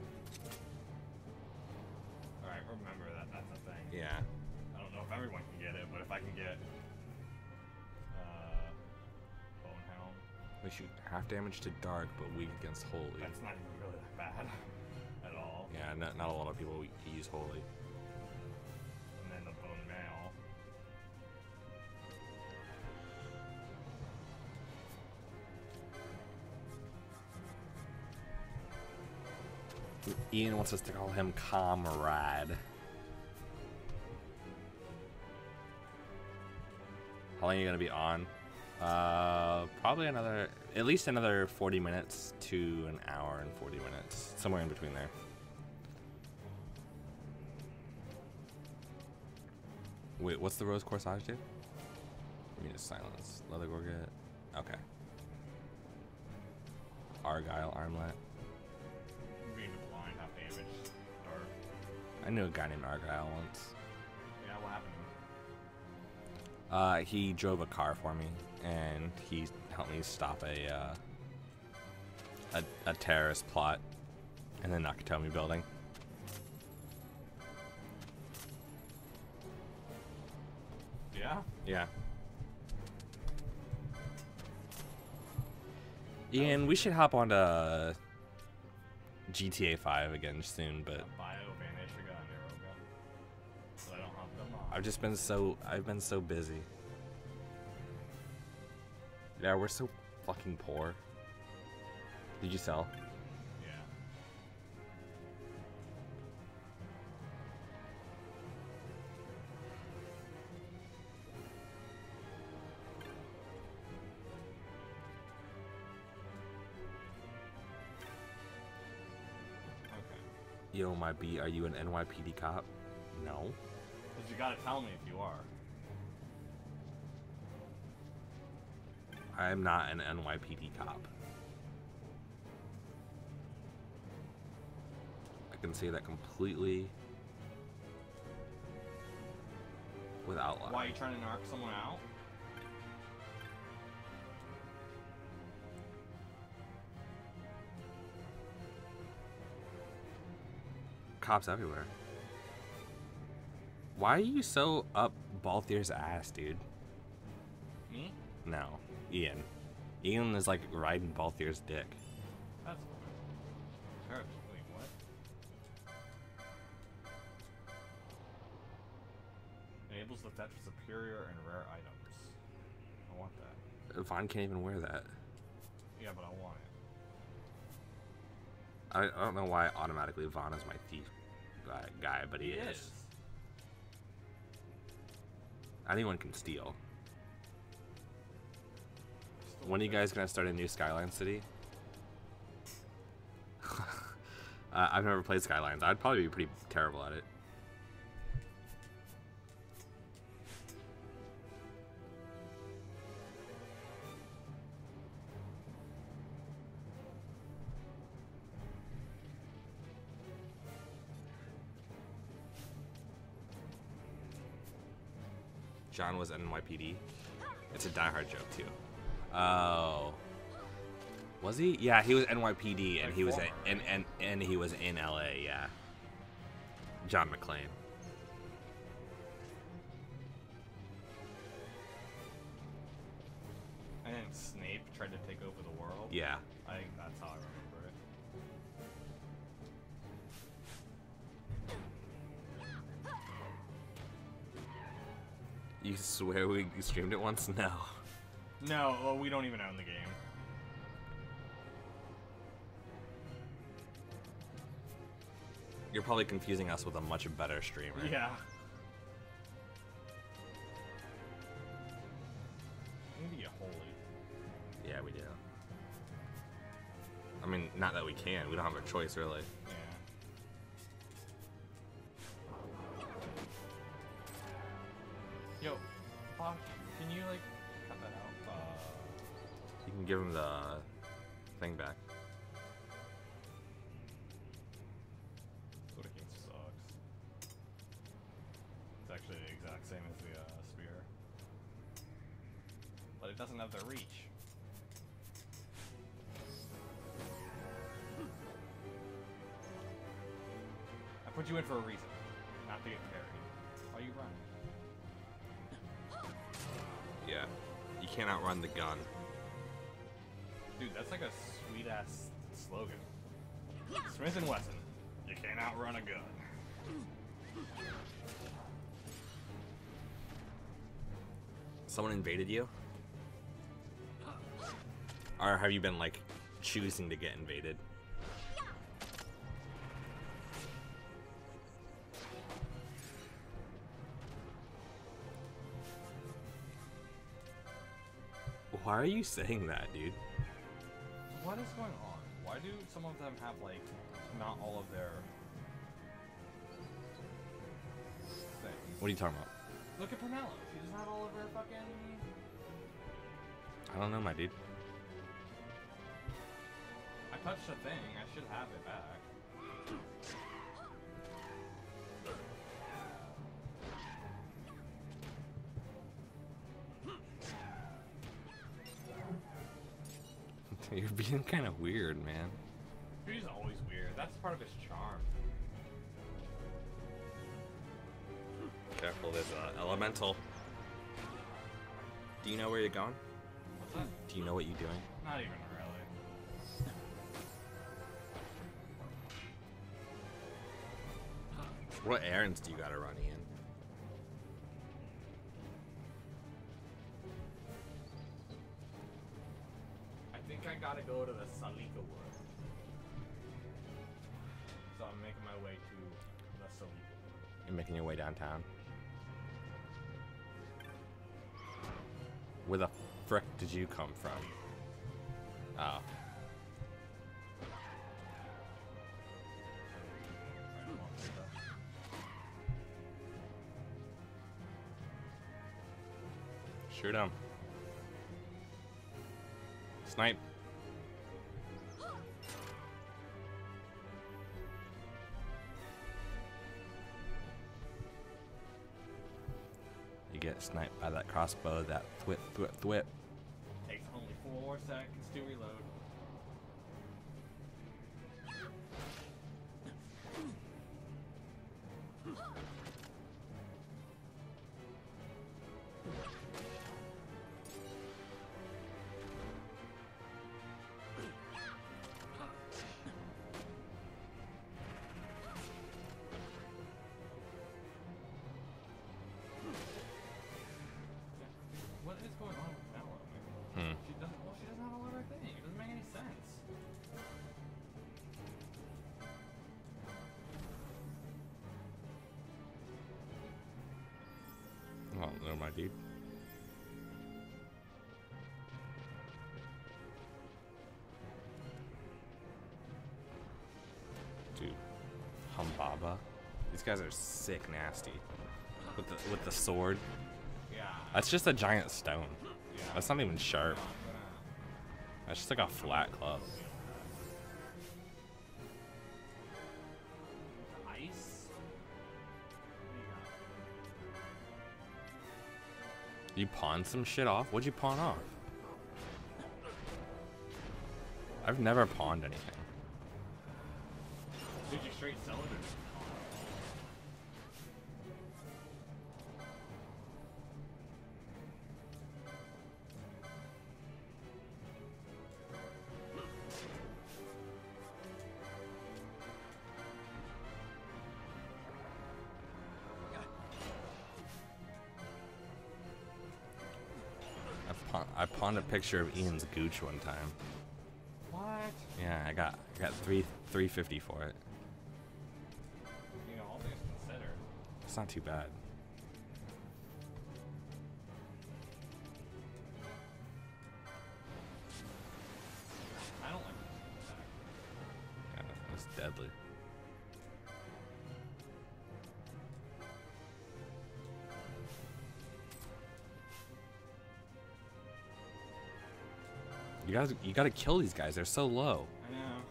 Alright, remember that that's a thing. Yeah. I don't know if everyone can get it, but if I can get Bone Helm, We shoot half damage to dark, but weak against holy. that's not even really that bad at all. Yeah, not a lot of people use holy. And then the Bone Mail. Ian wants us to call him Comrade. How long are you gonna be on? Probably at least another 40 minutes to an hour and 40 minutes, somewhere in between there. Wait, what's the rose corsage do? Give me just silence. Leather gorget. Okay. Argyle armlet. Being blind, half damage. Or I knew a guy named Argyle once. yeah, what happened? He drove a car for me, and he helped me stop a terrorist plot in the Nakatomi building. Yeah. Yeah. Ian, we should hop onto GTA 5 again soon, but I've been so busy. Yeah, we're so fucking poor. Did you sell? Yeah. Okay. Yo, my B, are you an NYPD cop? No. Because you gotta tell me if you are. I am not an NYPD cop. I can say that completely without lying. Why are you trying to narc someone out? Cops everywhere. Why are you so up Balthier's ass, dude? Me? No, Ian. Ian is like riding Balthier's dick. That's terrible. Wait, what? Enables the theft of superior and rare items. I want that. Vaughn can't even wear that. Yeah, but I want it. I don't know why automatically Vaughn is my thief guy, but he is. Anyone can steal. When are you guys gonna start a new Skyline city? I've never played Skylines. I'd probably be pretty terrible at it. John was NYPD. It's a Die Hard joke too. Oh, was he? Yeah, he was NYPD, and Like he was former, and he was in LA. Yeah, John McClane. And then Snape tried to take over the world. Yeah. I think that's how I remember it. You swear we streamed it once? No. No, well, we don't even own the game. You're probably confusing us with a much better streamer. Yeah. We need to get holy. Yeah, we do. I mean, not that we can. We don't have a choice, really. Yeah. Yo, fuck. Can you, like, cut that out? You can give him the thing back. Soda King sucks. It's actually the exact same as the spear. But it doesn't have the reach. I put you in for a reason. Not to get parried. Why you run? Yeah. You can't outrun the gun. Dude, that's like a sweet ass slogan. Smith & Wesson. You can't outrun a gun. Someone invaded you? Or have you been, like, choosing to get invaded? Why are you saying that, dude? What is going on? Why do some of them have, like, not all of their things? What are you talking about? Look at Penelope. She doesn't have all of her fucking... I don't know, my dude. I touched a thing. I should have it back. You're being kind of weird, man. He's always weird. That's part of his charm. Careful, there's an elemental. Do you know where you're going? What's that? Do you know what you're doing? Not even really. What errands do you gotta run, Ian? I think I gotta go to the Salika Wood. So I'm making my way to the Salika Wood. You're making your way downtown. Where the frick did you come from? Oh. Shoot him. Snipe. You get sniped by that crossbow, that thwip, thwip, thwip. Takes only 4 seconds to reload. What is going on with Bella? She doesn't have all of her thing. It doesn't make any sense. Oh, no, my dude. Dude, Humbaba. These guys are sick nasty. With the sword. Yeah. That's just a giant stone. Yeah. That's not even sharp. I'm That's just like a flat club. gonna... Ice? You pawned some shit off? What'd you pawn off? I've never pawned anything. Did you straight sell it? I pawned a picture of Ian's gooch one time. What? Yeah, I got $350 for it. You know, all things considered. It's not too bad. I don't like this attack. Yeah, that's deadly. You gotta kill these guys. They're so low. I know.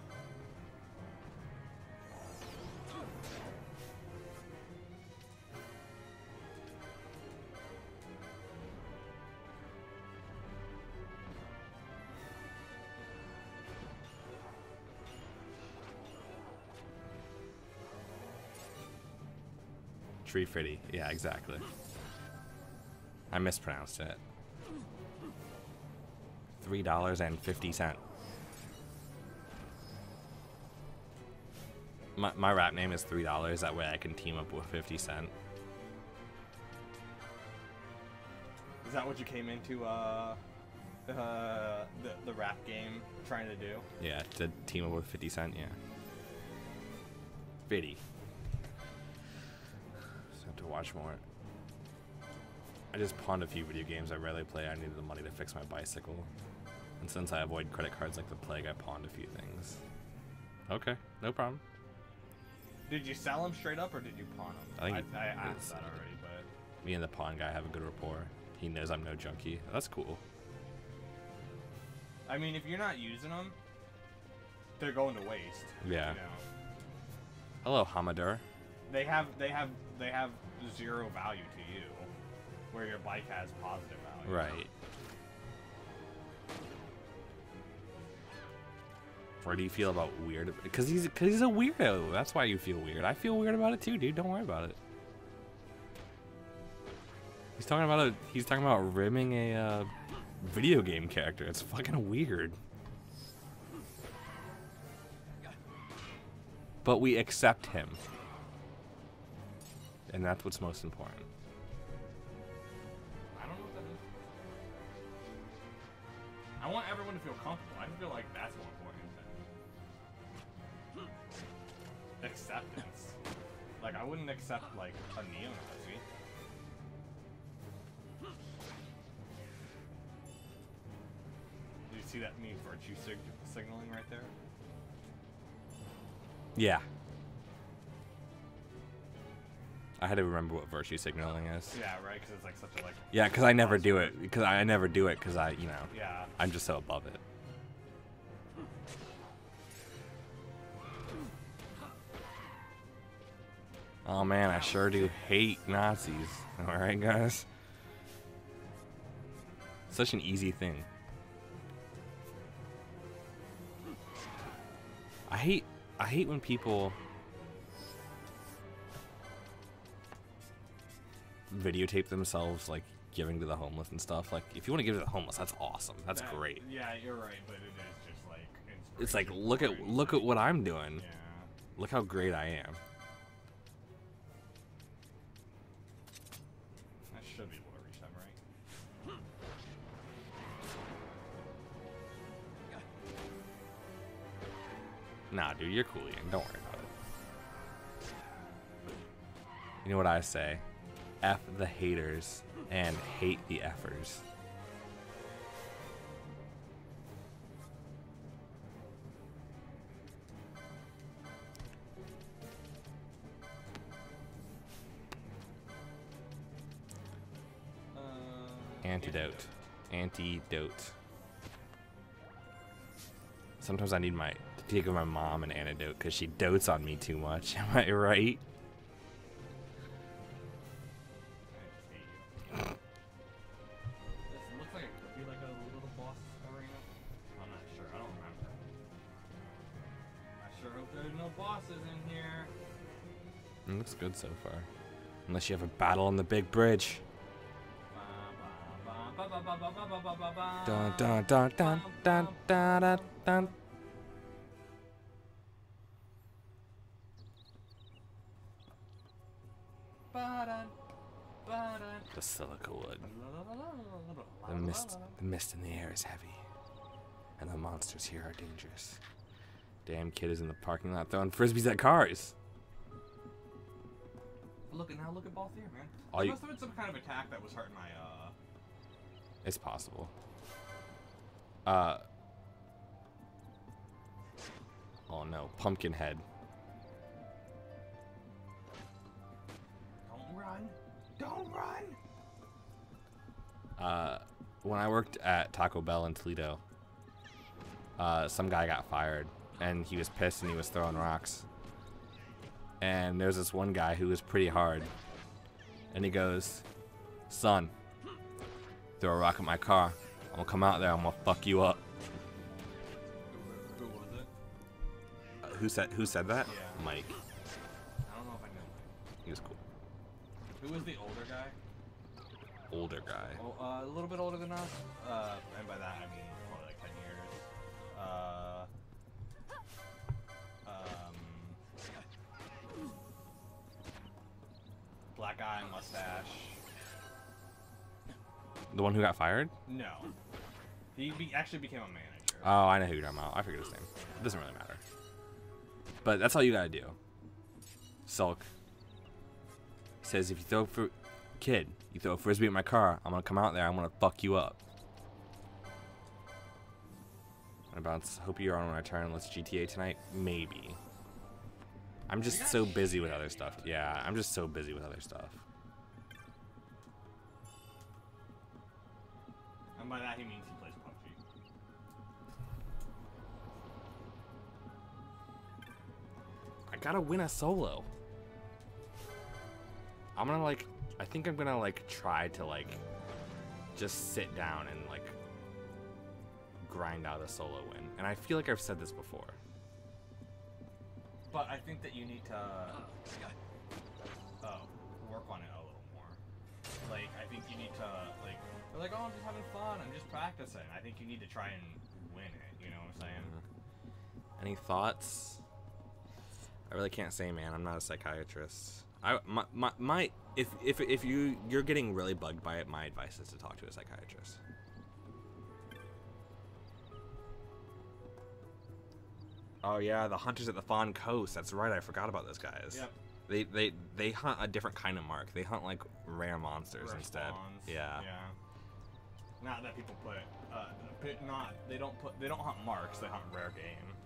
Tree Fritty. Yeah, exactly. I mispronounced it. $3.50. My rap name is $3. That way I can team up with 50 Cent. Is that what you came into the rap game trying to do? Yeah, to team up with 50 Cent. Yeah. 50. So I have to watch more. I just pawned a few video games I rarely play. I needed the money to fix my bicycle. And since I avoid credit cards like the plague, I pawned a few things. Okay, no problem. Did you sell them straight up or did you pawn them? I asked that already, but... Me and the pawn guy have a good rapport. He knows I'm no junkie. That's cool. I mean, if you're not using them, they're going to waste. Yeah. You know? Hello, Hamadur. They have zero value to you, where your bike has positive value. Right. Or do you feel about weird? Because he's a weirdo. That's why you feel weird. I feel weird about it too, dude. Don't worry about it. He's talking about rimming a video game character. It's fucking weird. But we accept him. And that's what's most important. I don't know what that is. I want everyone to feel comfortable. I feel like that's more important than acceptance. Like, I wouldn't accept, like, a neo-Nazi. Do you see that me virtue signaling right there? Yeah. I had to remember what virtue signaling is. Yeah, right, because it's like such a, like... Yeah, because I never do it. Because I never do it because I, you know, Yeah. I'm just so above it. Oh man, I sure do hate Nazis. Alright, guys? Such an easy thing. I hate when people videotape themselves like giving to the homeless and stuff. Like, if you want to give to the homeless, that's awesome. That's great. Yeah, you're right, but it is just like It's like inspiration look at what I'm doing. Yeah. Look how great I am. I should be able to reach them, right? Nah, dude, you're cool, Ian. Don't worry about it. You know what I say? F the haters and hate the effers. Antidote. Antidote. Sometimes I need to take my mom an antidote because she dotes on me too much. Am I right? This looks like it could be like a little boss arena. I'm not sure. I don't remember. I sure hope there's no bosses in here. It looks good so far. Unless you have a battle on the big bridge. Dun dun dun dun dun dun dun dun. The silica wood. The mist in the air is heavy, and the monsters here are dangerous. Damn kid is in the parking lot throwing frisbees at cars. Look at boss here, man. All There you- must have been some kind of attack that was hurting my It's possible. Oh no, Pumpkinhead. Don't run! Don't run! When I worked at Taco Bell in Toledo, some guy got fired, and he was pissed and he was throwing rocks. And there's this one guy who was pretty hard, and he goes, "Son, throw a rock at my car. I'm gonna come out there. I'm gonna fuck you up." Who was it? Who said that? Yeah. Mike. I don't know if I know. He was cool. Who was the older guy? Older guy. Oh, a little bit older than us. And by that I mean probably like 10 years. Black eye, mustache. The one who got fired? No. He actually became a manager. Oh, I know who you're talking about. I figured his name. It doesn't really matter. But that's all you gotta do. Sulk says if you Kid, you throw a frisbee at my car, I'm gonna come out there, I'm gonna fuck you up. What about, hope you're on my turn, let's GTA tonight? Maybe. I'm just so busy with other stuff. Yeah, I'm just so busy with other stuff. And by that he means he plays PUBG. I gotta win a solo. I'm gonna like, I think I'm gonna like try to like just sit down and like grind out a solo win. And I feel like I've said this before. But I think that you need to work on it a little more. Like, I think you need to, like, you're like, oh, I'm just having fun, I'm just practicing. I think you need to try and win it, you know what I'm saying? Any thoughts? I really can't say, man. I'm not a psychiatrist. If you're getting really bugged by it, my advice is to talk to a psychiatrist. Oh yeah, the hunters at the Fawn Coast. That's right. I forgot about those guys. Yep. They hunt a different kind of mark. They hunt like rare monsters instead. Spawns. Yeah. Yeah. Not that people put. They don't hunt marks. They hunt rare game.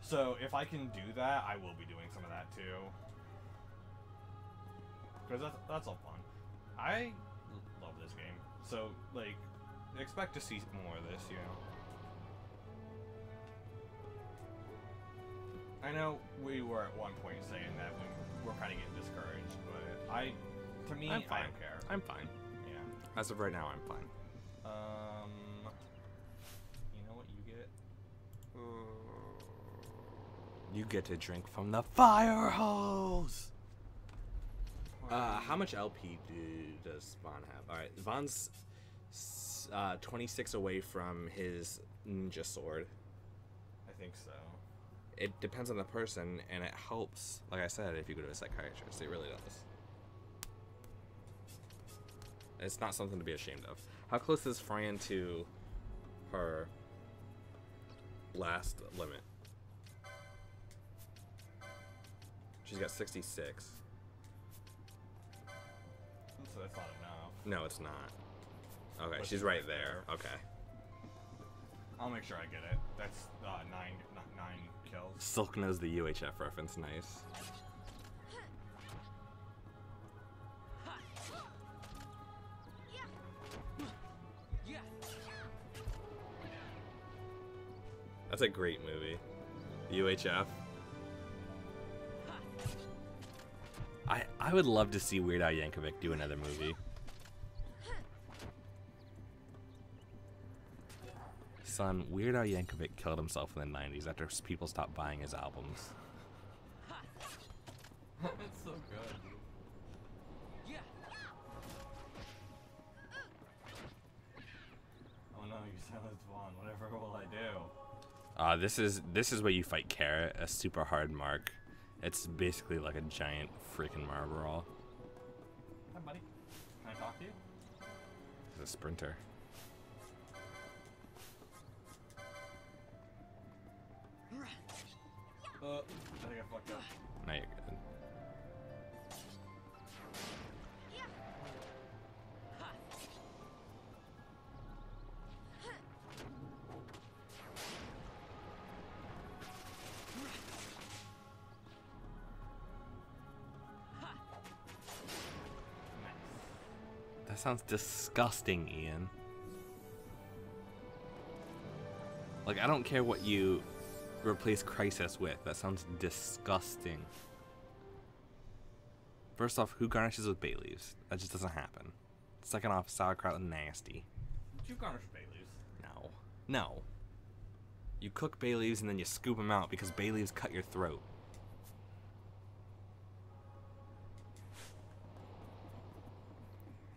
So if I can do that, I will be doing some of that too. Because that's all fun. I love this game. So like, expect to see more of this, you know. I know we were at one point saying that we're kind of getting discouraged, but I don't care. I'm fine. Yeah. As of right now, I'm fine. You know what you get? You get to drink from the fire hose. How much LP does Vaughn have? All right, Vaughn's 26 away from his ninja sword. I think so. It depends on the person, and it helps, like I said, if you go to a psychiatrist. It really does. It's not something to be ashamed of. How close is Fran to her last limit? She's got 66. So that's not enough. No, it's not. Okay, But she's right there. Okay. I'll make sure I get it. That's 9 kills. Silk knows the UHF reference. Nice. That's a great movie. UHF. I would love to see Weird Al Yankovic do another movie. Son, Weird Al Yankovic killed himself in the 90s after people stopped buying his albums. It's so good. Oh no, you silenced Vaughn. Whatever will I do? This is where you fight Carrot, a super hard mark. It's basically like a giant freaking Marlboro. Hi, buddy. Can I talk to you? He's a sprinter. I think I fucked up. No, you're good. That sounds disgusting, Ian. Like, I don't care what you replace Crisis with. That sounds disgusting. First off, who garnishes with bay leaves? That just doesn't happen. Second off, sauerkraut is nasty. Did you garnish bay leaves? No. No. You cook bay leaves and then you scoop them out because bay leaves cut your throat.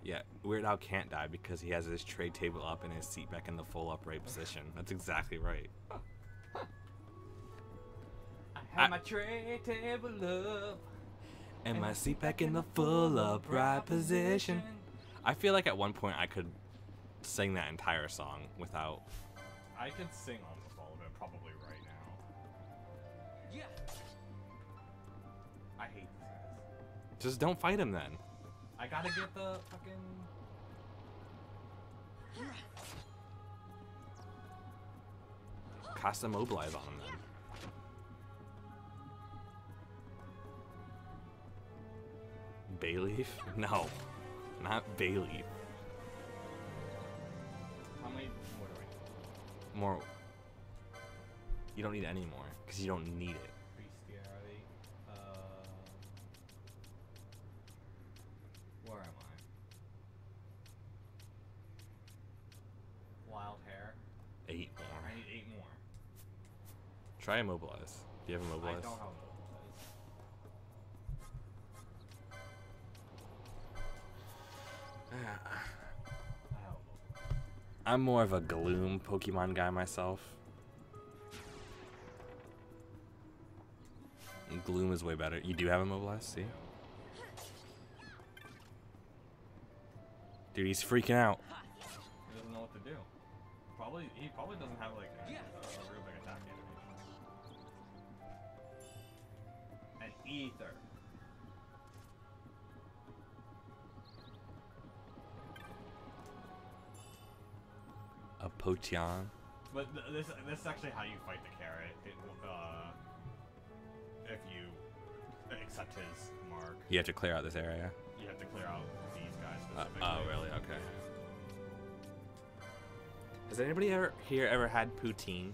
Yeah, Weird Al can't die because he has his tray table up and his seat back in the full upright position. That's exactly right. I have my tray table up. And my seat back in the full upright position. I feel like at one point I could sing that entire song without... I can sing almost all of it probably right now. Yeah. I hate these guys. Just don't fight him then. I gotta get the fucking... Cast a mobilize on him then. Bayleaf? No. Not Bayleaf. How many more do I need? More. You don't need any more, because you don't need it. Bestiality. Where am I? Wild hair. 8 more. I need 8 more. Try immobilize. Do you have immobilize? I don't have mobilize. I have mobilize. I'm more of a Gloom Pokemon guy myself. Gloom is way better. You do have immobilize, see? Dude, he's freaking out. He doesn't know what to do. He probably doesn't have like a real big attack animation. An ether. A Potion. But this is actually how you fight the carrot. If you accept his mark, You have to clear out this area. you have to clear out these guys specifically. Oh, really? Okay. Has anybody here ever had poutine?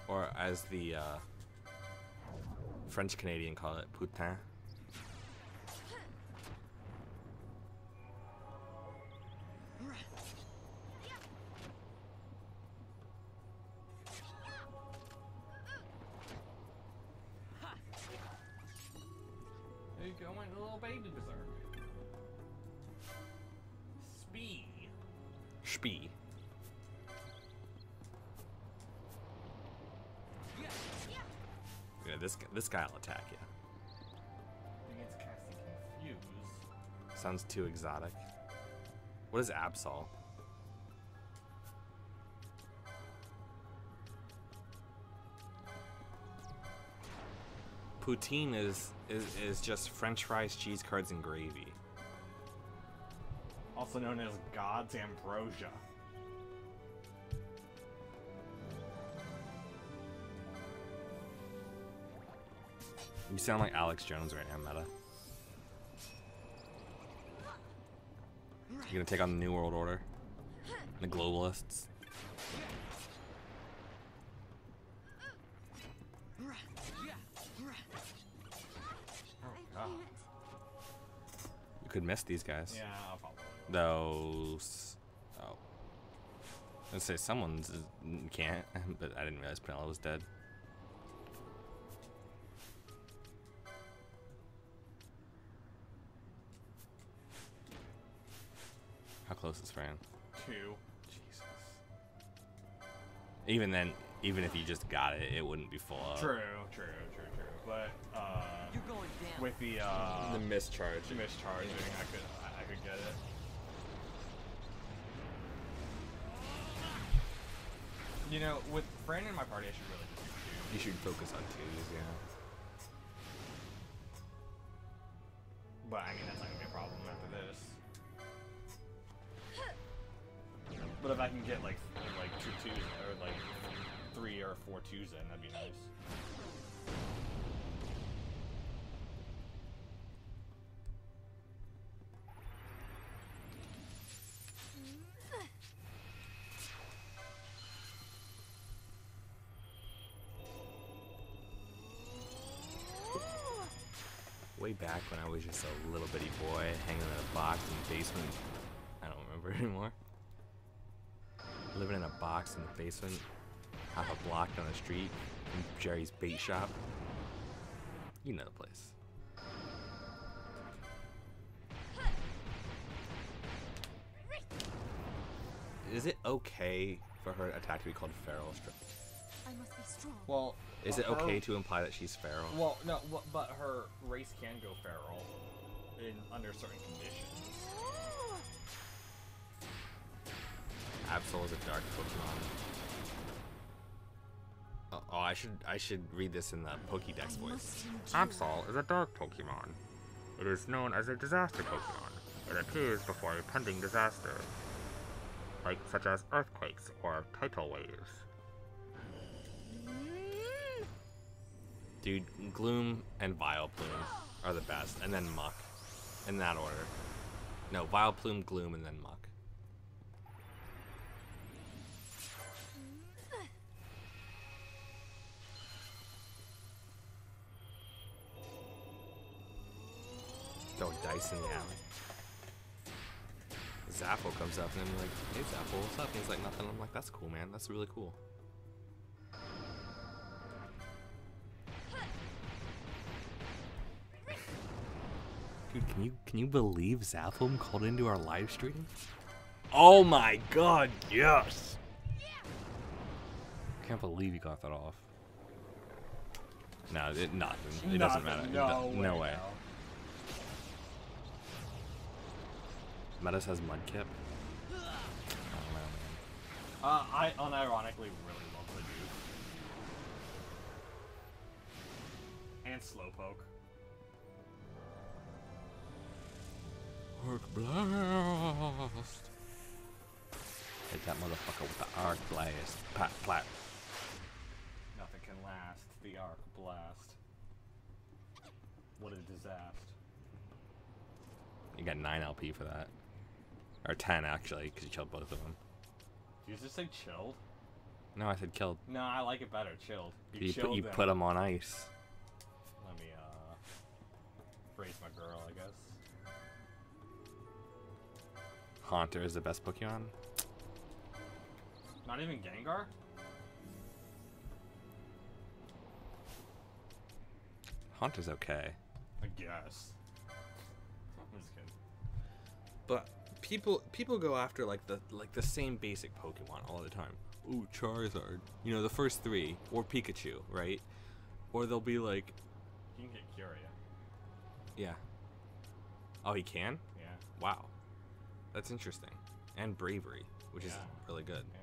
Or as the French Canadian call it, putain. There you go, my little baby berserk. Speed. Spee. Yeah, this guy will attack you. Against casting Confuse. Sounds too exotic. What is Absol? Poutine is just French fries, cheese curds, and gravy. Also known as God's Ambrosia. You sound like Alex Jones right now, Meta. You gonna take on the New World Order? The globalists? Oh. You could miss these guys. Yeah, I'll follow. Those. Oh. I'd say someone's can't, but I didn't realize Penella was dead. How close is Fran? 2. Jesus. Even then, even if you just got it, it wouldn't be full up. True. But You're going down. with the mischarge. mischarging, I could get it. You know, with Fran in my party, I should really just do 2. You should focus on twos, yeah. But I mean, that's not gonna be a problem after this. But if I can get like 2 twos or like 3 or 4 twos in, that'd be nice. Way back when I was just a little bitty boy hanging in a box in the basement. I don't remember anymore. Living in a box in the basement, half a block down the street from Jerry's bait shop. You know the place. Is it okay for her attack to be called Feral Strike? I must be strong. Well, Is it okay to imply that she's feral? Well, no, but her race can go feral under certain conditions. Absol is a dark Pokemon. Oh, I should read this in the Pokédex voice. must endure. Absol is a dark Pokemon. It is known as a disaster Pokemon. It appears before a pending disaster, such as earthquakes or tidal waves. Dude, Gloom and Vileplume are the best, and then Muck. In that order. No, Vileplume, Gloom, and then Muck. Throw dice in the alley. Zappo comes up and I'm like, hey Zappo, what's up? And he's like, nothing. I'm like, that's cool, man. That's really cool. Dude, can you believe Zaphom called into our live stream? Oh my god, yes! Can't believe you got that off. No, nothing. It doesn't matter. No way. Metis has Mudkip. Oh man. I unironically really love the dude. And Slowpoke. Arc Blast! Hit that motherfucker with the Arc Blast. Pat, plat. Nothing can last the Arc Blast. What a disaster. You got 9 LP for that. Or 10 actually, because you killed both of them. Did you just say chilled? No, I said killed. No, I like it better, chilled. You put them on ice. Let me, praise my girl, I guess. Haunter is the best Pokemon. Not even Gengar? Haunter's okay. I guess. I'm just kidding. But people go after like the same basic Pokemon all the time. Ooh, Charizard. You know, the first 3, or Pikachu, right? Or they'll be like, You can get Curia. yeah. Oh, he can? Yeah. Wow. That's interesting. And Bravery, which is really good. Yeah.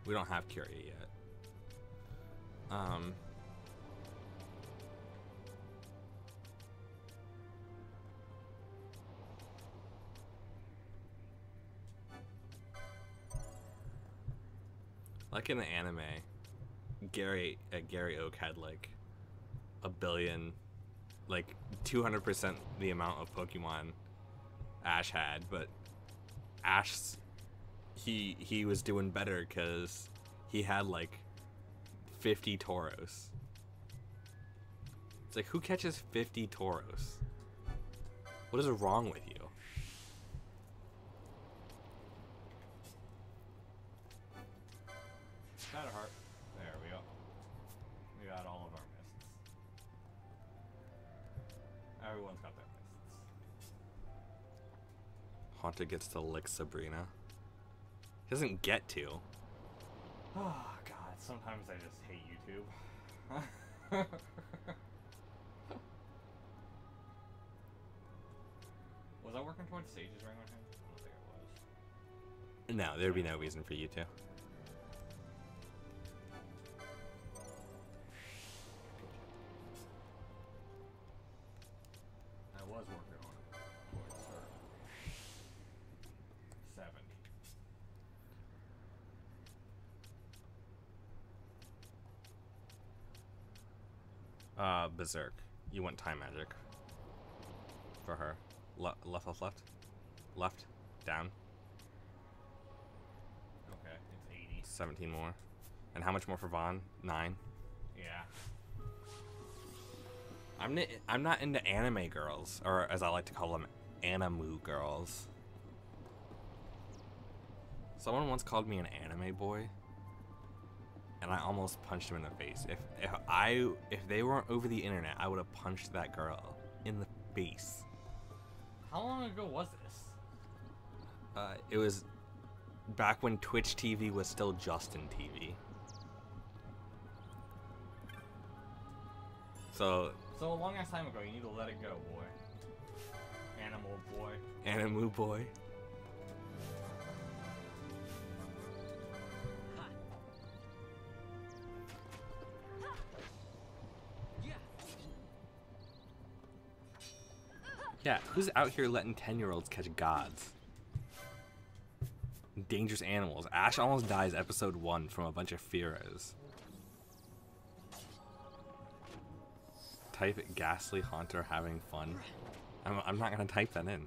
We don't have Curia yet. Like in the anime, Gary Oak had like a billion, like 200% the amount of Pokemon Ash had, but Ash, he was doing better because he had like 50 Tauros. It's like, who catches 50 Tauros? What is wrong with you? Shadowheart. There we go. We got all of our mists. Everyone's got their mists. Haunter gets to lick Sabrina. He doesn't get to. Oh god, sometimes I just hate YouTube. Was I working towards Sage's ring on him? I don't think I was. No, there'd be no reason for you to. I was working on it towards her. 7. Berserk. You want time magic. For her. Left. Left. Down. Okay, it's 80. 17 more. And how much more for Vaughn? 9. Yeah. I'm not into anime girls, or as I like to call them, animu girls. Someone once called me an anime boy, and I almost punched him in the face. If they weren't over the internet, I would have punched that girl in the face. How long ago was this? It was back when Twitch TV was still Justin TV. So So a long ass time ago, you need to let it go, boy. Animal boy. Animu boy. Yeah, who's out here letting 10-year-olds catch gods? Dangerous animals. Ash almost dies episode 1 from a bunch of Fearos. Type ghastly haunter having fun. I'm not gonna type that in.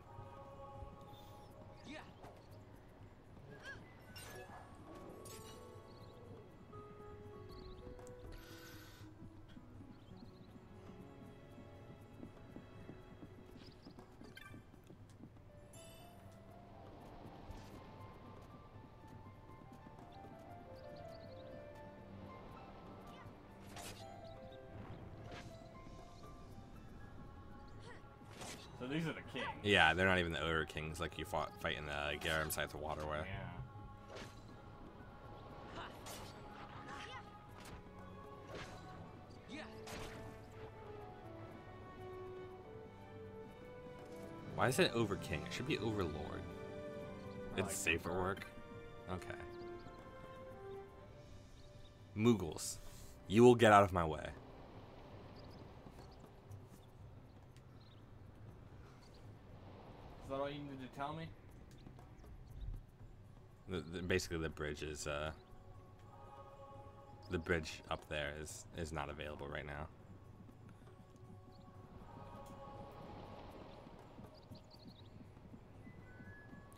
So these are the kings. Yeah, they're not even the Ogre Kings like you fight in the Garum Scythe Waterway. Yeah. Why is it Over King? It should be Overlord. I It's like safer Overlord. work. Okay. Moogles, you will get out of my way. Is that all you need to tell me? Basically, the bridge is the bridge up there is not available right now.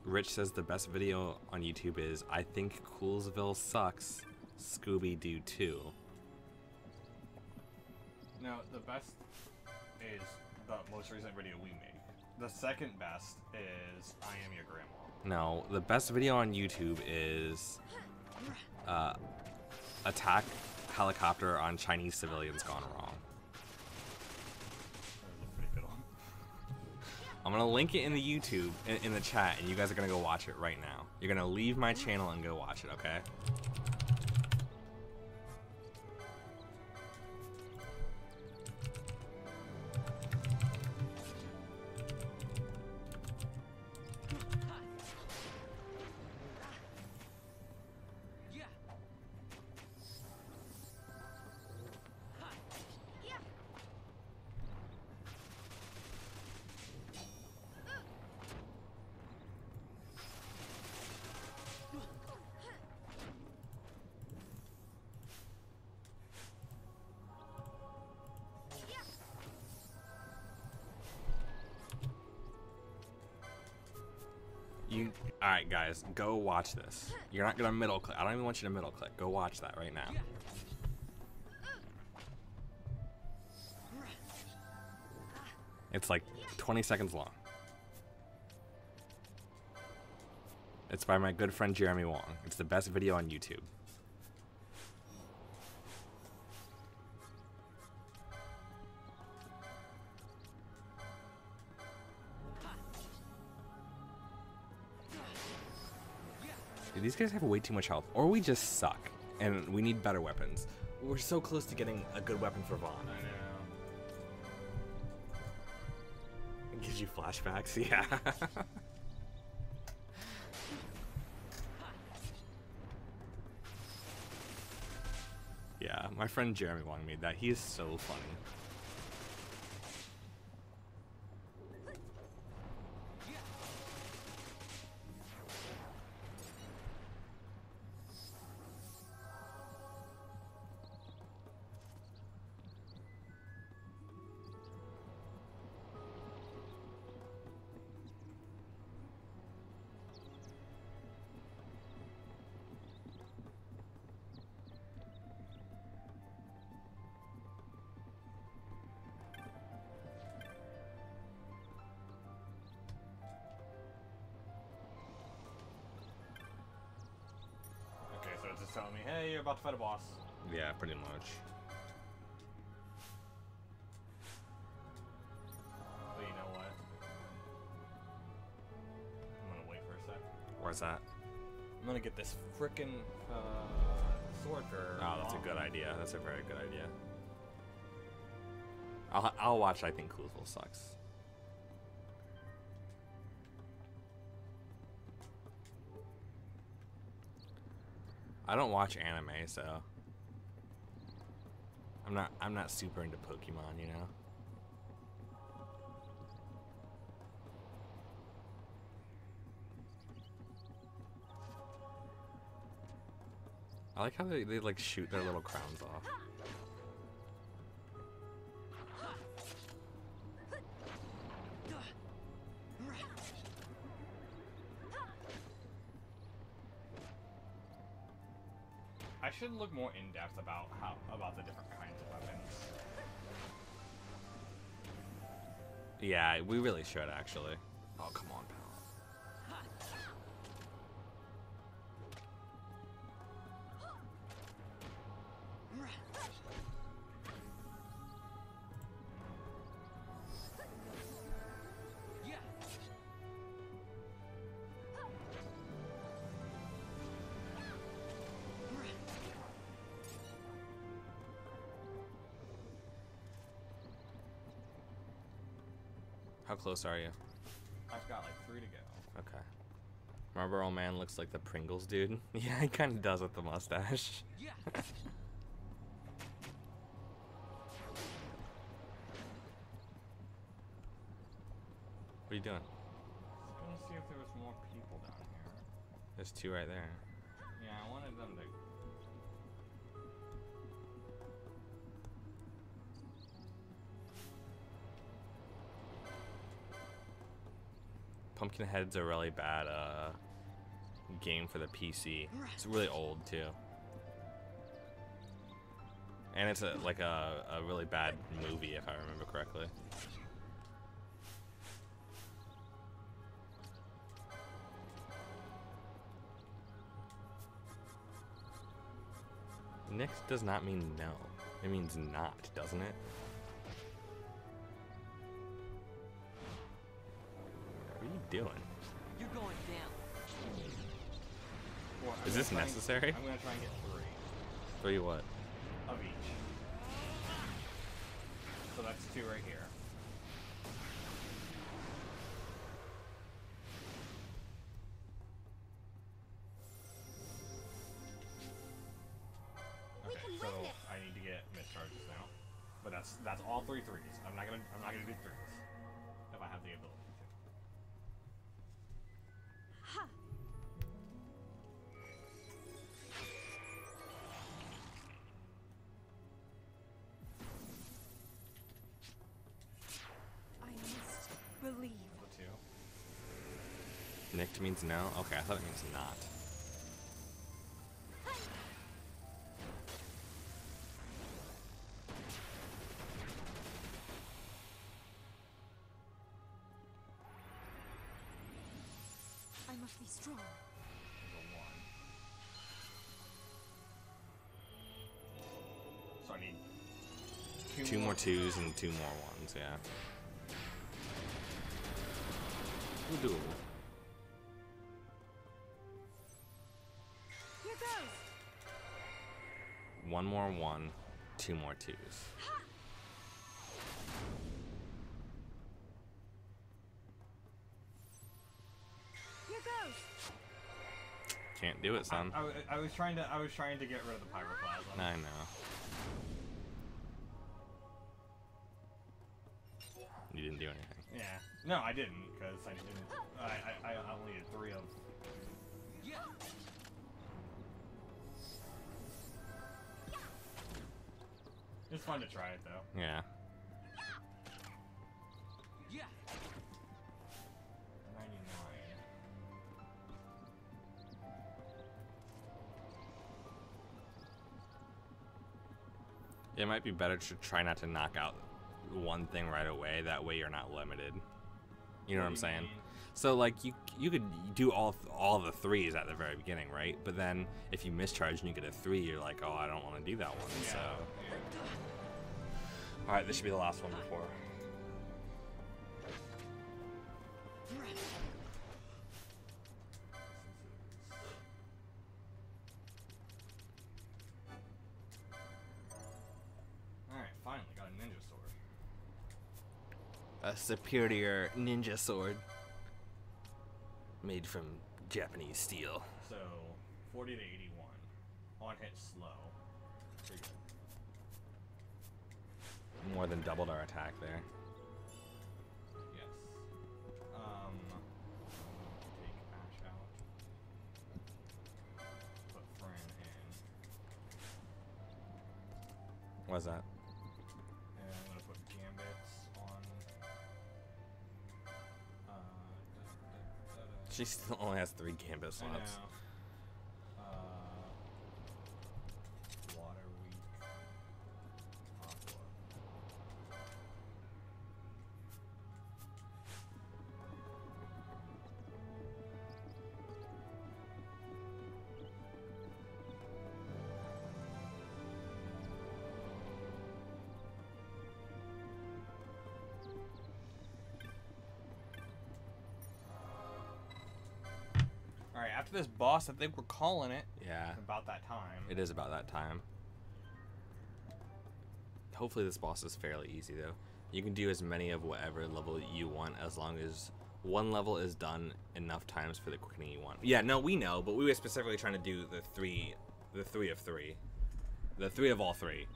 Rich says the best video on YouTube is I think Coolsville sucks. Scooby-Doo 2. No, the best is the most recent video we made. The second best is I Am Your Grandma. No, the best video on YouTube is attack helicopter on Chinese civilians gone wrong. That was a pretty good one. I'm gonna link it in the YouTube in the chat, and you guys are gonna go watch it right now. You're gonna leave my channel and go watch it, okay? Alright guys, go watch this. You're not gonna middle click. I don't even want you to middle click. Go watch that right now. It's like 20 seconds long. It's by my good friend Jeremy Wong. It's the best video on YouTube. Dude, these guys have way too much health. Or we just suck. And we need better weapons. We're so close to getting a good weapon for Vaughn. I know. It gives you flashbacks, yeah. Yeah, my friend Jeremy Wong made that. He is so funny. Okay, so it's just telling me, hey, you're about to fight a boss. Yeah, pretty much. But you know what? I'm gonna wait for a sec. Where's that? I'm gonna get this frickin' sword for. Oh, that's a good idea. That's a very good idea. I'll watch I Think Coolsville Sucks. I don't watch anime, so I'm not super into Pokemon, you know. I like how they like shoot their little crowns off. I should look more in depth about the different kinds of weapons. Yeah, we really should actually. Oh, come on, pal. How close are you? I've got like 3 to go. Okay. Marlboro Man looks like the Pringles dude. Yeah, he kind of does with the mustache. What are you doing? Just gonna see if there was more people down here. There's 2 right there. Yeah, I wanted them to. Pumpkinhead's a really bad game for the PC. It's really old too, and it's like a really bad movie if I remember correctly. Next does not mean no. It means not, doesn't it? What are you doing? You're going down. Well, Is this necessary? I'm gonna try and get 3 3 what? of each. So that's 2 right here. We Okay, can so win this. I need to get mischarges now. But that's all 3 threes. I'm not gonna do 3s if I have the ability to. Ha! I must believe. The 2. Nicked means no? Okay, I thought it means not. I must be strong. So I need 2 more 2s and 2 more 1s, yeah. We'll do it. Here goes. 1 more 1, 2 more 2s. Here goes. Can't do it, son. I was trying to get rid of the pyroclasm. I know. You didn't do anything. Yeah. No, I didn't, because I didn't. I only did 3 of. It's fun to try it though. Yeah. 99. It might be better to try not to knock out one thing right away. That way you're not limited. You know what I'm saying? So like you could do all the 3s at the very beginning, right? But then if you mischarge and you get a 3, you're like, oh, I don't want to do that one. Yeah. So, all right, this should be the last one before. Alright, finally got a ninja sword. A superior ninja sword made from Japanese steel. So 40 to 81. On hit slow. Pretty good. More than doubled our attack there. Yes. Take Ash out. Put Fran in. What's that? And I'm gonna put gambits on. She still only has 3 gambit I slots. know. Water weak. Aqua. All right, after this boss, I think we're calling it. Yeah, About that time. it is about that time. Hopefully this boss is fairly easy though. You can do as many of whatever level you want as long as one level is done enough times for the quickening you want. Yeah, no, we know, but we were specifically trying to do the three of 3. The 3 of all 3.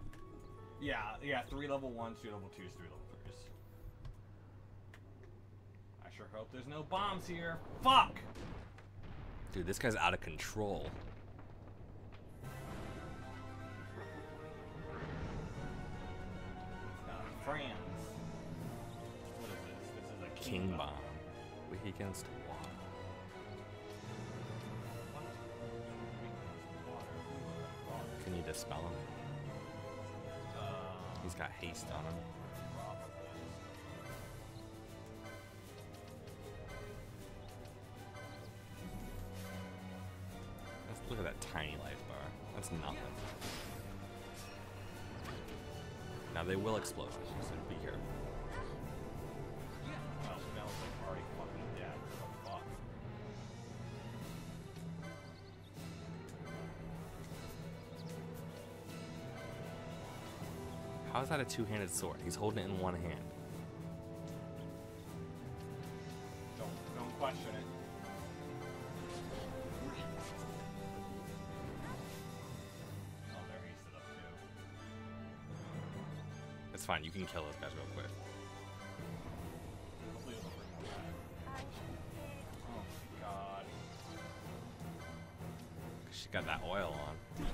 Yeah, 3 level 1s, 2 level 2s, 3 level 3s. I sure hope there's no bombs here. Fuck! Dude, this guy's out of control. France. What is this? This is a King bomb. Weak against water. Can you dispel him? He's got haste on him. Look at that tiny life bar. That's nothing. Now they will explode, so be careful. Well, Mel's like already fucking dead. What the fuck? How is that a two-handed sword? He's holding it in one hand. Don't question it. Oh, they're hasted up too. It's fine. You can kill those guys real quick. Hopefully it'll bring more back. Oh my god. She got that oil on. Yeah.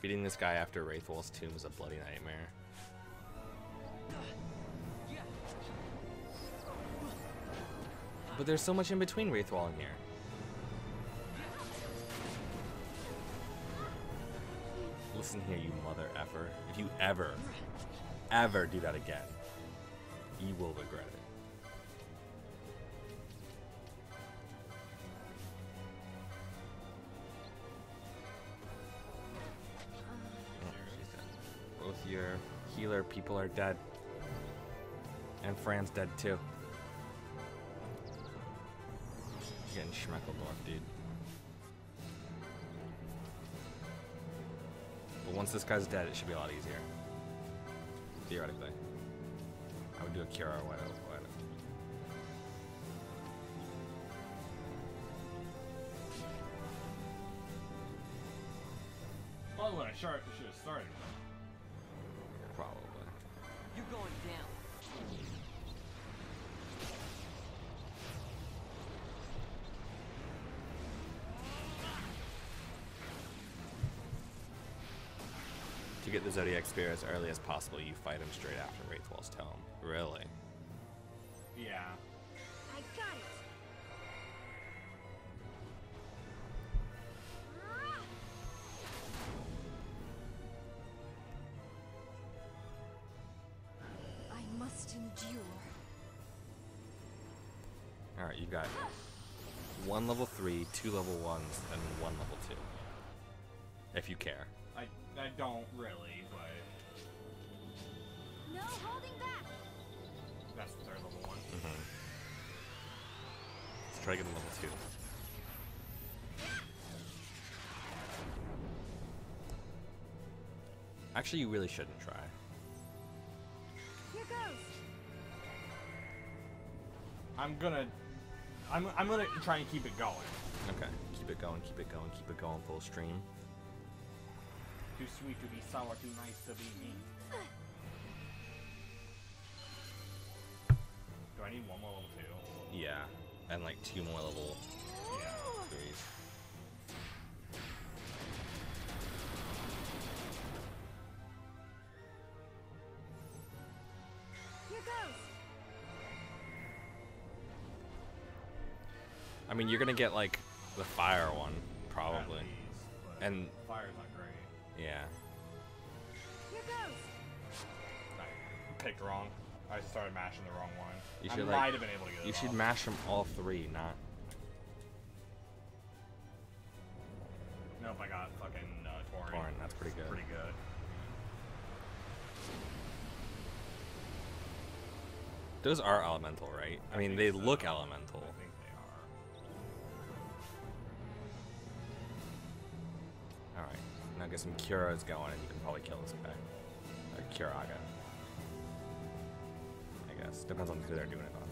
Beating this guy after Wraithwall's tomb is a bloody nightmare. But there's so much in between Wraithwall and here. Listen here, you mother effer. If you ever do that again, you will regret it. Oh, she's dead. Both your healer people are dead. And Fran's dead too. You're getting Schmeckledorf, dude. But once this guy's dead, it should be a lot easier. Theoretically. I would do a cure or whatever. Probably when I should have started. Probably. You're going down. To get the Zodiac Spear as early as possible, you fight him straight after Wraithwall's Tome. Really? Yeah. I got it. I must endure. Alright, you got 1 level 3, 2 level 1s, and 1 level 2. If you care. I don't really, but No holding back. that's the 3rd level 1. Let's try to get a level 2. Actually, you really shouldn't try. Here goes. I'm gonna try and keep it going. Okay, keep it going, keep it going, keep it going full stream. Too sweet to be sour, too nice to be mean. Do I need 1 more level 2? Yeah, and like 2 more level Yeah. 3s. I mean, you're gonna get like the fire one, At probably. least, but And fire's not great. yeah. Here goes. I picked wrong. I started mashing the wrong one. You I should, might like, have been able to get it You should off. mash them all three, not. Nope, I got fucking Torrent. Torrent, that's pretty good. Pretty good. Those are elemental, right? I mean, think they so. look elemental. I think they are. Alright, now get some Curas going and you can probably kill this guy. Or Curaga. I guess. Depends on who they're doing it on.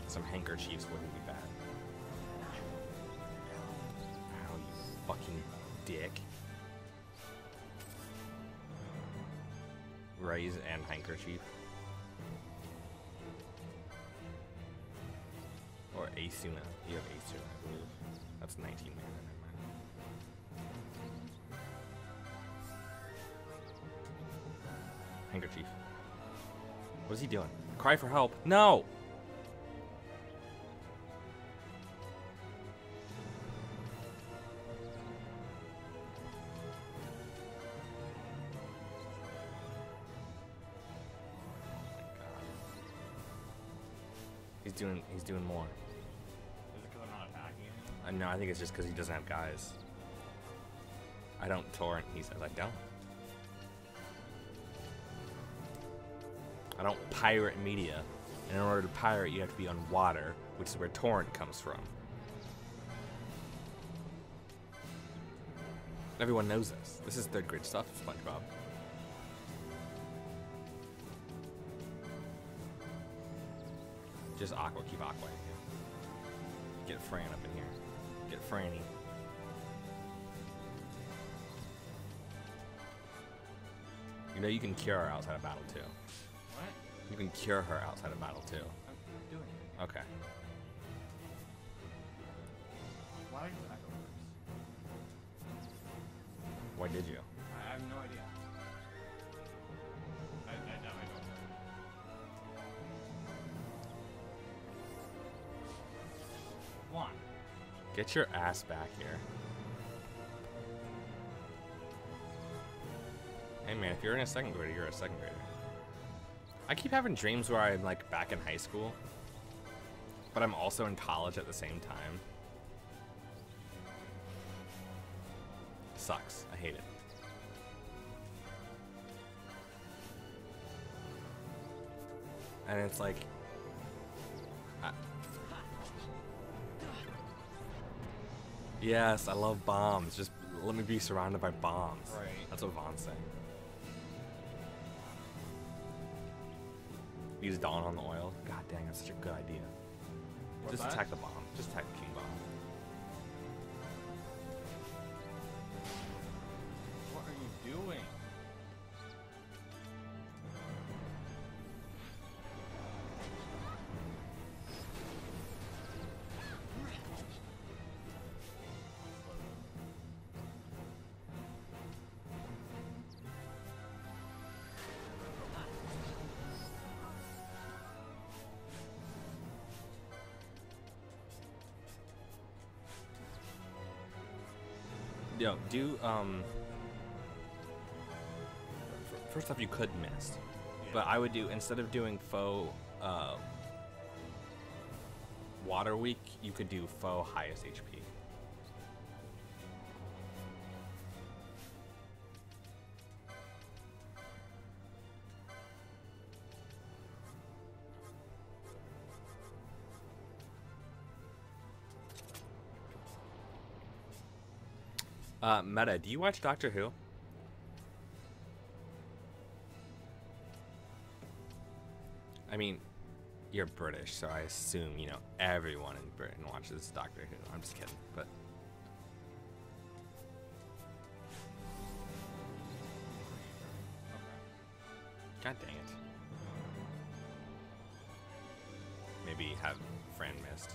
Some handkerchiefs wouldn't be bad. Ow, you fucking dick. Raise and handkerchief. Or Asuna. You have Asuna, I believe. That's 19 mana. Never mind. Handkerchief. What is he doing? Cry for help. No! He's doing more. Is it because I'm not attacking him? No, I think it's just because he doesn't have guys. I don't torrent, he says I don't. I don't pirate media. And in order to pirate, you have to be on water, which is where torrent comes from. Everyone knows this. This is third grade stuff, SpongeBob. Just Aqua, keep Aqua in here. Get Fran up in here. Get Franny. You know you can cure her outside of battle too. What? You can cure her outside of battle too. I'm doing it. Okay. Why did I go first? Why did you? I have no idea. I don't know. One. Get your ass back here. Hey man, if you're in a second grader, you're a second grader. I keep having dreams where I'm like back in high school, but I'm also in college at the same time. Sucks. I hate it. And it's like, yes, I love bombs. Just let me be surrounded by bombs. Right. That's what Vaughn's saying. Use Dawn on the oil. God dang, that's such a good idea. What's Just that? attack the bomb. Just attack the king bomb. What are you doing? Yo, do first off, you could miss, but I would do, instead of doing faux water weak, you could do faux highest HP. Meta, do you watch Doctor Who? I mean, you're British, so I assume, you know, everyone in Britain watches Doctor Who. I'm just kidding, but... God dang it. Maybe have Fran missed.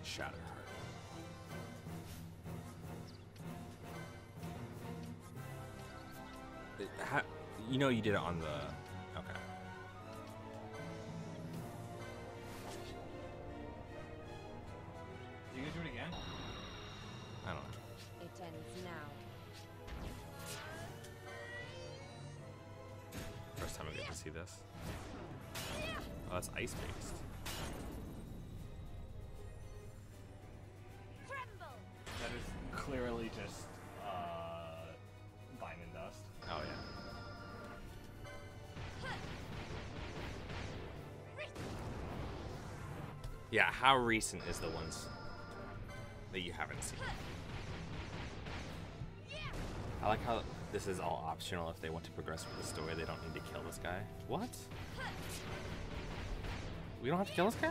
Shatter Heart. You know you did it on the... Okay. ends now. First time I get to see this. Oh, that's ice-based. Tremble! That is clearly just, diamond dust. Oh, yeah. Yeah, how recent is the ones that you haven't seen? I like how this is all optional. If they want to progress with the story, they don't need to kill this guy. What? We don't have to kill this guy?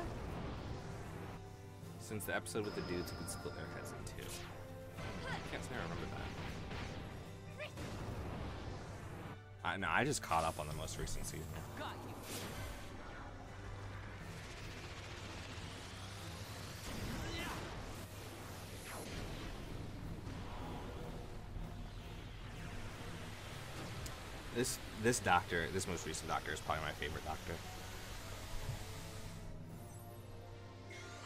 Since the episode with the dudes who could split their heads in two. I can't say I remember that. No, I just caught up on the most recent season. Got you. This doctor, this most recent doctor, is probably my favorite doctor.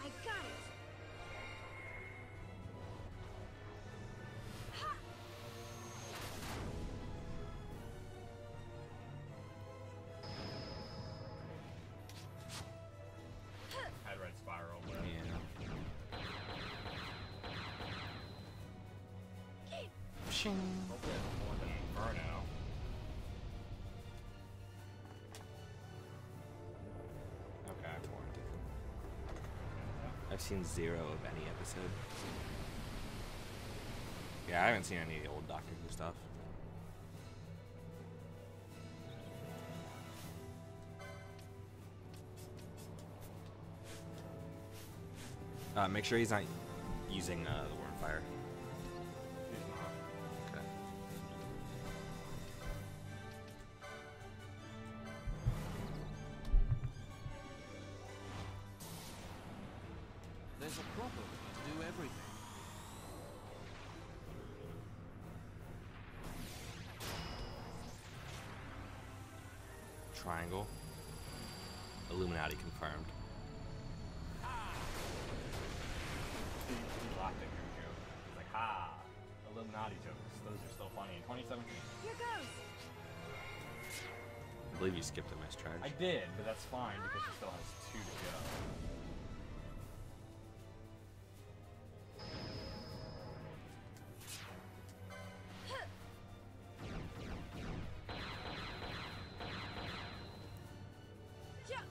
I got it! Ha! Had red spiral, but Yeah. hopefully it's more than Inferno. Okay, I've warranted. I've seen 0 of any episode. Yeah, I haven't seen any of the old Doctor Who stuff. Make sure he's not using the Wormfire. He's not. Okay. There's a proper way to do everything. Triangle. Illuminati confirmed. He laughed at your joke. He's like, ha! Illuminati jokes. Those are still funny. In 2017. Here goes! I believe you skipped a mischarge. I did, but that's fine because he still has 2 to go. Jump!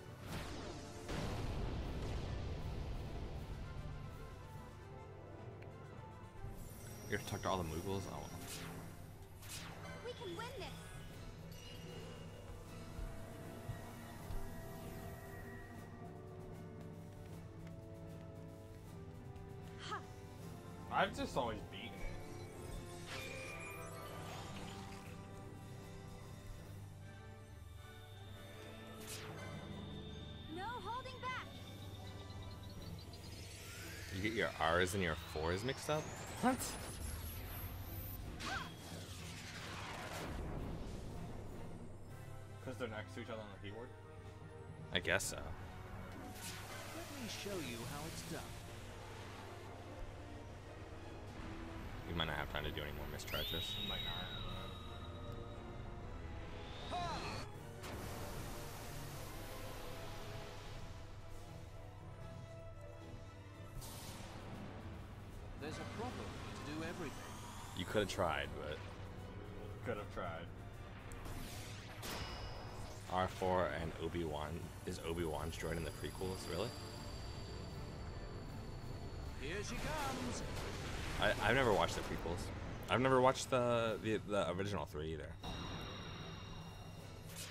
You have to talk to all the Muggles? Oh, well. We can win this! Ha! I've just always beaten it. No holding back! You get your R's and your 4's mixed up? What? Because they're next to each other on the keyboard? I guess so. Let me show you how it's done. We might not have time to do any more mischarges. Might not. There's a proper way to do everything. You could have tried, but Could have tried. R4 and Obi-Wan. Is Obi-Wan's droid in the prequels, really? Here she comes! I've never watched the prequels. I've never watched the original 3 either. It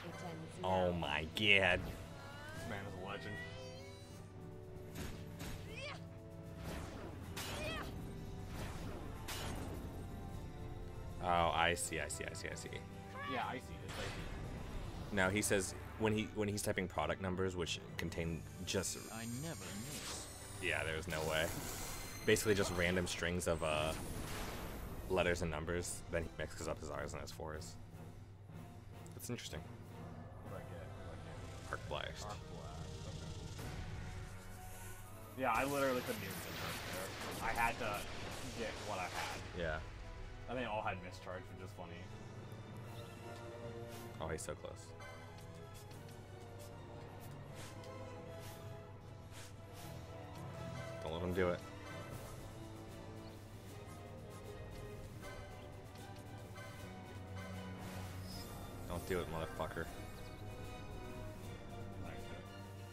ends Oh now. my god. This man is a legend. Oh, I see. Yeah, I see. It's like Now he says when he's typing product numbers, which contain just I never miss. yeah, there's no way. Basically just random strings of letters and numbers. Then he mixes up his R's and his 4's. That's interesting. what do I get? Arc blast. Arc blast. Okay. Yeah, I literally couldn't even think right there. I had to get what I had. Yeah. And they all had mischarge, which is funny. Oh, he's so close. Don't let him do it. Don't do it, motherfucker.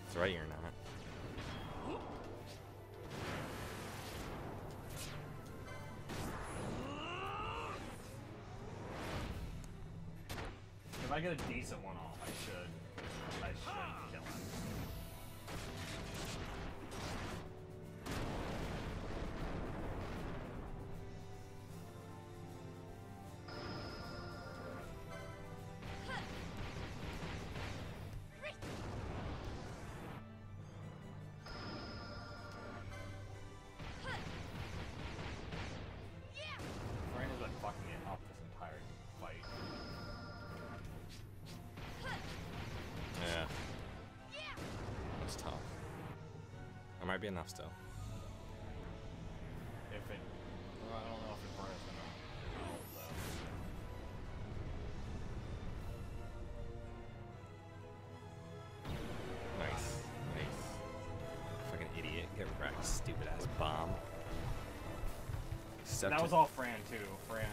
That's right, you're not. If I get a decent one off, I should kill him. Fran has been fucking it up this entire fight. Yeah. That's tough. That might be enough still. If it, well, I don't know if it burns or not. Nice. Nice. Fucking idiot. Get wrecked, stupid ass bomb. Step That to- was all Fran too. Fran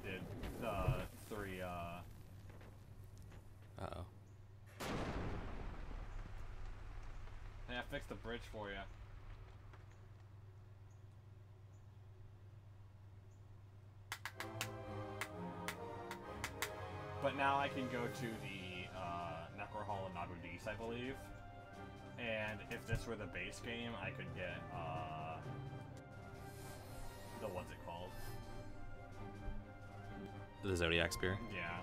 did 3. Uh-oh. Hey, I fixed the bridge for you. But now I can go to the Necro Hall of Nabudis, I believe. And if this were the base game, I could get the what's it called? The Zodiac Spear? Yeah.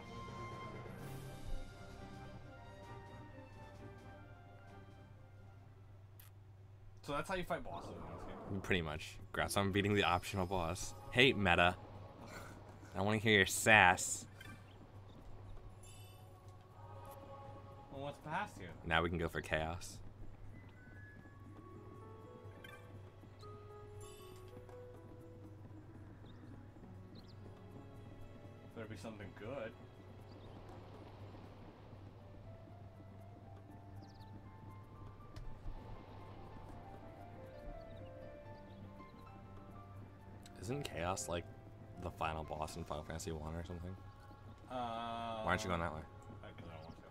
So that's how you fight bosses in this game. Pretty much. Congrats on beating the optional boss. Hey, meta. I want to hear your sass. Well, what's past you? Now we can go for chaos. Better be something good. Isn't chaos like the final boss in Final Fantasy 1 or something? Why aren't you going that way? Because I don't want to.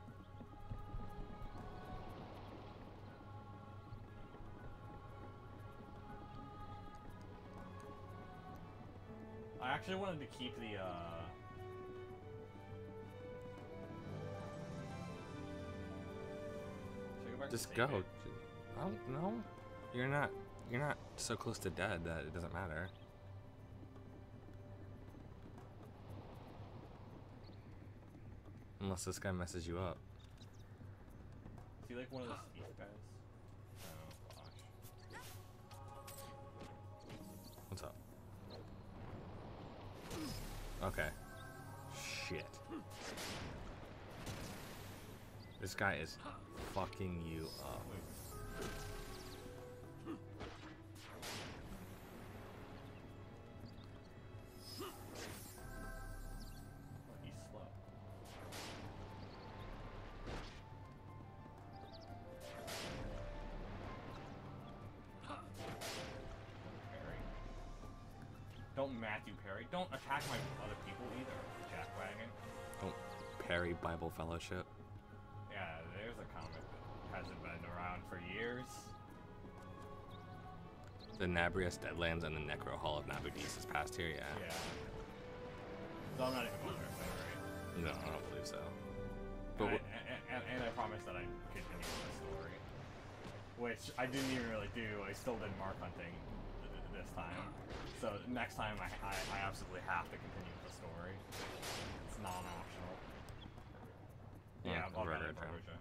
I actually wanted to keep the, Should I go back to Just save go. it? I don't know. You're not so close to dead that it doesn't matter. Unless this guy messes you up. Is he like one of those thief guys? Oh, gosh. What's up? Okay. Shit. This guy is fucking you up. He's slow. Parry. Don't Matthew parry. Don't attack my other people either, jackwagon. Don't parry Bible Fellowship. Yeah, there's a comic that hasn't been around for years. The Nabrius Deadlands and the Necro Hall of Nabudis is past here, yeah. Yeah. So I'm not even going there, right? No, I don't believe so. But But and I promised that I'd continue with the story. Which I didn't even really do. I still did mark hunting this time. So next time I absolutely have to continue with the story. It's non-optional. Yeah, I'll right, run it right, for Rouge. Yeah.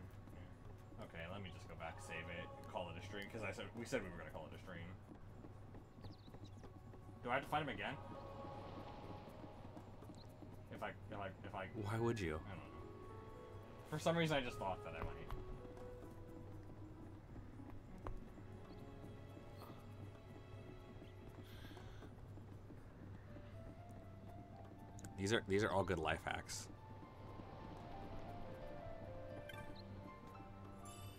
Okay, let me just go back, save it, call it a stream, because we said we were gonna call it a stream. Do I have to fight him again? If I why would you? I don't know. For some reason, I just thought that I might. These are all good life hacks.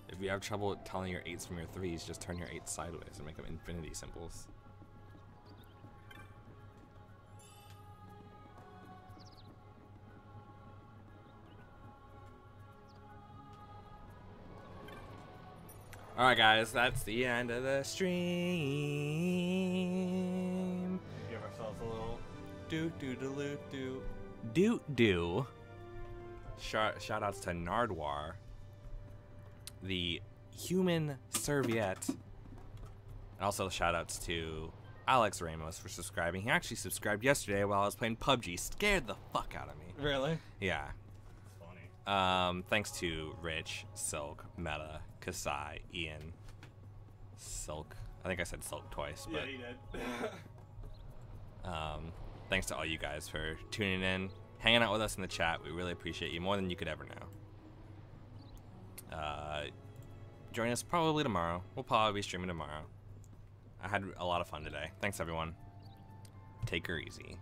If you have trouble telling your 8s from your 3s, just turn your 8s sideways and make them infinity symbols. Alright guys, that's the end of the stream. Give ourselves a little do. Shout outs to Nardwar, the human serviette. And also shout outs to Alex Ramos for subscribing. He actually subscribed yesterday while I was playing PUBG. Scared the fuck out of me. Really? Yeah. That's funny. Thanks to Rich, Silk, Meta, Kasai, Ian, Silk. I think I said Silk twice, but Yeah, he did. thanks to all you guys for tuning in, hanging out with us in the chat. We really appreciate you more than you could ever know. Join us probably tomorrow. We'll probably be streaming tomorrow. I had a lot of fun today. Thanks, everyone. Take her easy.